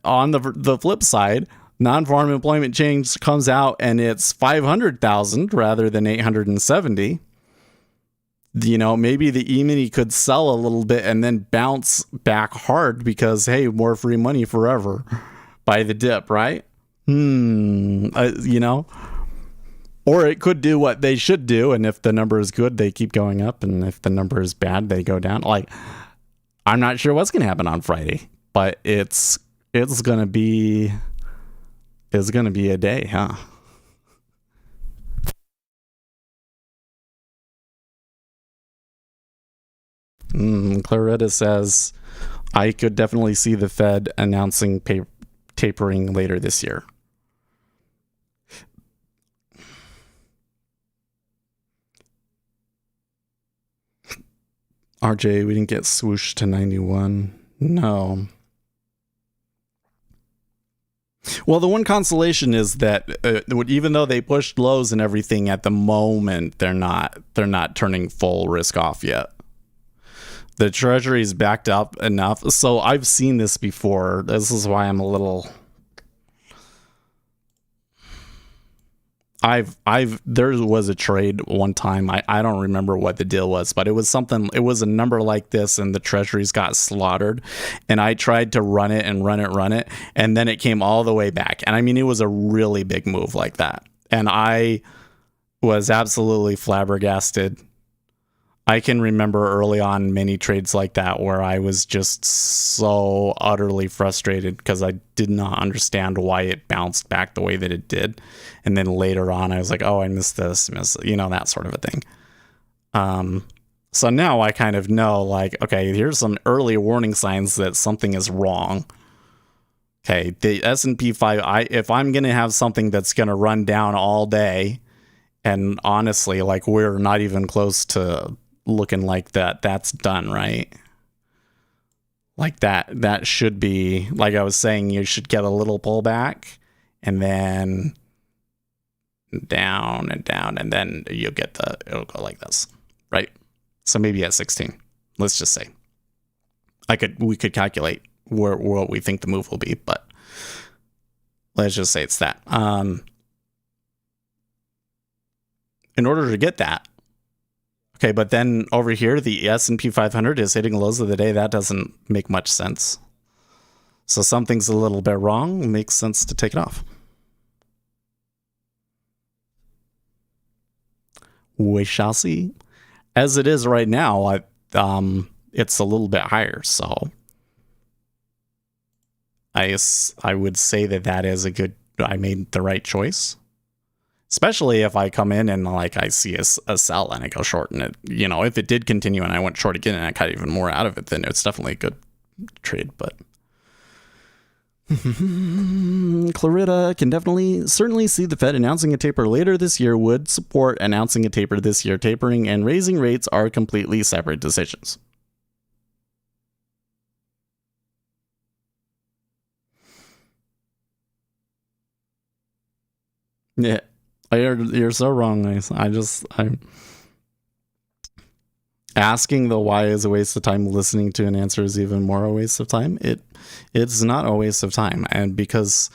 on the flip side, non-farm employment change comes out and it's 500,000 rather than 870. You know, maybe the E-mini could sell a little bit and then bounce back hard because, hey, more free money forever by the dip, right? You know, or it could do what they should do. And if the number is good, they keep going up. And if the number is bad, they go down. Like, I'm not sure what's going to happen on Friday, but it's going to be a day, huh? Claretta says, I could definitely see the Fed announcing tapering later this year. RJ, we didn't get swoosh to 91. No. Well, the one consolation is that even though they pushed lows and everything at the moment, they're not turning full risk off yet. The Treasury's backed up enough. So I've seen this before. This is why I'm a little... there was a trade one time. I don't remember what the deal was, but it was a number like this and the Treasuries got slaughtered, and I tried to run it, and then it came all the way back. And I mean, it was a really big move like that. And I was absolutely flabbergasted. I can remember early on many trades like that where I was just so utterly frustrated because I did not understand why it bounced back the way that it did. And then later on, I was like, oh, I missed this, that sort of a thing. So now I kind of know, like, okay, here's some early warning signs that something is wrong. Okay, the S&P 5, if I'm going to have something that's going to run down all day And honestly, like, we're not even close to looking like that's done, right? Like that should be, like I was saying, you should get a little pullback and then down and down, and then you get it'll go like this, right? So maybe at 16, let's just say. We could calculate what we think the move will be, but let's just say it's that. In order to get that, okay, but then over here, the S&P 500 is hitting lows of the day. That doesn't make much sense. So something's a little bit wrong. It makes sense to take it off. We shall see. As it is right now, it's a little bit higher. So I would say that is I made the right choice. Especially if I come in and like I see a sell and I go short, and it, if it did continue and I went short again and I got even more out of it, then it's definitely a good trade. But Clarita can certainly see the Fed announcing a taper later this year would support announcing a taper this year. Tapering and raising rates are completely separate decisions. Yeah. You're so wrong. I'm asking the why is a waste of time. Listening to an answer is even more a waste of time. It's not a waste of time, and because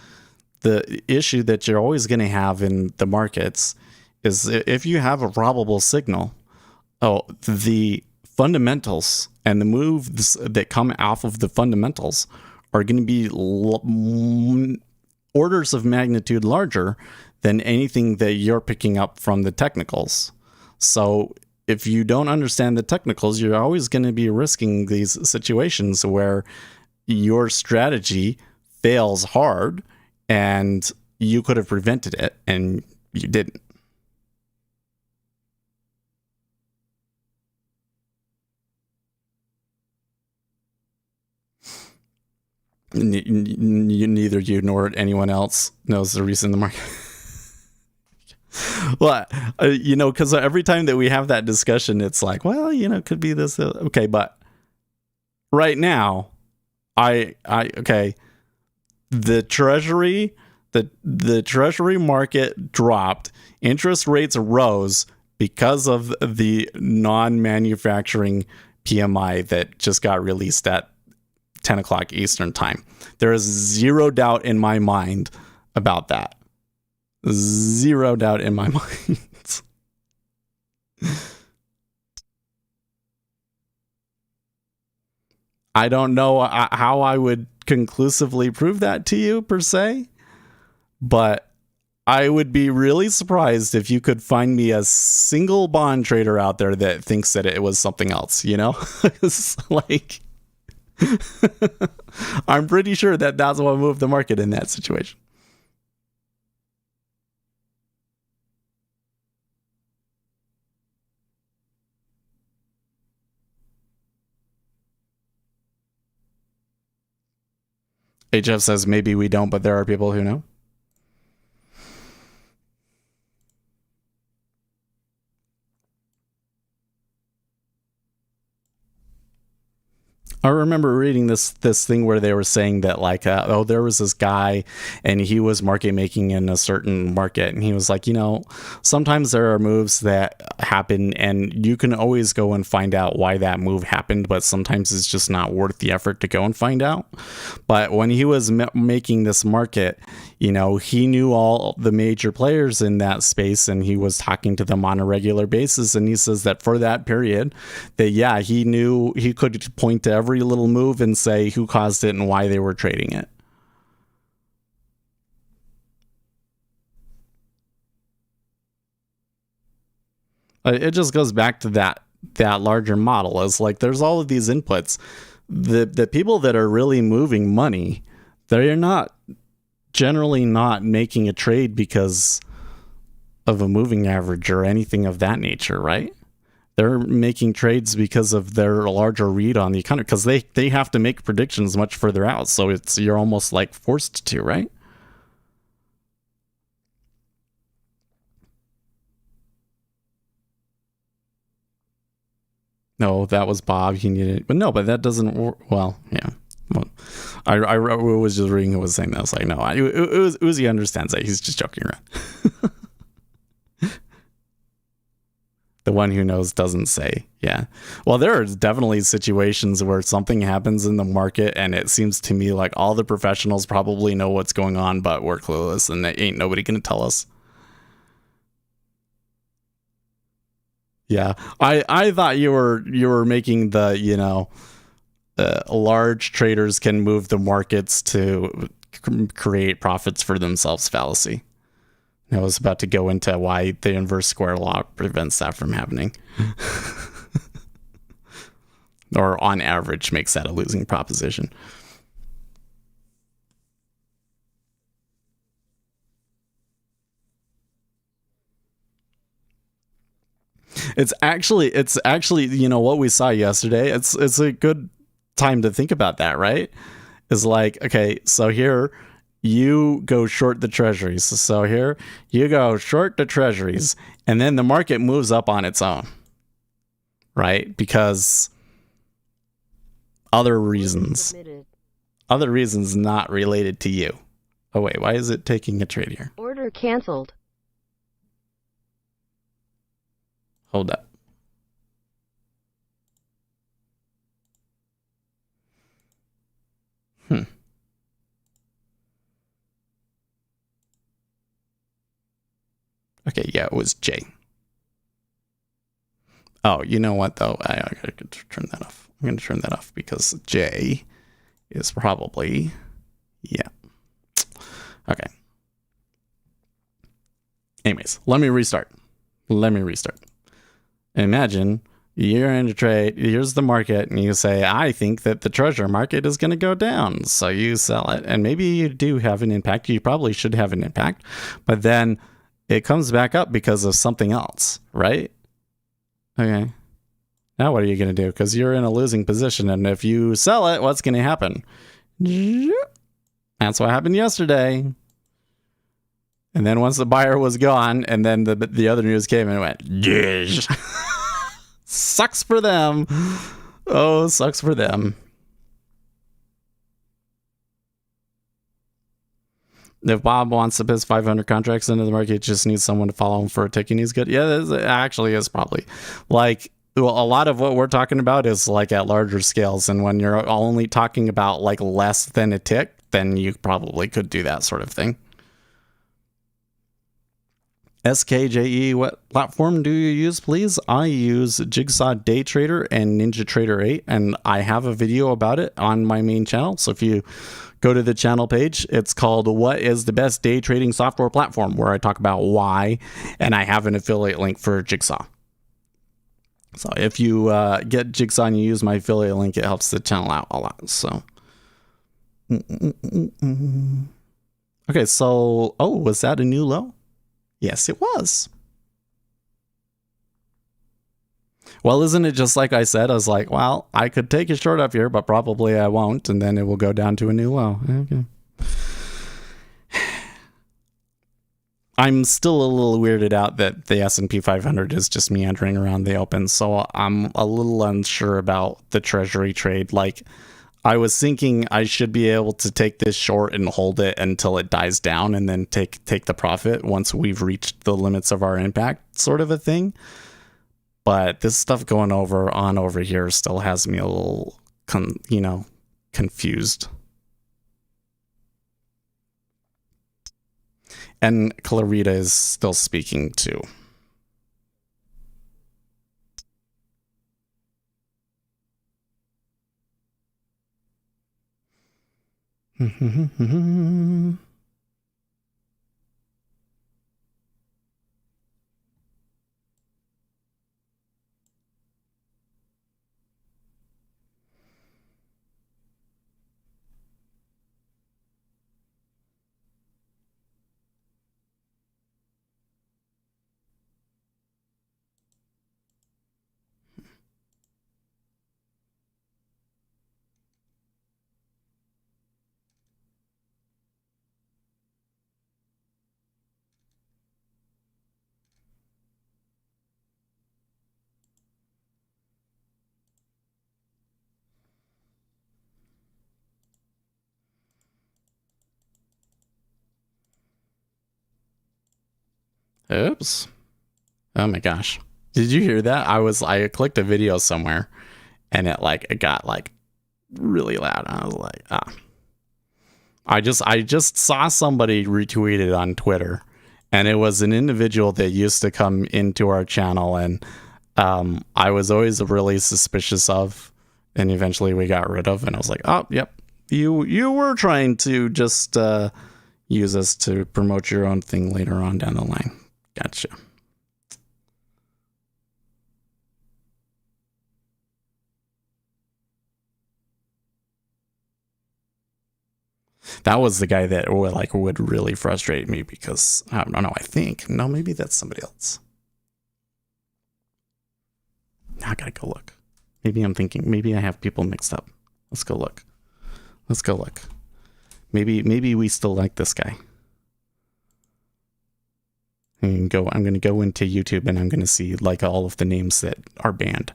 the issue that you're always going to have in the markets is if you have a probable signal, the fundamentals and the moves that come off of the fundamentals are going to be orders of magnitude larger than anything that you're picking up from the technicals. So if you don't understand the technicals, you're always going to be risking these situations where your strategy fails hard and you could have prevented it and you didn't. Neither you nor anyone else knows the reason the market. Well, because every time that we have that discussion, it's like, well, it could be this. Okay, but right now, okay, the Treasury, the Treasury market dropped. Interest rates rose because of the non-manufacturing PMI that just got released at 10 o'clock Eastern time. There is zero doubt in my mind about that. Zero doubt in my mind. I don't know how I would conclusively prove that to you per se, but I would be really surprised if you could find me a single bond trader out there that thinks that it was something else, It's like I'm pretty sure that that's what moved the market in that situation. HF says maybe we don't, but there are people who know. I remember reading this thing where they were saying that there was this guy and he was market making in a certain market, and he was like, sometimes there are moves that happen and you can always go and find out why that move happened, but sometimes it's just not worth the effort to go and find out. But when he was making this market, he knew all the major players in that space and he was talking to them on a regular basis, and he says that for that period that he knew he could point to every little move and say who caused it and why they were trading it. It just goes back to that larger model. It's like there's all of these inputs. The people that are really moving money, they're not generally not making a trade because of a moving average or anything of that nature, right? They're making trades because of their larger read on the economy, because they have to make predictions much further out. So you're almost like forced to, right? No, that was Bob. He needed, but no, but that doesn't work. Well, yeah. Well, I was just reading. It was saying that. I was like, no, Uzi understands that. He's just joking around. The one who knows doesn't say. Yeah. Well, there are definitely situations where something happens in the market, and it seems to me like all the professionals probably know what's going on, but we're clueless, and ain't nobody gonna tell us. Yeah, I thought you were making the, you know, large traders can move the markets to create profits for themselves fallacy. I was about to go into why the inverse square law prevents that from happening. Or on average makes that a losing proposition. It's actually, you know, what we saw yesterday. It's a good time to think about that, right? Is like, okay, so here you go short the treasuries. So here you go short the treasuries, and then the market moves up on its own, right? Because other reasons not related to you. Oh wait, why is it taking a trade here? Order canceled. Hold up. Okay, yeah, it was J. Oh, you know what though? I gotta turn that off. I'm gonna turn that off because J is probably, yeah. Okay. Anyways, let me restart. Imagine you're in a trade, here's the market, and you say, I think that the treasure market is going to go down. So you sell it, and maybe you do have an impact. You probably should have an impact, but then it comes back up because of something else, right? Okay. Now what are you going to do? Because you're in a losing position, and if you sell it, what's going to happen? That's what happened yesterday. And then once the buyer was gone, and then the other news came and it went, sucks for them. Oh, sucks for them. If Bob wants to piss 500 contracts into the market, he just needs someone to follow him for a tick, and he's good. Yeah, it actually is probably. Like, well, a lot of what we're talking about is like at larger scales, and when you're only talking about like less than a tick, then you probably could do that sort of thing. SKJE, what platform do you use, please? I use Jigsaw Day Trader and Ninja Trader 8, and I have a video about it on my main channel. So if you go to the channel page, it's called What is the Best Day Trading Software Platform, where I talk about why, and I have an affiliate link for Jigsaw. So if you get Jigsaw and you use my affiliate link, it helps the channel out a lot. So, okay, so, oh, was that a new low? Yes, it was. Well, isn't it just like I said? I was like, well, I could take a short up here, but probably I won't, and then it will go down to a new low. Okay. I'm still a little weirded out that the S&P 500 is just meandering around the open, so I'm a little unsure about the Treasury trade. Like, I was thinking I should be able to take this short and hold it until it dies down and then take the profit once we've reached the limits of our impact, sort of a thing. But this stuff going over here still has me a little, confused. And Clarita is still speaking too. Oops. Oh my gosh. Did you hear that? I clicked a video somewhere and it got like really loud. I was like, ah. I just saw somebody retweet it on Twitter, and it was an individual that used to come into our channel, and I was always really suspicious of, and eventually we got rid of, and I was like, oh, yep, you were trying to just use us to promote your own thing later on down the line. Gotcha. That was the guy that would really frustrate me because I don't know. I think no, maybe that's somebody else. I gotta go look. Maybe I'm thinking. Maybe I have people mixed up. Let's go look. Let's go look. Maybe we still like this guy. I'm gonna go into YouTube and I'm gonna see like all of the names that are banned.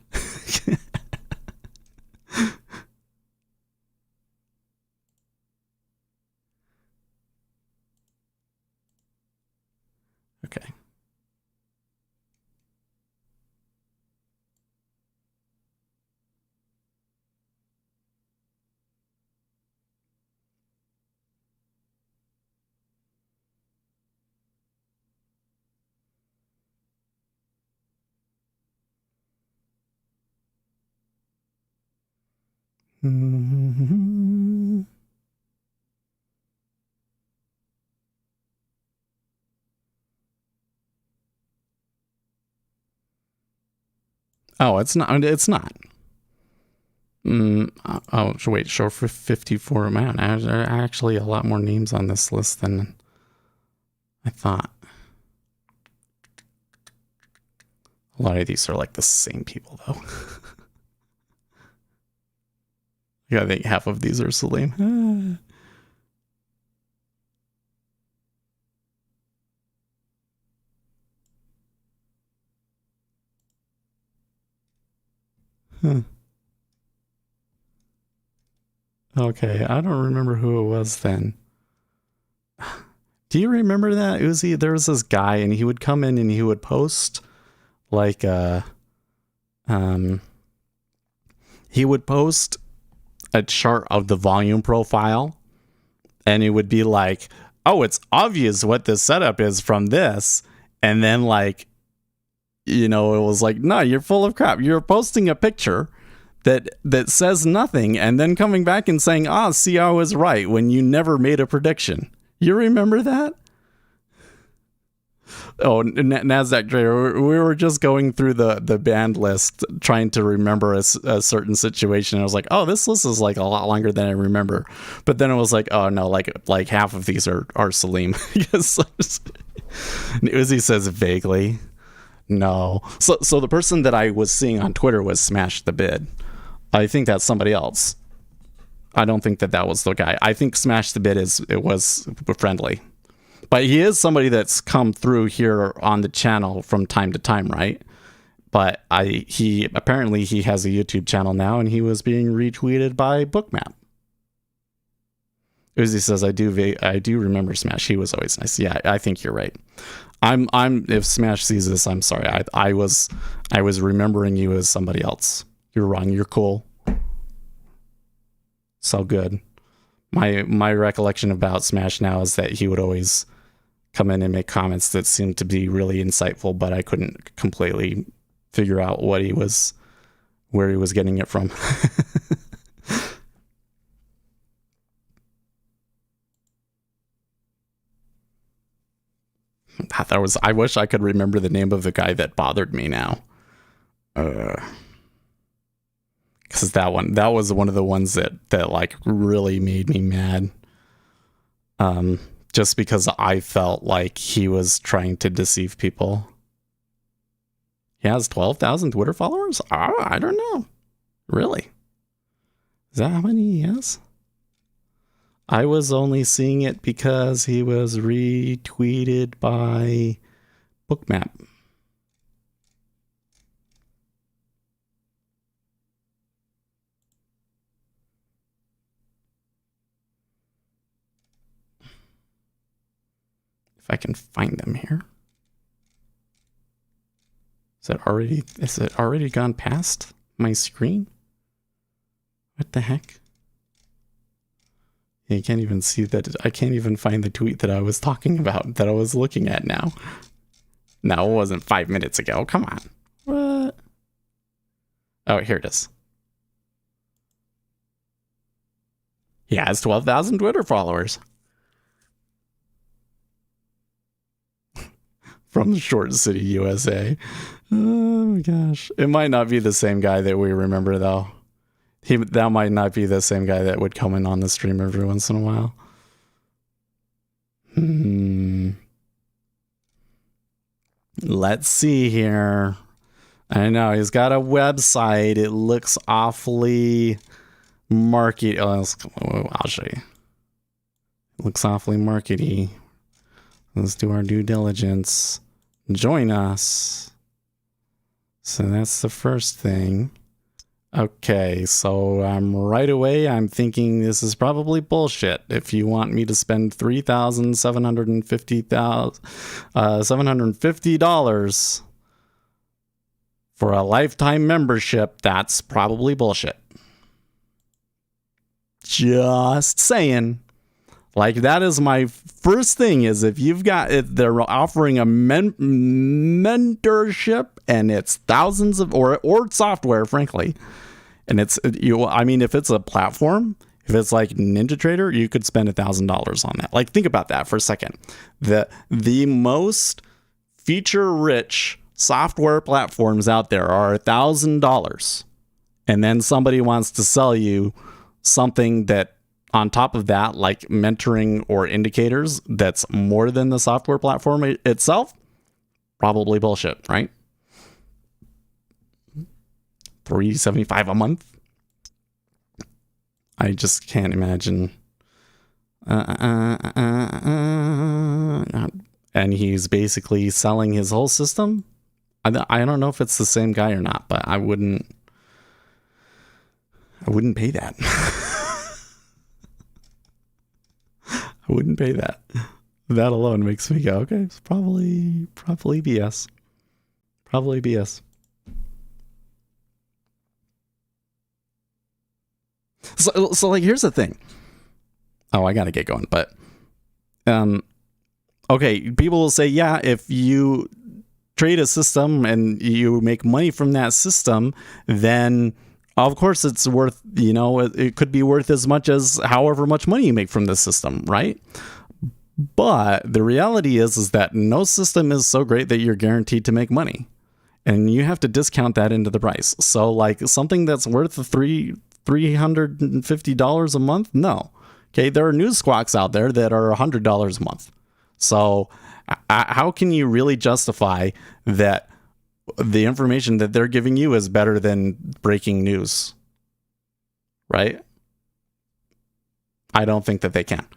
Okay. Oh, it's not. It's not. Oh, wait. Show for 54. Man, there are actually a lot more names on this list than I thought. A lot of these are like the same people, though. Yeah, I think half of these are Salim. Huh. Okay, I don't remember who it was then. Do you remember that, Uzi? There was this guy, and he would come in and he would post like he would post a chart of the volume profile, and it would be like, oh, it's obvious what the setup is from this, and then like, you know, it was like, no, you're full of crap. You're posting a picture that says nothing and then coming back and saying, see, I was right when you never made a prediction. You remember that? Oh, NASDAQ trader, we were just going through the band list trying to remember a certain situation. I was like, oh, this list is like a lot longer than I remember. But then it was like, oh no, like half of these are Salim. Uzi says vaguely. No. So the person that I was seeing on Twitter was Smash the Bid. I think that's somebody else. I don't think that was the guy. I think Smash the Bid was friendly. But he is somebody that's come through here on the channel from time to time, right? But he apparently has a YouTube channel now, and he was being retweeted by Bookmap. Uzi says, I do remember Smash. He was always nice. Yeah, I think you're right. I'm if Smash sees this, I'm sorry. I was remembering you as somebody else. You're wrong. You're cool. So good. My recollection about Smash now is that he would always come in and make comments that seemed to be really insightful, but I couldn't completely figure out where he was getting it from. I wish I could remember the name of the guy that bothered me now. Because that was one of the ones that like really made me mad. Just because I felt like he was trying to deceive people. He has 12,000 Twitter followers? Oh, I don't know. Really? Is that how many he has? I was only seeing it because he was retweeted by Bookmap. If I can find them here. Is it already gone past my screen? What the heck? You can't even see that. I can't even find the tweet that I was talking about, that I was looking at now. No, it wasn't 5 minutes ago. Come on. What? Oh, here it is. He has 12,000 Twitter followers. From Short City, USA. Oh my gosh. It might not be the same guy that we remember, though. That might not be the same guy that would come in on the stream every once in a while. Let's see here. I know, he's got a website. It looks awfully market. I'll show you. It looks awfully markety. Let's do our due diligence. Join us. So that's the first thing. Okay, so right away I'm thinking this is probably bullshit. If you want me to spend $750 for a lifetime membership, that's probably bullshit. Just saying. Like, that is my first thing, is if you've got, if they're offering a mentorship and it's thousands of, or software, frankly, and it's, if it's a platform, if it's like NinjaTrader, you could spend $1,000 on that. Like, think about that for a second. The most feature-rich software platforms out there are $1,000. And then somebody wants to sell you something that, on top of that, like mentoring or indicators, that's more than the software platform itself. Probably bullshit, right? $375 a month. I just can't imagine. And he's basically selling his whole system. I don't know if it's the same guy or not, but I wouldn't pay that. I wouldn't pay that. That alone makes me go, okay, it's probably BS. Probably BS. So like, here's the thing. Oh, I gotta get going, but okay, people will say, yeah, if you trade a system and you make money from that system, then of course it's worth, it could be worth as much as however much money you make from the system, right? But the reality is that no system is so great that you're guaranteed to make money. And you have to discount that into the price. So like something that's worth $350 a month? No. Okay, there are news squawks out there that are $100 a month. So how can you really justify that the information that they're giving you is better than breaking news? Right? I don't think that they can.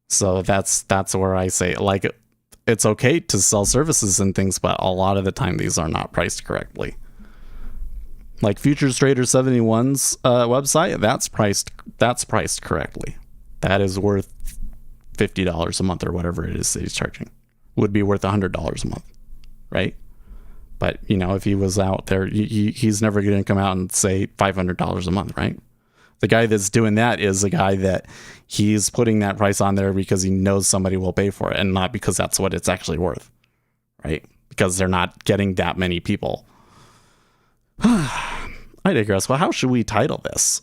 So that's where I say, like, it's okay to sell services and things, but a lot of the time these are not priced correctly. Like Futures Trader 71's website, that's priced correctly. That is worth $50 a month or whatever it is that he's charging. Would be worth $100 a month, right? But if he was out there, he's never going to come out and say $500 a month, right? The guy that's doing that is a guy that he's putting that price on there because he knows somebody will pay for it, and not because that's what it's actually worth, right? Because they're not getting that many people. I digress. Well, how should we title this?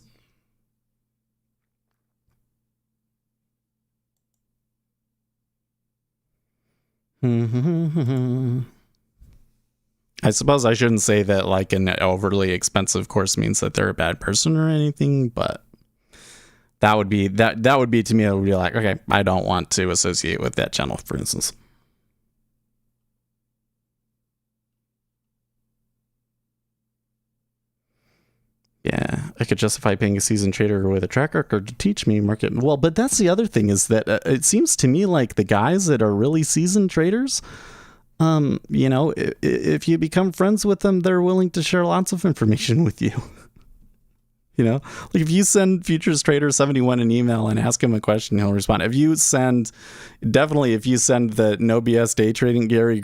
I suppose I shouldn't say that like an overly expensive course means that they're a bad person or anything, but that would be to me, it would be like, okay, I don't want to associate with that channel, for instance. Yeah, I could justify paying a seasoned trader with a track record to teach me market. Well, but that's the other thing, is that it seems to me like the guys that are really seasoned traders, if you become friends with them, they're willing to share lots of information with you. Like if you send Futures Trader 71 an email and ask him a question, he'll respond. If you send the No BS Day Trading Gary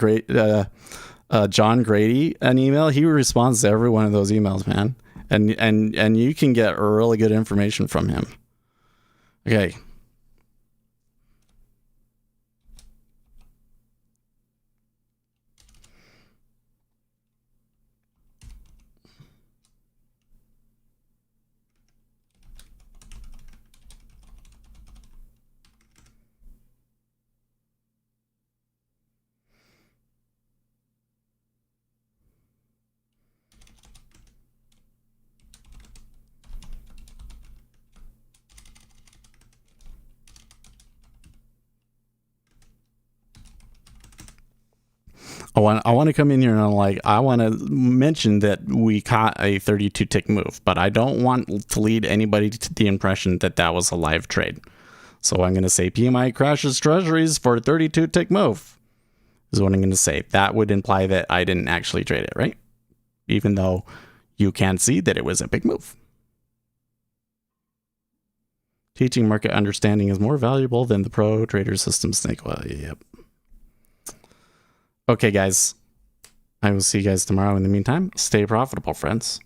John Grady an email, he responds to every one of those emails, man. And you can get really good information from him. Okay. I want to come in here and I want to mention that we caught a 32 tick move, but I don't want to lead anybody to the impression that that was a live trade. So I'm going to say PMI crashes Treasuries for a 32 tick move is what I'm going to say. That would imply that I didn't actually trade it, right? Even though you can see that it was a big move. Teaching market understanding is more valuable than the pro trader system snake. Well, yep. Okay, guys. I will see you guys tomorrow. In the meantime, stay profitable, friends.